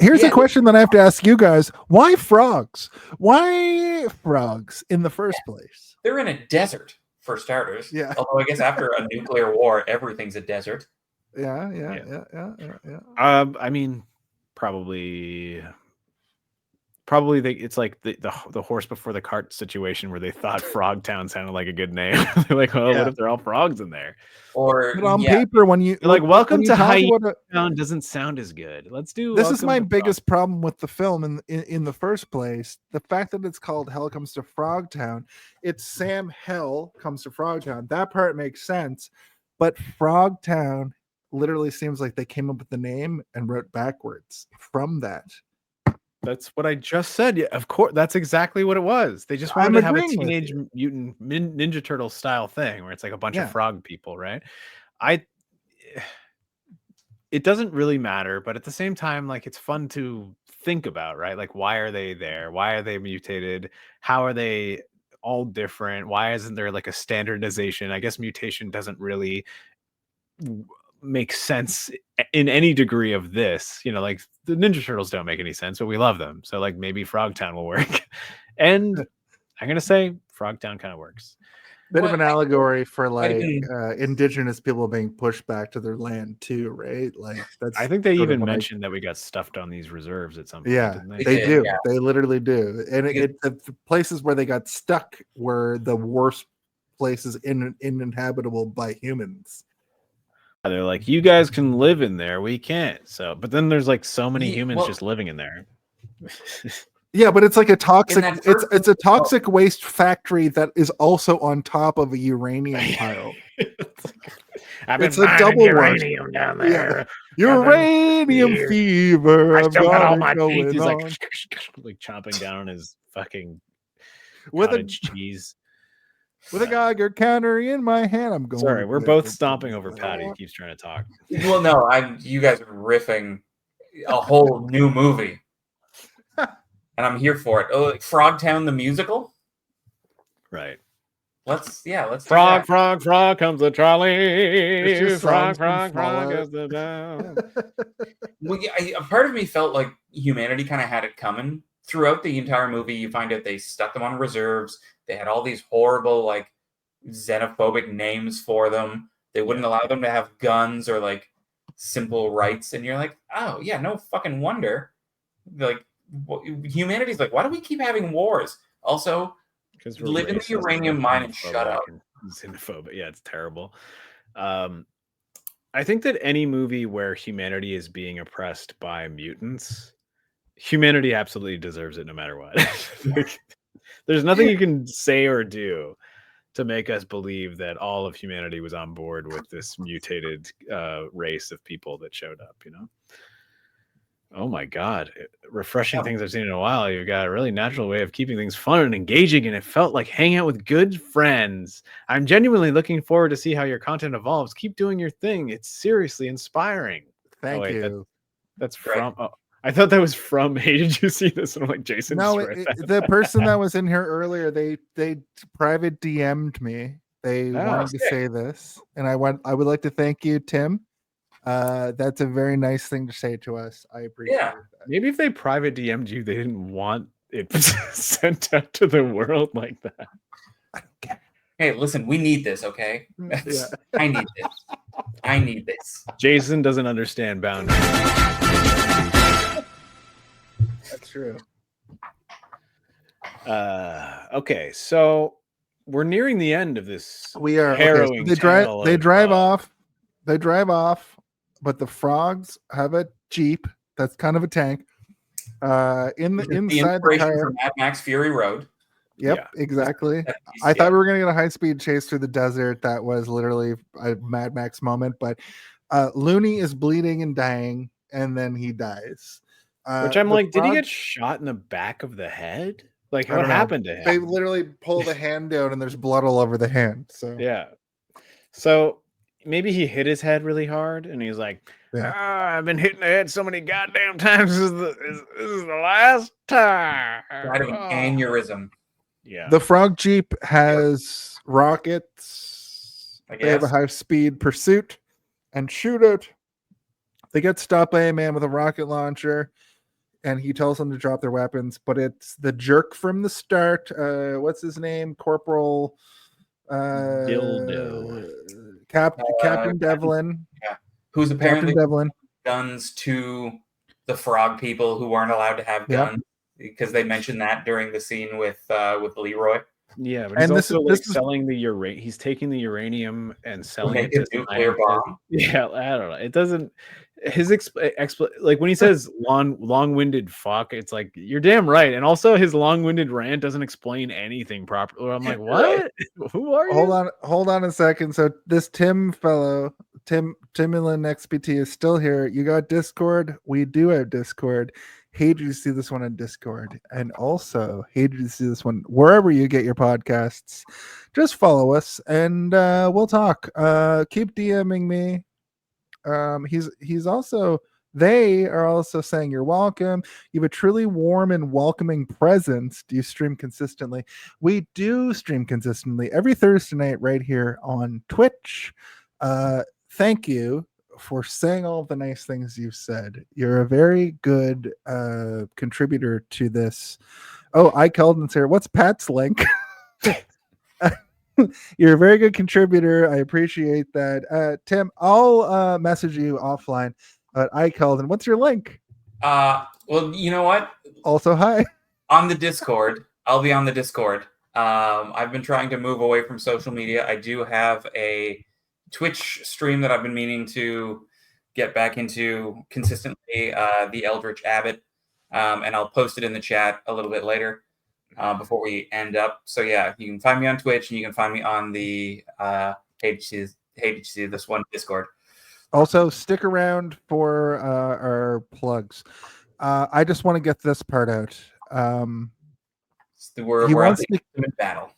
Here's Yeah. a question that I have to ask you guys. Why frogs? Why frogs in the first place? They're in a desert, for starters. Yeah. Although I guess after a nuclear war, everything's a desert. Yeah. I mean, probably it's like the horse before the cart situation where they thought Frogtown sounded like a good name. They're like, oh, Yeah. what if they're all frogs in there? Or But on yeah, paper, when you They're like, welcome when you to talk Hyena about Town doesn't sound as good. Let's do. this is Welcome my to biggest problem with the film in the first place. The fact that it's called Hell Comes to Frogtown. It's Sam Hell Comes to Frogtown. That part makes sense. But Frogtown literally seems like they came up with the name and wrote backwards from that. That's what I just said. Yeah, of course. That's exactly what it was. They just wanted I'm to have a agreeing with teenage mutant Ninja Turtle style thing where it's like a bunch Yeah. of frog people, right? It doesn't really matter, but at the same time, like it's fun to think about, right? Like, why are they there? Why are they mutated? How are they all different? Why isn't there like a standardization? I guess mutation doesn't really make sense in any degree of this. You know, like the Ninja Turtles don't make any sense, but we love them. So like maybe Frogtown will work. And I'm gonna say Frogtown kind of works. Bit of Well, an allegory for like can- indigenous people being pushed back to their land too, right? Like that's. I think they sort of even what I- mentioned that we got stuffed on these reserves at some point. Yeah, didn't they did, do. yeah. They literally do. And Because- the places where they got stuck were the worst places uninhabitable by humans. They're like, you guys can live in there, we can't. So, but then there's like so many Yeah, humans well- just living in there. Yeah, but it's like a toxic. that It's first- a toxic waste factory that is also on top of a uranium pile. I've It's been a mining double uranium down Yeah. there. Uranium Here. fever. I still I've got all it my going teeth. He's like, on. like chomping down on his fucking with cottage cheese. a Geiger counter in my hand. I'm going. Sorry, to we're bed. both stomping over Patty. He keeps trying to talk. well, no, you guys are riffing a whole new movie, and I'm here for it. Oh, like Frogtown the musical. Right. Let's do Frog, that. frog, frog comes the trolley. just Frog, songs from frog, frog Fallout. is the down. Well, yeah, a part of me felt like humanity kind of had it coming throughout the entire movie. You find out they stuck them on reserves. They had all these horrible, like, xenophobic names for them. They wouldn't allow them to have guns or like simple rights. And you're like, oh yeah, no fucking wonder. Like, humanity's like, why do we keep having wars? Also, Because Live in the uranium mine and shut up. Xenophobic. Yeah, it's terrible. I think that any movie where humanity is being oppressed by mutants, humanity absolutely deserves it no matter what. Like, there's nothing you can say or do to make us believe that all of humanity was on board with this mutated race of people that showed up, you know? Oh my God. Refreshing things I've seen in a while. You've got a really natural way of keeping things fun and engaging, and it felt like hanging out with good friends. I'm genuinely looking forward to see how your content evolves. Keep doing your thing. It's seriously inspiring. Thank wait, you. That's Right. from, oh, I thought that was from, hey, did you see this? And I'm like, Jason, No, just read that. the person that was in here earlier, they private DM'd me They Oh, wanted to sick. say this, and I would like to thank you, Tim. That's a very nice thing to say to us. I appreciate Yeah. that. Maybe if they private DM'd you, they didn't want it sent out to the world like that. Hey, listen, we need this, okay? Yeah. I need this. I need this. Jason doesn't understand boundaries. That's true. Okay, so we're nearing the end of this. We are harrowing they drive. tale They of, drive off. They drive off, but the frogs have a jeep that's kind of a tank. In the The inside the inspiration car. from Mad Max Fury Road. Yep, Yeah. exactly. That piece, I thought we were gonna get a high speed chase through the desert. That was literally a Mad Max moment. But Looney is bleeding and dying, and then he dies. Which I'm the like, did he frog- get shot in the back of the head? Like, I what don't know. happened to him? They literally pull the hand down, and there's blood all over the hand. So Yeah. So maybe he hit his head really hard, and he's like, Yeah. I've been hitting the head so many goddamn times. This is the last time. Died of an Oh." aneurysm. Yeah. the frog jeep has rockets. I They have a guess. high speed pursuit and shootout. They get stopped by a man with a rocket launcher, and he tells them to drop their weapons. But it's the jerk from the start. What's his name? Corporal Dildo. Captain Devlin. Who's Captain apparently Devlin. guns to the frog people who weren't allowed to have Yeah. guns because they mentioned that during the scene with Leroy. Yeah, but he's And this also is- selling the uranium. He's taking the uranium and selling Make it a to nuclear scientists. bomb. Yeah, I don't know. It doesn't. His like when he says long-winded fuck, it's like you're damn right. And also his long-winded rant doesn't explain anything properly. I'm like, what? Who are you? Hold on a second. So this Tim fellow, Timulin XPT is still here. You got Discord? We do have Discord. Hated to see this one on Discord, and also hated to see this one wherever you get your podcasts. Just follow us, and we'll talk. Keep DMing me. He's also. They are also saying you're welcome. You have a truly warm and welcoming presence. Do you stream consistently? We do stream consistently every Thursday night right here on Twitch. Thank you for saying all of the nice things you've said. You're a very good contributor to this. Oh, I called and said, what's Pat's link? You're a very good contributor. I appreciate that. Tim, I'll message you offline. But I called, and what's your link? Well, you know what? Also, hi. On the Discord, I'll be on the Discord. I've been trying to move away from social media. I do have a Twitch stream that I've been meaning to get back into consistently, the Eldritch Abbot, and I'll post it in the chat a little bit later before we end up. So yeah, you can find me on Twitch, and you can find me on the HC this one Discord. Also, stick around for our plugs. I just want to get this part out. We're He at wants the to- ultimate battle.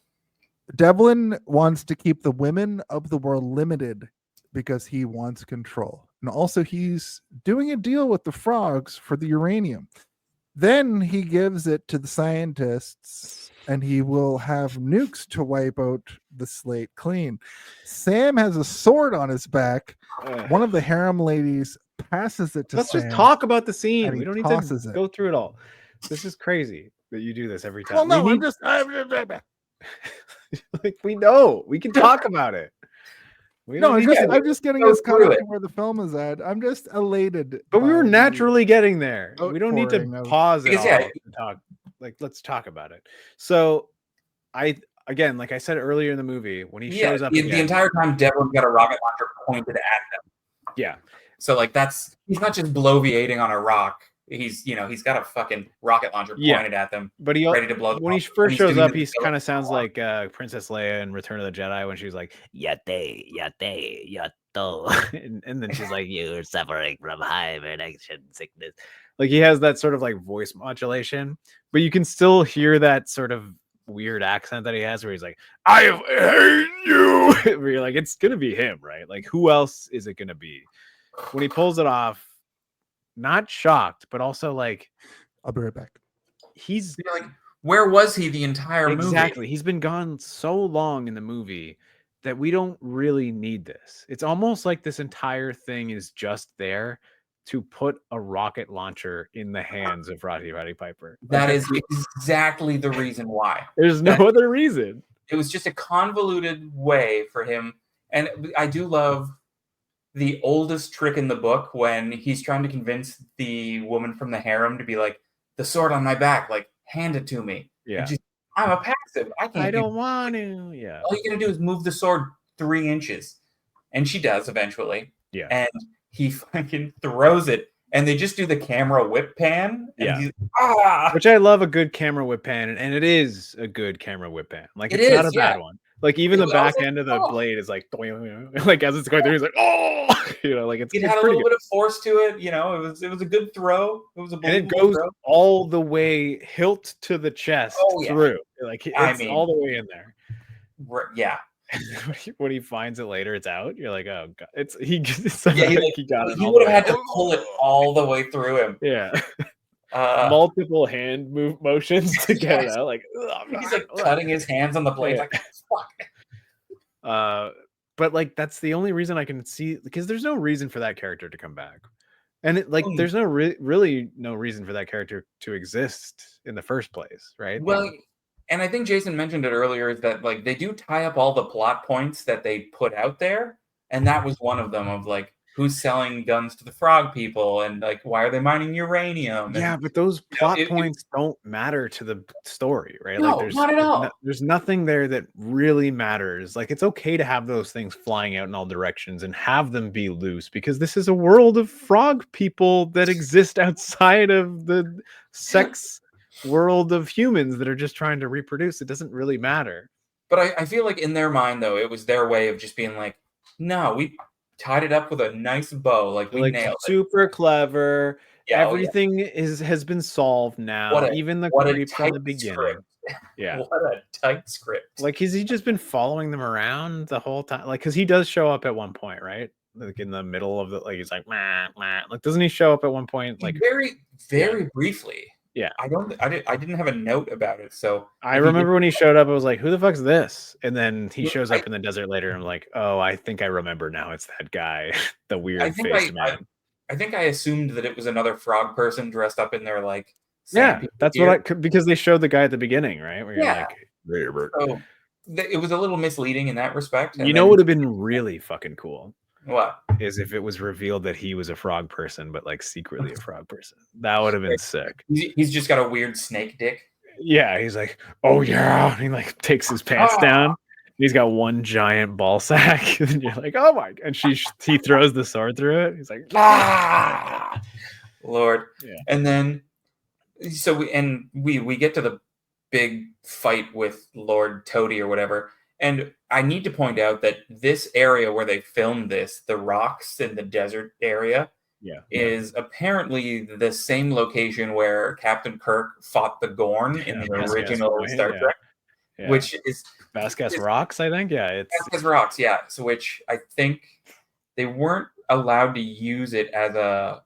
Devlin wants to keep the women of the world limited because he wants control. And also, he's doing a deal with the frogs for the uranium. Then he gives it to the scientists, and he will have nukes to wipe out the slate clean. Sam has a sword on his back. One of the harem ladies passes it to Let's Sam. just talk about the scene. and he We don't need tosses to it. go through it all. This is crazy that you do this every time. Well, no, We I'm need- just. like we know. We can talk about it. We No, don't I'm need just, to- I'm just getting go us caught through up it. to where the film is at. I'm just elated. But we by were the naturally getting there. We don't need to outpouring of- pause it Because, all yeah, to talk. Like, let's talk about it. So, again, like I said earlier in the movie, when he Yeah, shows up the again, entire time Devlin's got a rocket launcher pointed at them. yeah, So like he's not just bloviating on a rock. He's got a fucking rocket launcher Yeah. pointed at them, but he ready to blow them when he up. And first he's shows giving up, them he the kind of sounds like like Princess Leia in Return of the Jedi when she was like, "Yate, yate, yato," and then she's like, "You're suffering from hibernation sickness." Like he has that sort of like voice modulation, but you can still hear that sort of weird accent that he has, where he's like, "I hate you." Where you're like, it's gonna be him, right? Like, who else is it gonna be? When he pulls it off, not shocked, but also like I'll be right back. he's You're like, where was he the entire exactly movie? he's been gone so long in the movie that we don't really need this. It's almost like this entire thing is just there to put a rocket launcher in the hands of Roddy Piper. That is exactly the reason why. There's no other reason. It was just a convoluted way for him. And I do love the oldest trick in the book when he's trying to convince the woman from the harem to be like, the sword on my back, like, hand it to me. Yeah. I'm a passive. I don't want to. Yeah. All you're going to do is move the sword 3 inches. And she does eventually. Yeah. And he fucking throws it. And they just do the camera whip pan. And Which I love a good camera whip pan. And it is a good camera whip pan. Like, it's not a bad one. Like, even the back end of the blade is like, like as it's going through, he's like, oh, like it had a little bit of force to it. It was a good throw. It was a and it goes all the way hilt to the chest through. Like, it's all the way in there. Yeah. When he finds it later, it's out. You're like, oh god, he got it. He would have had to pull it all the way through him. Yeah. Multiple hand motions to get it out. Like, he's like cutting his hands on the blade. Like, fuck. But like, that's the only reason I can see, because there's no reason for that character to come back, and there's no really no reason for that character to exist in the first place, right? Well, and I think Jason mentioned it earlier, is that like they do tie up all the plot points that they put out there, and that was one of them, of like, who's selling guns to the frog people, and like, why are they mining uranium? Yeah, but those plot points don't matter to the story, right? No, like, not at all. There's nothing there that really matters. Like, it's okay to have those things flying out in all directions and have them be loose, because this is a world of frog people that exist outside of the sex world of humans that are just trying to reproduce. It doesn't really matter. But I feel like in their mind, though, it was their way of just being like, no, we tied it up with a nice bow, like we nailed it. Super clever. Yeah, everything has been solved now. Even the creep from the beginning. Script. Yeah, what a tight script. Like, has he just been following them around the whole time? Like, because he does show up at one point, right? Like in the middle of the, like, he's like, meh, meh. Like, doesn't he show up at one point? Like, very briefly. Yeah, I didn't have a note about it, so I remember when he showed up, I was like, "Who the fuck's this?" And then he shows up in the desert later, and I'm like, "Oh, I think I remember now. It's that guy, the weird faced man." I think I assumed that it was another frog person dressed up in their like. That's what because they showed the guy at the beginning, right? Where you're like, so it was a little misleading in that respect. You know what would have been really fucking cool? What is if it was revealed that he was a frog person, but like secretly a frog person? That would have been sick. He's just got a weird snake dick. Yeah, he's like, oh yeah, and he like takes his pants down. He's got one giant ball sack, and you're like, oh my! And he throws the sword through it. He's like, Lord. Yeah. And then so we get to the big fight with Lord Toady or whatever. And I need to point out that this area where they filmed this, the rocks in the desert area, is apparently the same location where Captain Kirk fought the Gorn in the original Star Trek, which is Vasquez Rocks, I think. Yeah, it's Vasquez Rocks. Yeah, so which I think they weren't allowed to use it as a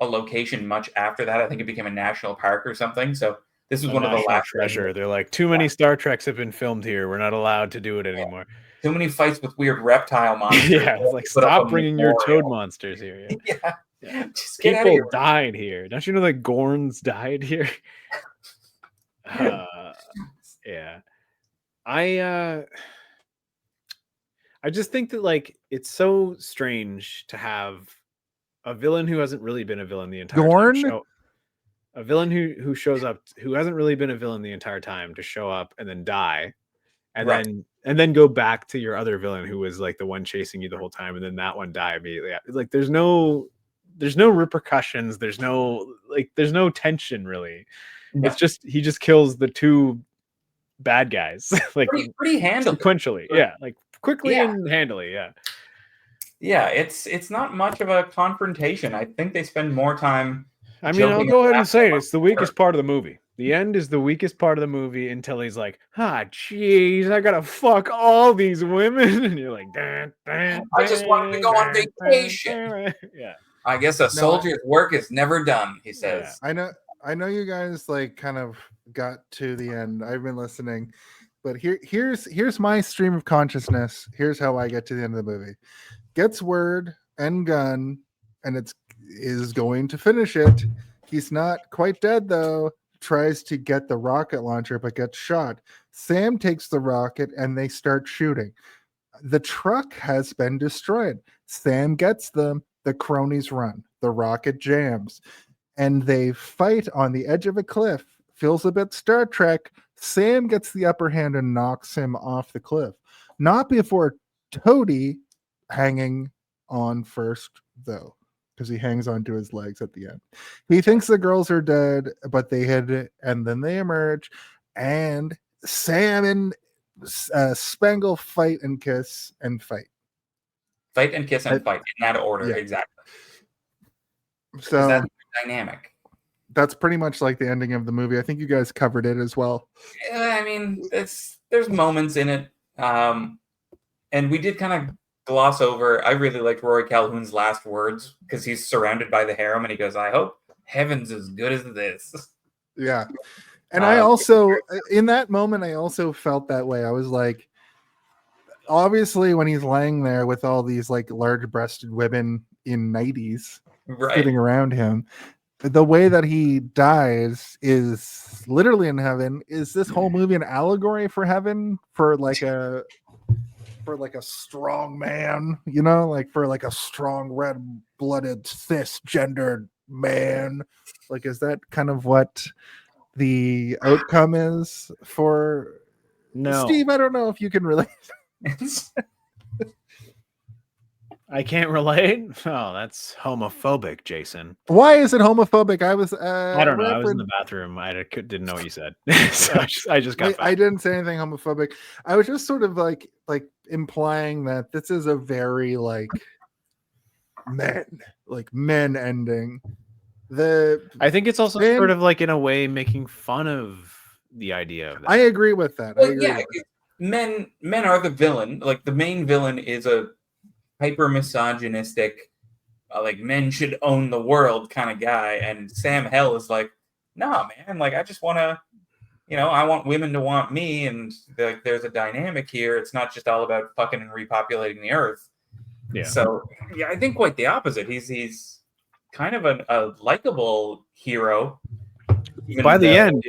location much after that. I think it became a national park or something. So. This was one of the last treasure. They're like, too many Star Treks have been filmed here. We're not allowed to do it anymore. Too many fights with weird reptile monsters. Yeah, it's like, stop bringing your toad monsters here. Yeah. Just people died here. Don't you know that Gorns died here? Yeah. I just think that like it's so strange to have a villain who hasn't really been a villain the entire time. A villain who shows up, who hasn't really been a villain the entire time, to show up and then die, and then go back to your other villain who was like the one chasing you the whole time, and then that one die immediately. Like there's no repercussions. There's no tension really. No. It's just he just kills the two bad guys like pretty handily, sequentially. Yeah, like quickly and handily. Yeah. Yeah, it's not much of a confrontation. I think they spend more time. I mean, I'll go ahead and say it's the weakest part of the movie. The end is the weakest part of the movie until he's like, jeez, I gotta fuck all these women. And you're like, I just wanted to go on vacation. Yeah. I guess a soldier's work is never done, he says. I know you guys like kind of got to the end. I've been listening, but here's my stream of consciousness. Here's how I get to the end of the movie. Gets word and gun, and is going to finish it. He's not quite dead though. Tries to get the rocket launcher, but gets shot. Sam takes the rocket and they start shooting. The truck has been destroyed. Sam gets them. The cronies run. The rocket jams. And they fight on the edge of a cliff. Feels a bit Star Trek. Sam gets the upper hand and knocks him off the cliff. Not before Toady hanging on first, though, because he hangs onto his legs at the end. He thinks the girls are dead, but they hid, and then they emerge, and Sam and Spangle fight and kiss and fight. Fight and kiss and fight in that order, yeah. exactly. So that's dynamic. That's pretty much like the ending of the movie. I think you guys covered it as well. Yeah, I mean, there's moments in it, and we did kind of gloss over. I really liked Rory Calhoun's last words because he's surrounded by the harem, and he goes, "I hope heaven's as good as this." Yeah, and I also, in that moment, I also felt that way. I was like, obviously, when he's laying there with all these like large-breasted women in 90s sitting around him. The way that he dies is literally in heaven. Is this whole movie an allegory for heaven, for like a strong man, you know, like for like a strong red-blooded cisgendered man? Like, is that kind of what the outcome is for? No, Steve, I don't know if you can relate. I can't relate. Oh, that's homophobic, Jason. Why is it homophobic? I don't know. I was in the bathroom. I didn't know what you said. So I just got. I didn't say anything homophobic. I was just sort of like implying that this is a very like men ending. I think it's also sort of like in a way making fun of the idea of that. I agree with that. Well, men are the villain. Like the main villain is a hyper misogynistic, like men should own the world kind of guy, and Sam Hell is like, nah, man, like I just want to, I want women to want me, and like there's a dynamic here. It's not just all about fucking and repopulating the earth. Yeah. So yeah, I think quite the opposite. He's kind of a likable hero. By the end,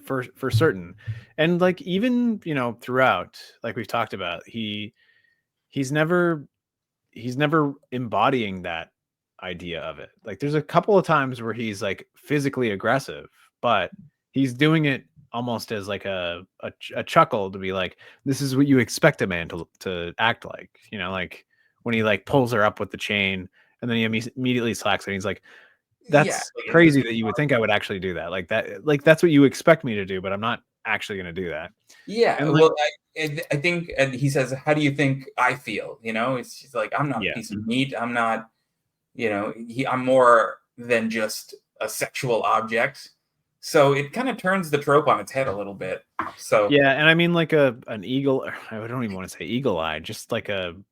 for certain, and like even throughout, like we've talked about, he's never embodying that idea of it. Like there's a couple of times where he's like physically aggressive, but he's doing it almost as like a chuckle to be like, this is what you expect a man to act like, like when he like pulls her up with the chain and then he immediately slacks it. And he's like, that's crazy that you would think I would actually do that. Like that, like that's what you expect me to do, but I'm not actually going to do that. Yeah. And well, I think, and he says, how do you think I feel? She's like, I'm not a piece of meat. I'm not, I'm more than just a sexual object. So it kind of turns the trope on its head a little bit. So yeah. And I mean like an eagle, I don't even want to say eagle eye, just like an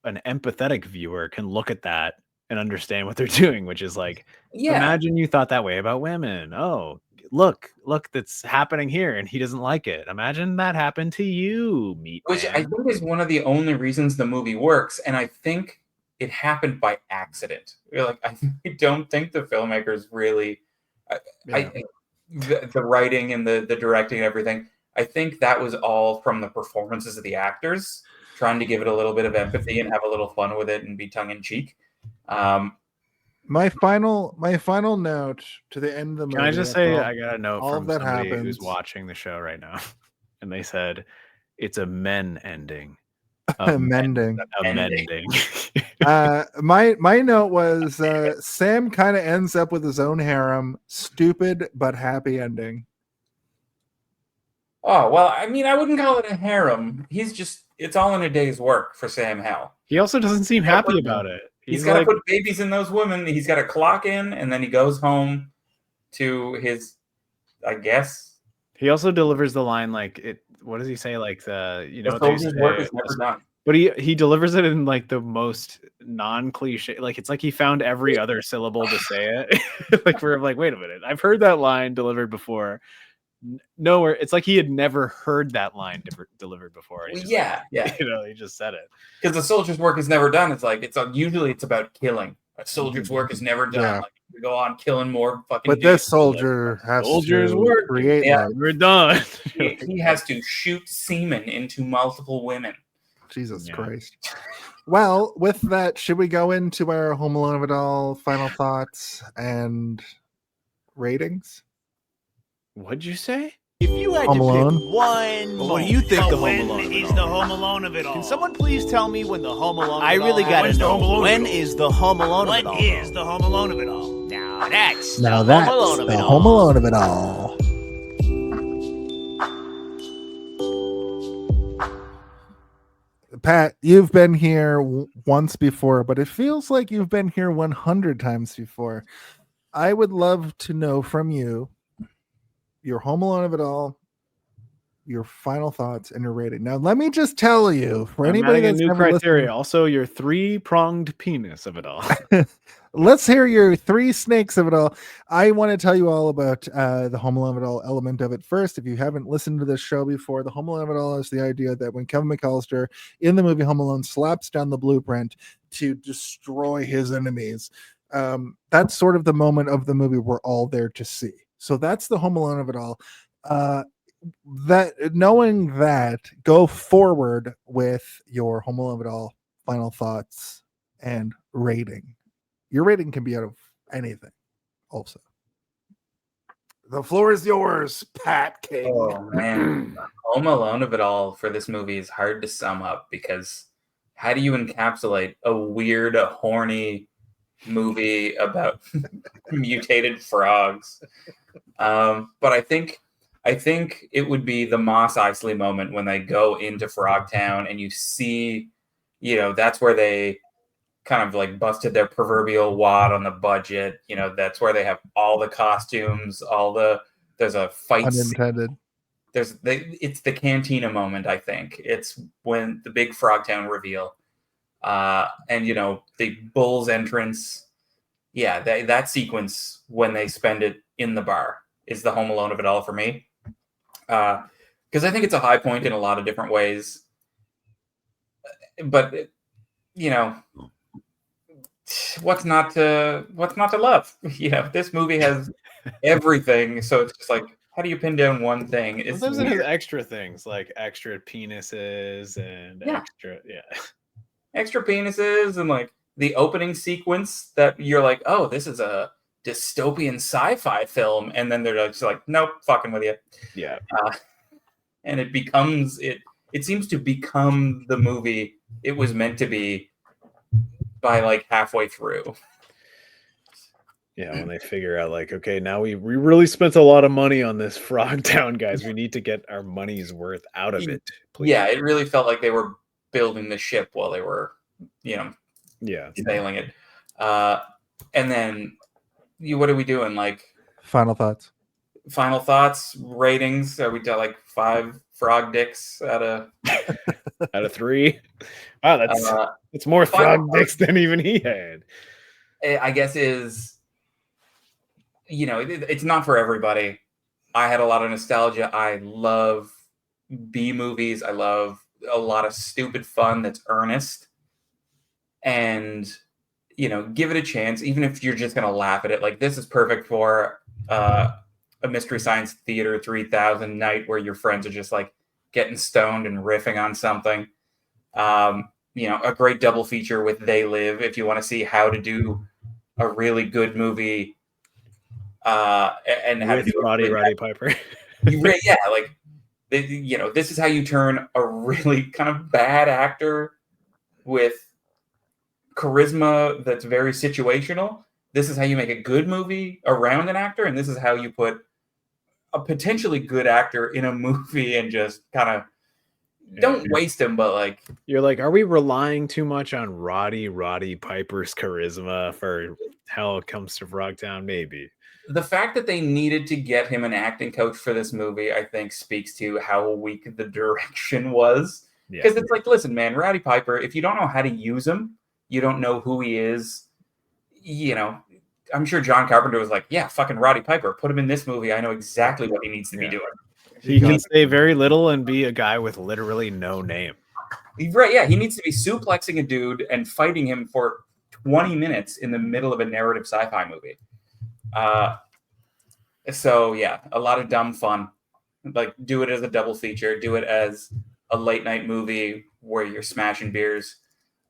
empathetic viewer can look at that and understand what they're doing, which is like, imagine you thought that way about women. Oh, look, that's happening here, and he doesn't like it. Imagine that happened to you, meat Which man. I think is one of the only reasons the movie works, and I think it happened by accident. Like, I don't think the filmmakers really, the writing and the directing and everything, I think that was all from the performances of the actors, trying to give it a little bit of empathy and have a little fun with it and be tongue-in-cheek. My final note to the end of the movie. Can I just say I got a note all from that somebody happens. who's watching the show right now, and they said it's a men ending. Amending. Amending. My note was Sam kind of ends up with his own harem. Stupid but happy ending. Oh, well, I mean, I wouldn't call it a harem. It's all in a day's work for Sam Hell. He also doesn't seem happy about it. He's got to put babies in those women. He's got to clock in, and then he goes home to his, I guess. He also delivers the line like it. What does he say? Like the what they say, work is never done. But he delivers it in like the most non-cliche. Like it's like he found every other syllable to say it. Like we're like, wait a minute, I've heard that line delivered before. nowhere. It's like he had never heard that line delivered before. And he just, Yeah. he just said it. Because the soldier's work is never done. It's like usually it's about killing. A soldier's work is never done. Yeah. Like we go on killing more fucking. But this soldier has soldier's to work. create Yeah. life. We're done. He has to shoot semen into multiple women. Jesus Yeah. Christ. Well, with that, should we go into our Home Alone of it all final thoughts and ratings? What'd you say? If you had Home to Alone? pick one, But what do you think the Home when Alone of it is all? the Home Alone of it all? Can someone please tell me when the Home Alone? I really gotta When's the Home know. Alone of When it all? is the Home Alone of What it all? is the Home Alone of it all? Now that's Now the that's Home Alone of the it Home all. Alone of it all. Pat, you've been here once before, but it feels like you've been here 100 times before. I would love to know from you your Home Alone of it all, your final thoughts, and your rating. Now, let me just tell you, for I'm anybody adding a that's new never criteria. listened, Also, your 3-pronged penis of it all. let's hear your 3 snakes of it all. I want to tell you all about the Home Alone of it all element of it first. If you haven't listened to this show before, the Home Alone of it all is the idea that when Kevin McAllister in the movie Home Alone slaps down the blueprint to destroy his enemies, that's sort of the moment of the movie we're all there to see. So that's the Home Alone of it all. That knowing that, go forward with your Home Alone of it all final thoughts and rating. Your rating can be out of anything. Also, the floor is yours, Pat King. Oh man, Home Alone of it all for this movie is hard to sum up because how do you encapsulate a weird, horny movie about mutated frogs? But I think it would be the Mos Eisley moment when they go into Frogtown and you see, that's where they kind of like busted their proverbial wad on the budget. That's where they have all the costumes, there's a fight scene. Unintended. It's the cantina moment. I think it's when the big Frogtown reveal, and the Bull's entrance. Yeah, that sequence when they spend it in the bar is the Home Alone of it all for me. Because I think it's a high point in a lot of different ways. But what's not to love? This movie has everything, so it's just like, how do you pin down one thing? It's Sometimes it has weird. extra things like extra penises and Extra penises and like the opening sequence that you're like, oh, this is a dystopian sci-fi film, and then they're just like, nope, fucking with you. Yeah. And it seems to become the movie it was meant to be by like halfway through. Yeah, when they figure out like, okay, now we really spent a lot of money on this Frogtown, guys. We need to get our money's worth out of it. Please. Yeah, it really felt like they were building the ship while they were, sailing it. And then what are we doing? Like Final thoughts. Ratings? Are we done like 5 frog dicks out of 3? Wow, it's more frog dicks than even he had. I guess is, it's not for everybody. I had a lot of nostalgia. I love B movies. I love a lot of stupid fun that's earnest. And, give it a chance, even if you're just going to laugh at it. Like, this is perfect for a Mystery Science Theater 3000 night where your friends are just like getting stoned and riffing on something. A great double feature with They Live if you want to see how to do a really good movie and how to With do Roddy Piper. Yeah, like this is how you turn a really kind of bad actor with charisma that's very situational. This is how you make a good movie around an actor, and this is how you put a potentially good actor in a movie and just kind of don't waste him, but like you're like, are we relying too much on Roddy Piper's charisma for how it comes to Frogtown? Maybe. The fact that they needed to get him an acting coach for this movie, I think, speaks to how weak the direction was. Because it's like, listen, man, Roddy Piper, if you don't know how to use him, you don't know who he is, I'm sure John Carpenter was like, yeah, fucking Roddy Piper, put him in this movie. I know exactly what he needs to be doing. He can say very little and be a guy with literally no name. Right, yeah, he needs to be suplexing a dude and fighting him for 20 minutes in the middle of a narrative sci-fi movie. So yeah, a lot of dumb fun. Like, do it as a double feature, do it as a late night movie where you're smashing beers.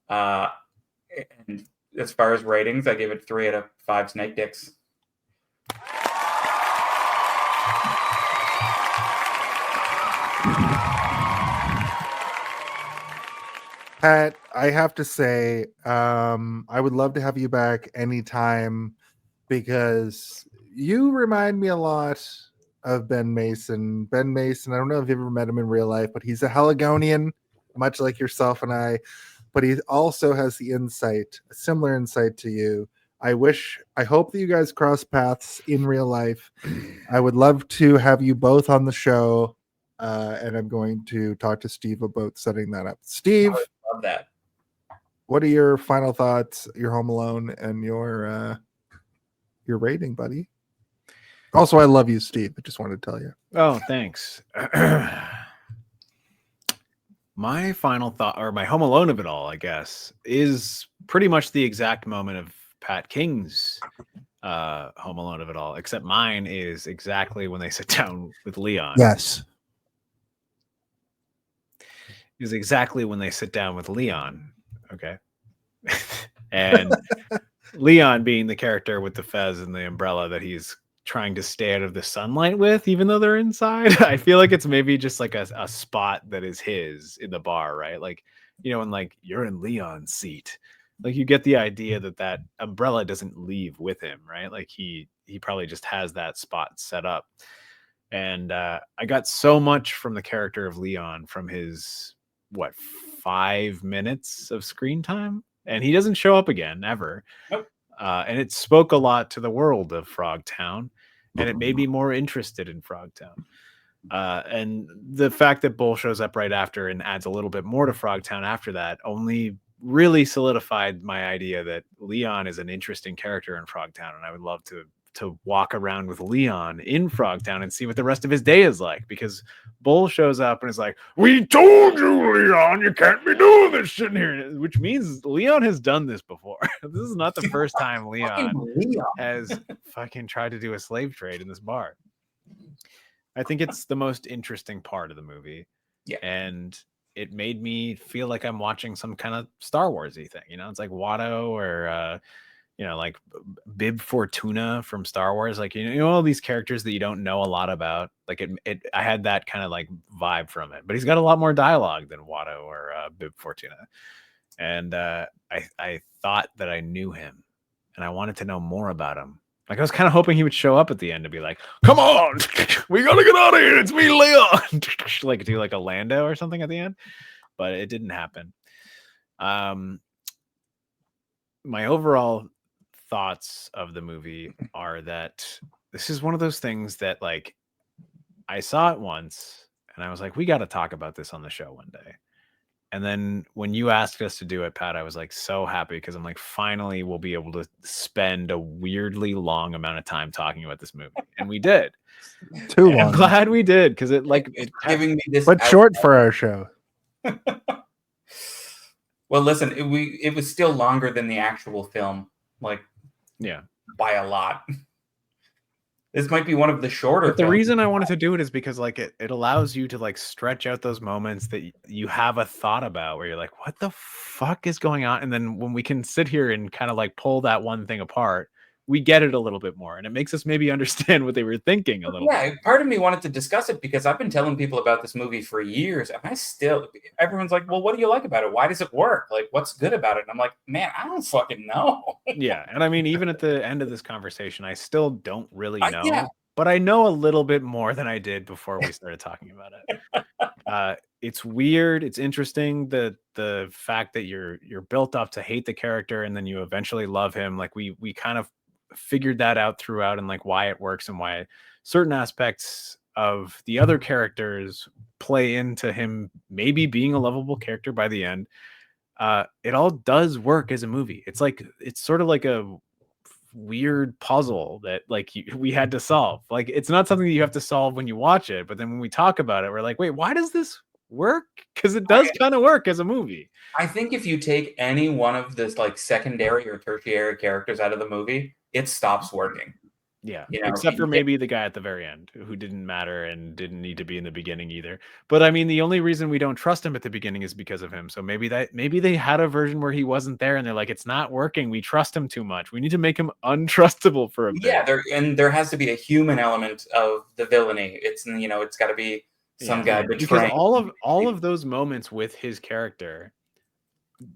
And as far as ratings, I give it 3 out of 5 snake dicks. Pat, I have to say, I would love to have you back anytime because you remind me a lot of Ben Mason. Ben Mason, I don't know if you've ever met him in real life, but he's a Heligonian, much like yourself and I, but he also has the insight, a similar insight to you. I hope that you guys cross paths in real life. I would love to have you both on the show, and I'm going to talk to Steve about setting that up. Steve, Love that. what are your final thoughts? Your Home Alone and your rating, buddy. Also, I love you, Steve. I just wanted to tell you. Oh, thanks. My final thought, or my Home Alone of it all, I guess, is pretty much the exact moment of Pat King's Home Alone of it all, except mine is exactly when they sit down with Leon. Yes. Is exactly when they sit down with Leon. Okay. And Leon being the character with the fez and the umbrella that he's trying to stay out of the sunlight with, even though they're inside. I feel like it's maybe just like a spot that is his in the bar, right? Like, you know, when like you're in Leon's seat, like you get the idea that umbrella doesn't leave with him, right? Like he probably just has that spot set up. And I got so much from the character of Leon from his 5 minutes of screen time, and he doesn't show up again ever. Nope. And it spoke a lot to the world of Frogtown, and it made me more interested in Frogtown. And the fact that Bull shows up right after and adds a little bit more to Frogtown after that only really solidified my idea that Leon is an interesting character in Frogtown, and I would love to walk around with Leon in Frogtown and see what the rest of his day is like, because Bull shows up and is like, "We told you, Leon, you can't be doing this shit in here," which means Leon has done this before. This is not the first time Leon has fucking tried to do a slave trade in this bar. I think it's the most interesting part of the movie. Yeah. And it made me feel like I'm watching some kind of Star Wars-y thing. You know, it's like Watto or you know, like Bib Fortuna from Star Wars, like, you know, all these characters that you don't know a lot about. Like I had that kind of like vibe from it, but he's got a lot more dialogue than Watto or Bib Fortuna. And I thought that I knew him and I wanted to know more about him. Like I was kind of hoping he would show up at the end and be like, "Come on, we gotta get out of here. It's me, Leon." Like do like a Lando or something at the end, but it didn't happen. My overall thoughts of the movie are that this is one of those things that, like, I saw it once and I was like, we got to talk about this on the show one day. And then when you asked us to do it, Pat, I was like so happy because I'm like, finally we'll be able to spend a weirdly long amount of time talking about this movie, and we did. Too And long. I'm glad we did, because it Giving me this, but short for our show. Well, listen, it was still longer than the actual film, like, yeah, by a lot. This might be one of the shorter. But the films. reason I wanted to do it is because like it allows you to like stretch out those moments that you have a thought about where you're like, what the fuck is going on? And then when we can sit here and kind of like pull that one thing apart, we get it a little bit more, and it makes us maybe understand what they were thinking a little bit. Yeah, part of me wanted to discuss it because I've been telling people about this movie for years, and everyone's like, well, what do you like about it? Why does it work? Like, what's good about it? And I'm like, man, I don't fucking know. Yeah, and I mean, even at the end of this conversation, I still don't really know, yeah. but I know a little bit more than I did before we started talking about it. It's weird. It's interesting the fact that you're built up to hate the character and then you eventually love him. Like we kind of figured that out throughout, and like why it works and why certain aspects of the other characters play into him maybe being a lovable character by the end. It all does work as a movie. It's sort of like a weird puzzle that like we had to solve. Like it's not something that you have to solve when you watch it, but then when we talk about it, we're like, wait, why does this work? Because it does kind of work as a movie. I think if you take any one of this like secondary or tertiary characters out of the movie, it stops working. Yeah, You know, except for maybe the guy at the very end who didn't matter and didn't need to be in the beginning either. But I mean, the only reason we don't trust him at the beginning is because of him. So maybe they had a version where he wasn't there and they're like, it's not working. We trust him too much. We need to make him untrustable for a bit. Yeah, there has to be a human element of the villainy. It's it's got to be some guy because betraying. all of those moments with his character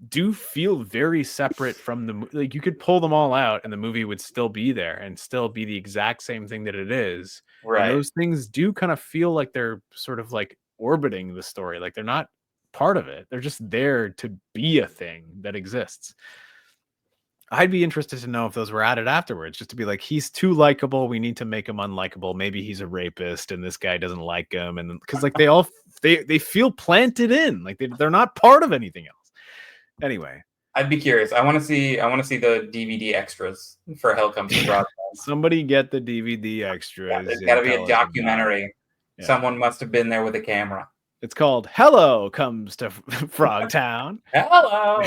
do feel very separate from the like you could pull them all out and the movie would still be there and still be the exact same thing that it is. Right. And those things do kind of feel like they're sort of like orbiting the story, like they're not part of it, they're just there to be a thing that exists. I'd be interested to know if those were added afterwards, just to be like, he's too likable, we need to make him unlikable, maybe he's a rapist and this guy doesn't like him, and because like they feel planted in, like they're not part of anything else. Anyway, I'd be curious. I want to see the DVD extras for Hell Comes to Broadcast. Somebody get the DVD extras. Yeah, there's got to be a documentary. Yeah. Someone must have been there with a camera. It's called Hello Comes to Frogtown. Hello.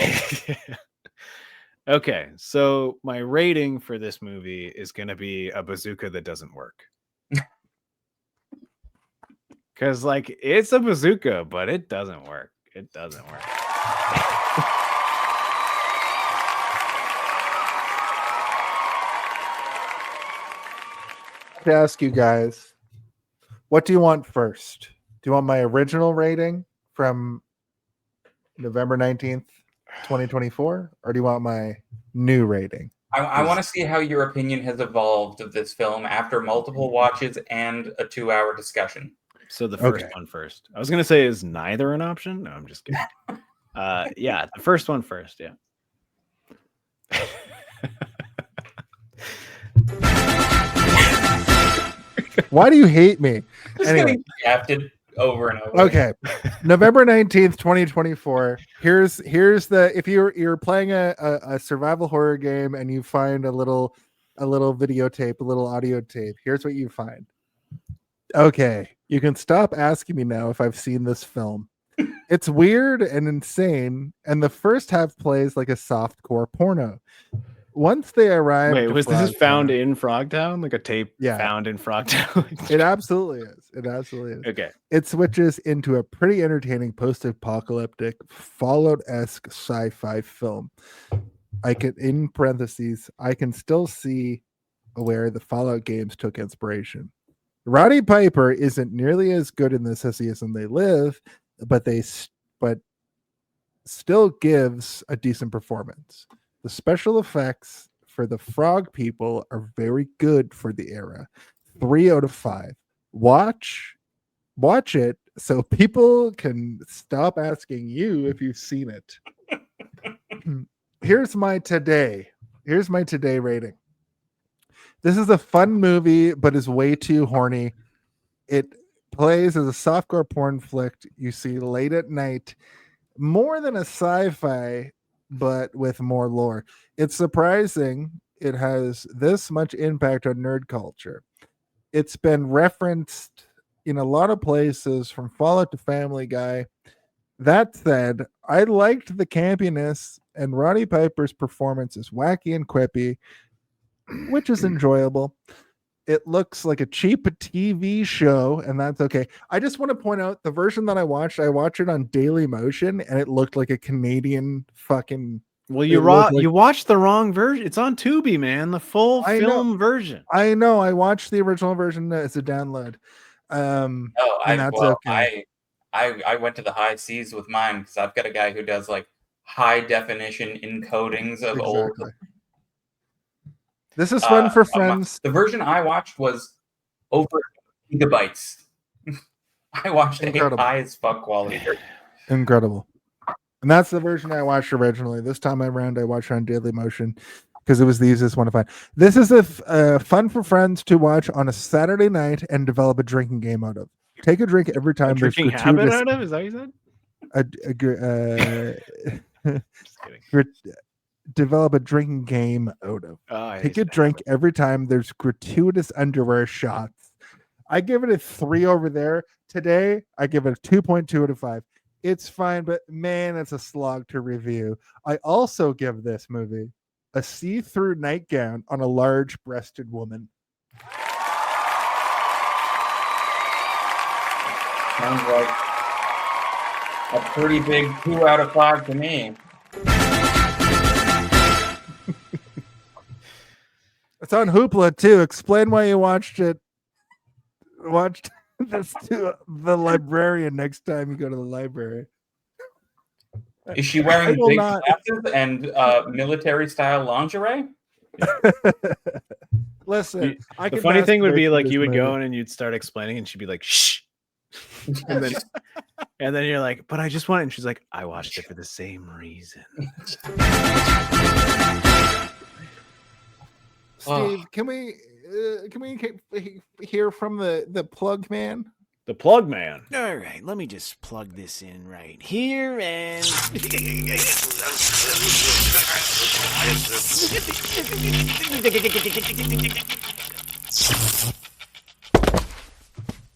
Okay, so my rating for this movie is going to be a bazooka that doesn't work. Because, like, it's a bazooka, but it doesn't work. It doesn't work. To ask you guys, what do you want first? Do you want my original rating from November 19th, 2024, or do you want my new rating? I want to see how your opinion has evolved of this film after multiple watches and a 2-hour discussion. So the first one first. I was going to say, is neither an option? No, I'm just kidding. Yeah, the first one first, yeah. Why do you hate me? Just getting drafted over and over. Okay. November 19th, 2024. Here's the, if you're playing a survival horror game and you find a little videotape, a little audio tape, here's what you find. Okay, you can stop asking me now if I've seen this film. It's weird and insane, and the first half plays like a softcore porno. Once they arrive, wait, was this found in Frogtown? Like a tape found in Frogtown? It absolutely is. It absolutely is. Okay. It switches into a pretty entertaining post-apocalyptic Fallout-esque sci-fi film. I can, in parentheses, I can still see where the Fallout games took inspiration. Roddy Piper isn't nearly as good in this as he is in They Live, but still gives a decent performance. The special effects for the frog people are very good for the era. 3 out of 5. Watch it so people can stop asking you if you've seen it. Here's my today rating. This is a fun movie, but is way too horny. It plays as a softcore porn flick you see late at night, more than a sci-fi, but with more lore. It's surprising it has this much impact on nerd culture. It's been referenced in a lot of places, from Fallout to Family Guy. That said, I liked the campiness, and Roddy Piper's performance is wacky and quippy, which is enjoyable. It looks like a cheap TV show, and that's okay. I just want to point out the version that I watched it on Dailymotion, and it looked like a Canadian fucking. Well, you watched the wrong version. It's on Tubi, man. The full film version. I know. I watched the original version as a download. I went to the high seas with mine because I've got a guy who does like high definition encodings of old. This is fun for friends. The version I watched was over gigabytes. I watched it high as fuck quality. Incredible. And that's the version I watched originally. This time around, I watched it on Dailymotion because it was the easiest one to find. This is a fun for friends to watch on a Saturday night and develop a drinking game out of. Take a drink every time. A drinking habit out of? Is that what you said? Just kidding. develop a drinking game out of. I Take hate a drink every time there's gratuitous underwear shots. I give it a 3 over there. Today, I give it a 2.2 out of 5. It's fine, but man, it's a slog to review. I also give this movie a see-through nightgown on a large-breasted woman. Sounds like a pretty big 2 out of 5 to me. It's on Hoopla too. Explain why you watched it. Watched this to the librarian next time you go to the library. Is she wearing will big not- glasses and military-style lingerie? Listen, I The can funny thing would masturbate be to like this you would go movie. in and you'd start explaining, and she'd be like, "Shh," and then you're like, "But I just want," and she's like, "I watched it for the same reason." Steve, can we hear from the plug man? The plug man. All right, let me just plug this in right here and.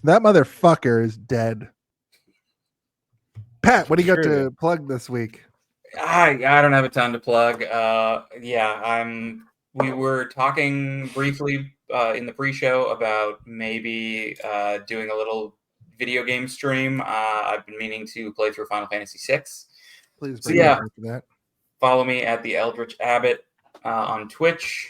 That motherfucker is dead. Pat, what do you got Sure. to plug this week? I don't have a ton to plug. We were talking briefly in the pre-show about maybe doing a little video game stream. I've been meaning to play through Final Fantasy VI. Please So, bring yeah. me back to that. Follow me at the Eldritch Abbott on Twitch.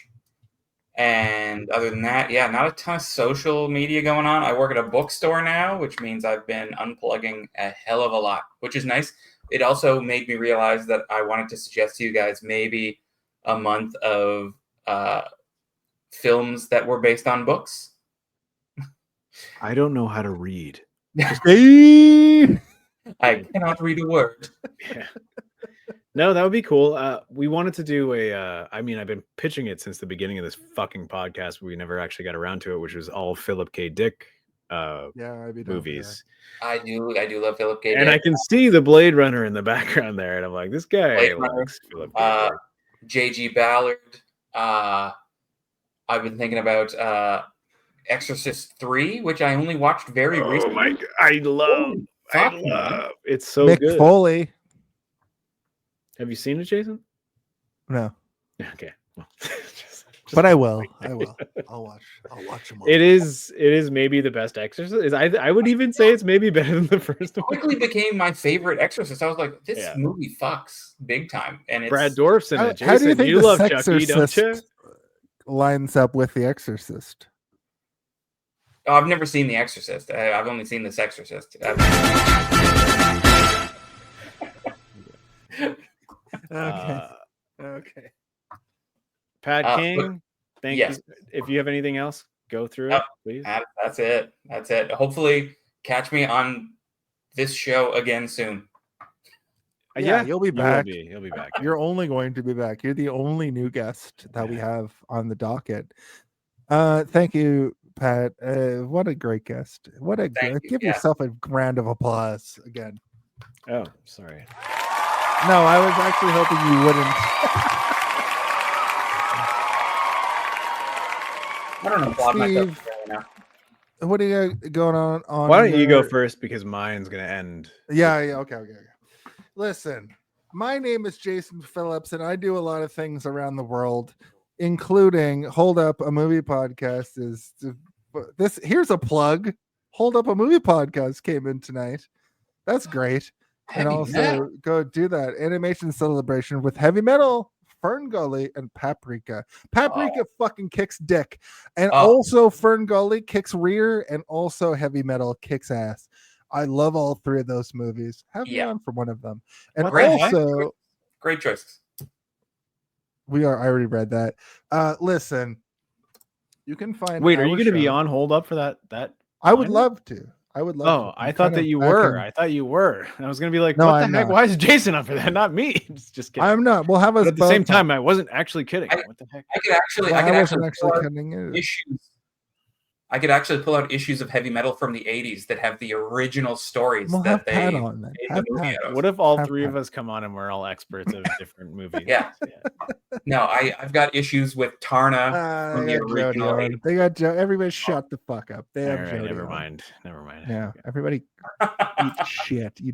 And other than that, yeah, not a ton of social media going on. I work at a bookstore now, which means I've been unplugging a hell of a lot, which is nice. It also made me realize that I wanted to suggest to you guys maybe a month of films that were based on books. I don't know how to read. Hey! I cannot read a word. Yeah. No, that would be cool. We wanted to do I've been pitching it since the beginning of this fucking podcast, but we never actually got around to it, which was all Philip K. Dick Yeah, I'd be down for movies. I do love Philip K. And I Dick. can see the Blade Runner in the background there, and I'm like, this guy Blade Runner, likes Philip K. Dick. J.G. Ballard. I've been thinking about Exorcist 3, which I only watched very recently. my god, I love fuck, man. it's so Mick good. Foley. Have you seen it, Jason? No, Yeah, okay. Well, just- but I will. I will. I'll watch them all. it is maybe the best Exorcist. I would even say it's maybe better than the first one. Quickly became my favorite Exorcist. I was like, this Yeah. movie fucks big time. And it's Brad Dorff's in it. Jason, How do you think you the love Chucky, don't Sexorcist you? lines up with the Exorcist? Oh, I've never seen The Exorcist. I've only seen The Exorcist. Okay. Okay. Pat King, thank yes. you. If you have anything else, go through it, please. That's it. That's it. Hopefully, catch me on this show again soon. Yeah, you'll be back. You'll be back. You're only going to be back. You're the only new guest that we have on the docket. Thank you, Pat. What a great guest. Thank you, Give yeah. yourself a round of applause again. Oh, sorry. No, I was actually hoping you wouldn't. I don't know. Applaud myself Steve, right now. What do you got going on? Why don't you go your- first, because mine's gonna end. Yeah. Okay. Listen, my name is Jason Phillips, and I do a lot of things around the world, including Hold Up a Movie Podcast. This here's a plug. Hold Up a Movie Podcast came in tonight. That's great. And Heavy also metal. go do that animation celebration with Heavy Metal, Fern Gully, and Paprika. Paprika fucking kicks dick, and Oh. also Fern Gully kicks rear, and also Heavy Metal kicks ass. I love all three of those movies. Have me Yeah. on for one of them. And Great. also, Great choices. I already read that. Listen, you can find. Wait, are you our going to be show- on hold up for that? I would lineup? love to. I would love. Oh, to. I I'm thought kinda that you back were. in- I thought you were. I was going to be like, No, what the I'm heck? not. Why is Jason on for that? Not me. Just kidding. I'm not. We'll have us But at the both same on. time, I wasn't actually kidding. What the heck? I could actually, Well, I could wasn't actually actually kidding it. issues. I could actually pull out issues of Heavy Metal from the 80s that have the original stories We'll that have they Pat on then. made Have the movie Pat. out of. What if all Have three of fun. us come on and we're all experts of different movies? Yeah. No, I've got issues with Tarna from They the got Jody original. on. They got Joe. Everybody shut the fuck up. They All have right, Jody never on. mind. Never mind. Yeah, everybody eat shit, you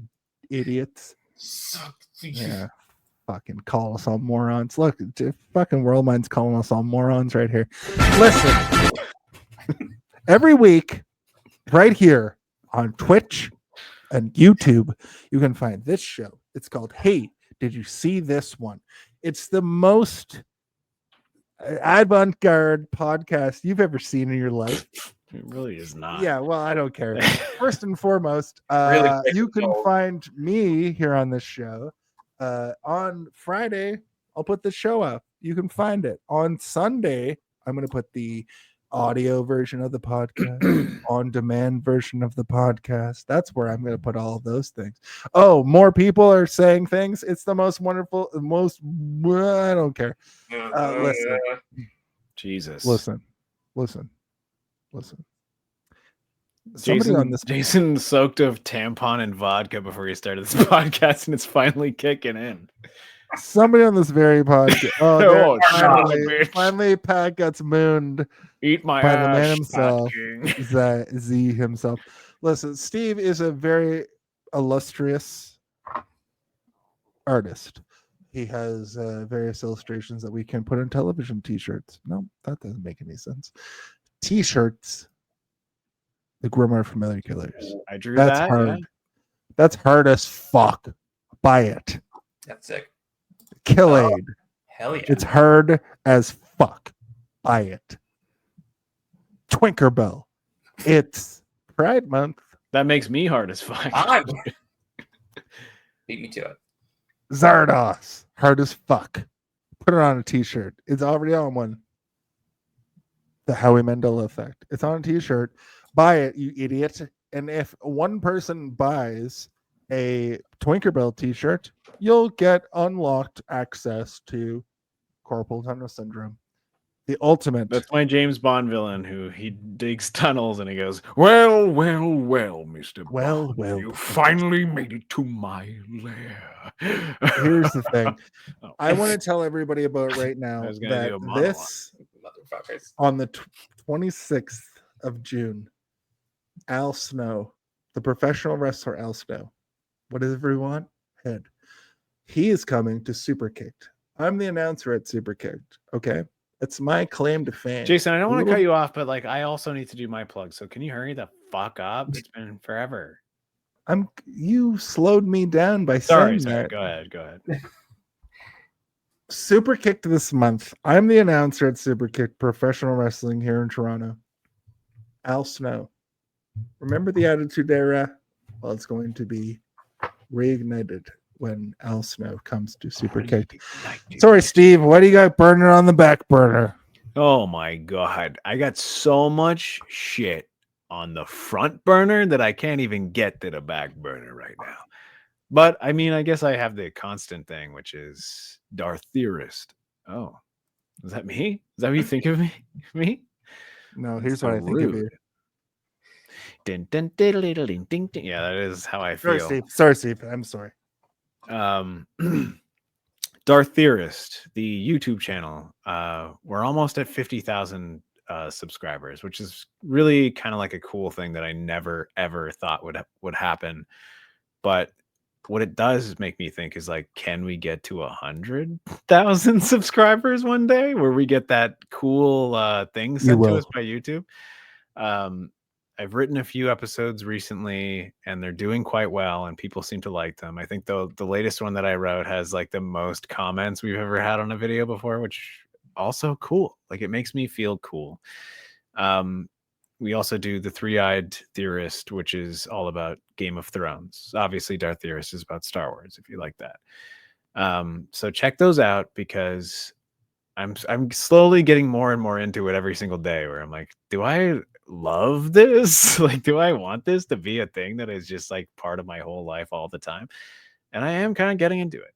idiots. Yeah, fucking call us all morons. Look, fucking World Mind's calling us all morons right here. Listen, every week, right here on Twitch and YouTube, you can find this show. It's called Hey, Did You See This One? It's the most avant-garde podcast you've ever seen in your life. It really is not. Yeah, well, I don't care. First and foremost, Really quick you can goal. find me here on this show. On Friday, I'll put the show up. You can find it. On Sunday, I'm going to put the audio version of the podcast, on demand version of the podcast. That's where I'm going to put all of those things. Oh, more people are saying things. It's the most wonderful, I don't care. Listen. Jesus. Listen. Somebody Jason, on this Jason soaked of tampon and vodka before he started this podcast, and it's finally kicking in. Somebody on this very podcast. Oh, Oh, finally, bitch. finally, Pat gets mooned Eat my by ass, the man Pat himself, King. Z himself. Listen, Steve is a very illustrious artist. He has various illustrations that we can put on television T-shirts. No, that doesn't make any sense. T-shirts. The Grimoire Familiar Killers. I drew That's that. hard. Yeah. That's hard as fuck. Buy it. That's sick. Killade. Hell yeah. It's hard as fuck. Buy it. Twinkerbell. It's Pride Month. That makes me hard as fuck. Beat me to it. Zardos. Hard as fuck. Put it on a t-shirt. It's already on one. The Howie Mandel effect. It's on a t-shirt. Buy it, you idiot. And if one person buys a Twinkerbell t-shirt, you'll get unlocked access to Corporal Tunnel Syndrome. The ultimate. That's my James Bond villain who he digs tunnels and he goes, well, Mr. Well, Bond, you finally made it to my lair. Here's the thing. Oh. I want to tell everybody about right I now was gonna do a that monologue. this Motherfuckers. on the 26th of June, Al Snow, the professional wrestler Al Snow, whatever you want, head. He is coming to Superkicked. I'm the announcer at Superkicked. Okay. It's my claim to fame. Jason, I don't want to Little- cut you off, but like I also need to do my plug. So can you hurry the fuck up? It's been forever. You slowed me down by Sorry. saying that. Go ahead. Superkicked this month. I'm the announcer at Superkicked Professional Wrestling here in Toronto. Al Snow. Remember the Attitude Era? Well, it's going to be reignited when Al Snow comes to Superkicked. Sorry, Steve. What do you got burning on the back burner? Oh my god. I got so much shit on the front burner that I can't even get to the back burner right now. But I mean, I guess I have the constant thing, which is Darth Theorist. Oh, is that me? Is that what you think of me? Me? No, here's So what I think of you. rude. Dun, dun, diddle, diddle, ding, ding, ding. Yeah, that is how I Sorry, feel. Steve. Sorry, Steve. I'm sorry. Darth Theorist, the YouTube channel. We're almost at 50,000 subscribers, which is really kind of like a cool thing that I never ever thought would happen. But what it does make me think is like, can we get to 100,000 subscribers one day where we get that cool thing sent to us by YouTube? I've written a few episodes recently and they're doing quite well and people seem to like them. I think the latest one that I wrote has like the most comments we've ever had on a video before, which also cool. Like it makes me feel cool. We also do the Three-Eyed Theorist, which is all about Game of Thrones. Obviously, Darth Theorist is about Star Wars, if you like that. So check those out because I'm slowly getting more and more into it every single day where I'm like, do I love this? Like, do I want this to be a thing that is just like part of my whole life all the time? And I am kind of getting into it.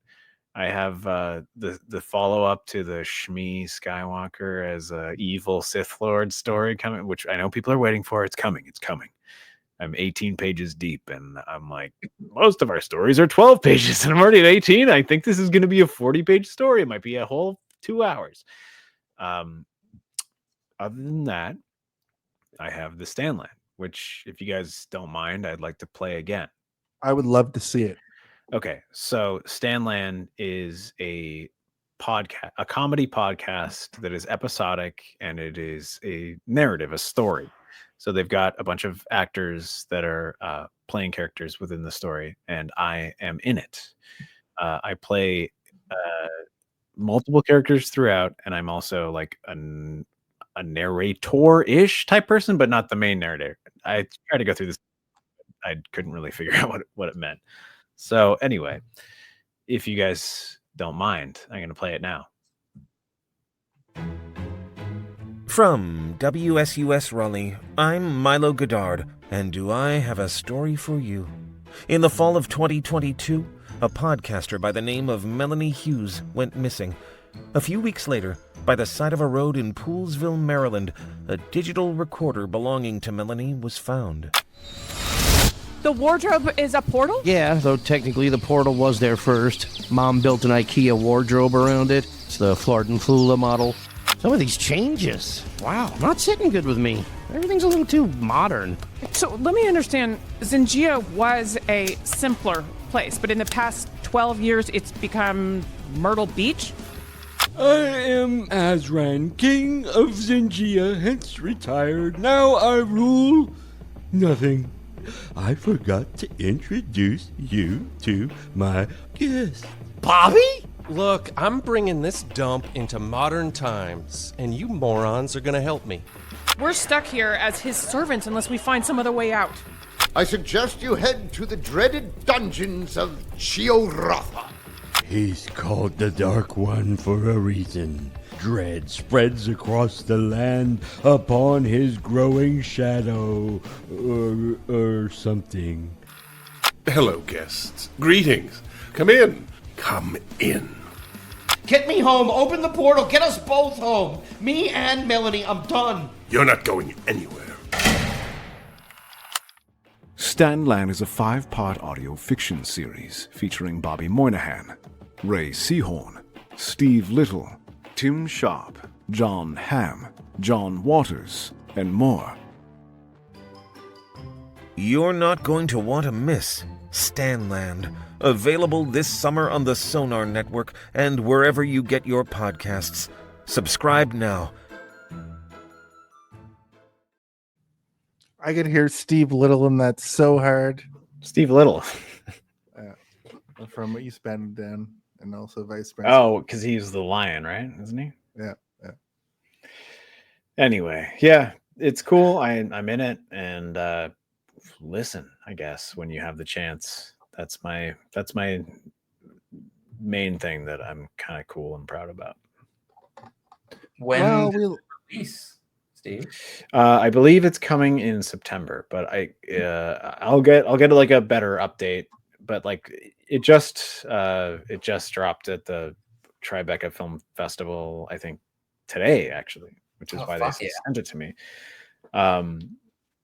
I have the follow up to the Shmi Skywalker as a evil Sith Lord story coming, which I know people are waiting for. It's coming. It's coming. I'm 18 pages deep, and I'm like, most of our stories are 12 pages, and I'm already at 18. I think this is going to be a 40-page story. It might be a whole 2 hours. Other than that, I have the Stanland, which, if you guys don't mind, I'd like to play again. I would love to see it. Okay, so Stanland is a podcast, a comedy podcast that is episodic, and it is a narrative, a story. So they've got a bunch of actors that are playing characters within the story, and I am in it. I play multiple characters throughout, and I'm also like a narrator-ish type person, but not the main narrator. I tried to go through this. I couldn't really figure out what it meant. So anyway, if you guys don't mind, I'm going to play it now. From WSUS Raleigh, I'm Milo Goddard, and do I have a story for you? In the fall of 2022, a podcaster by the name of Melanie Hughes went missing. A few weeks later, by the side of a road in Poolesville, Maryland, a digital recorder belonging to Melanie was found. The wardrobe is a portal? Yeah, though technically the portal was there first. Mom built an IKEA wardrobe around it. It's the Florden Flula model. Some of these changes, wow, not sitting good with me. Everything's a little too modern. So let me understand, Zingia was a simpler place, but in the past 12 years it's become Myrtle Beach? I am Azran, king of Zingia, hence retired. Now I rule nothing. I forgot to introduce you to my guest. Bobby? Look, I'm bringing this dump into modern times, and you morons are gonna help me. We're stuck here as his servants unless we find some other way out. I suggest you head to the dreaded dungeons of Chiorotha. He's called the Dark One for a reason. Dread spreads across the land upon his growing shadow, or something. Hello, guests. Greetings. Come in. Come in. Get me home. Open the portal. Get us both home. Me and Melanie. I'm done. You're not going anywhere. Stanland is a 5-part audio fiction series featuring Bobby Moynihan, Ray Seahorn, Steve Little, Tim Sharp, John Hamm, John Waters, and more. You're not going to want to miss Stanland, available this summer on the Sonar Network and wherever you get your podcasts. Subscribe now. I could hear Steve Little in that so hard. Steve Little. From East Bend then, and also Vice Versa. Oh, because he's the lion, right? Isn't he? Yeah. Anyway, yeah, it's cool. I'm in it, and listen, I guess when you have the chance, that's my main thing that I'm kind of cool and proud about. When will release, Steve? I believe it's coming in September, but I'll get like a better update. But like it just dropped at the Tribeca Film Festival, I think today actually, which is why they sent it to me.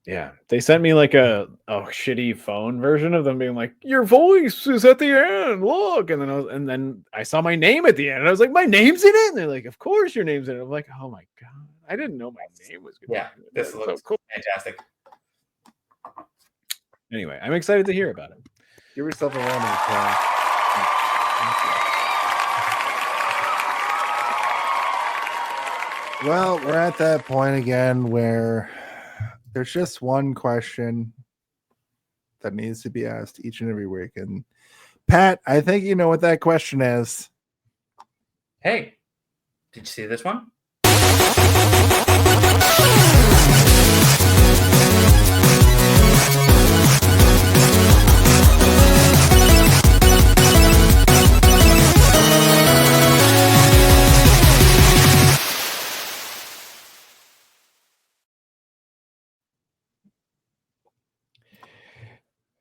Yeah, they sent me like a shitty phone version of them being like, "Your voice is at the end. Look," and then I saw my name at the end, and I was like, "My name's in it." And they're like, "Of course your name's in it." I'm like, "Oh my god, I didn't know my name was good." Yeah, this looks so cool. Fantastic. Anyway, I'm excited to hear about it. Give yourself a round of applause. Well, we're at that point again where there's just one question that needs to be asked each and every week. And Pat, I think you know what that question is. Hey, did you see this one?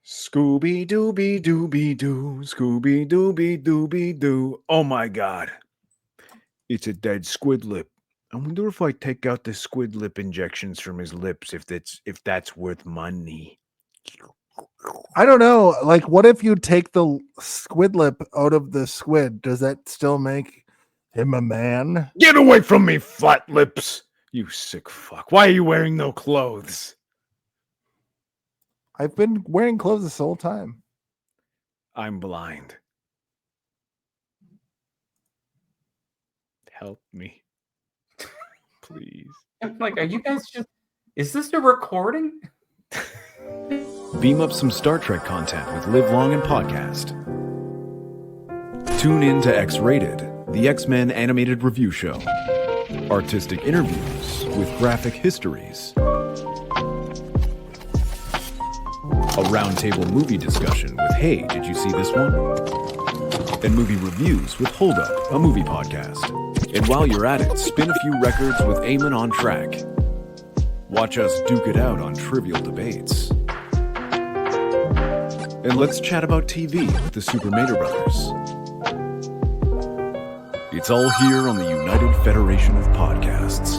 Scooby Dooby Dooby Doo, Scooby Dooby Dooby Doo. Oh my god. It's a dead squid lip. I wonder if I take out the squid lip injections from his lips, if that's worth money. I don't know. Like, what if you take the squid lip out of the squid? Does that still make him a man? Get away from me, flat lips! You sick fuck. Why are you wearing no clothes? I've been wearing clothes this whole time. I'm blind. Help me. Please. I'm like, are you guys just... Is this a recording? Beam up some Star Trek content with Live Long and Podcast. Tune in to X-Rated, the X-Men animated review show. Artistic interviews with graphic histories. A roundtable movie discussion with Hey, did you see this one? And movie reviews with Hold Up, a movie podcast. And while you're at it, spin a few records with Eamon on Track. Watch us duke it out on trivial debates. And let's chat about TV with the Super Mater Brothers. It's all here on the United Federation of Podcasts.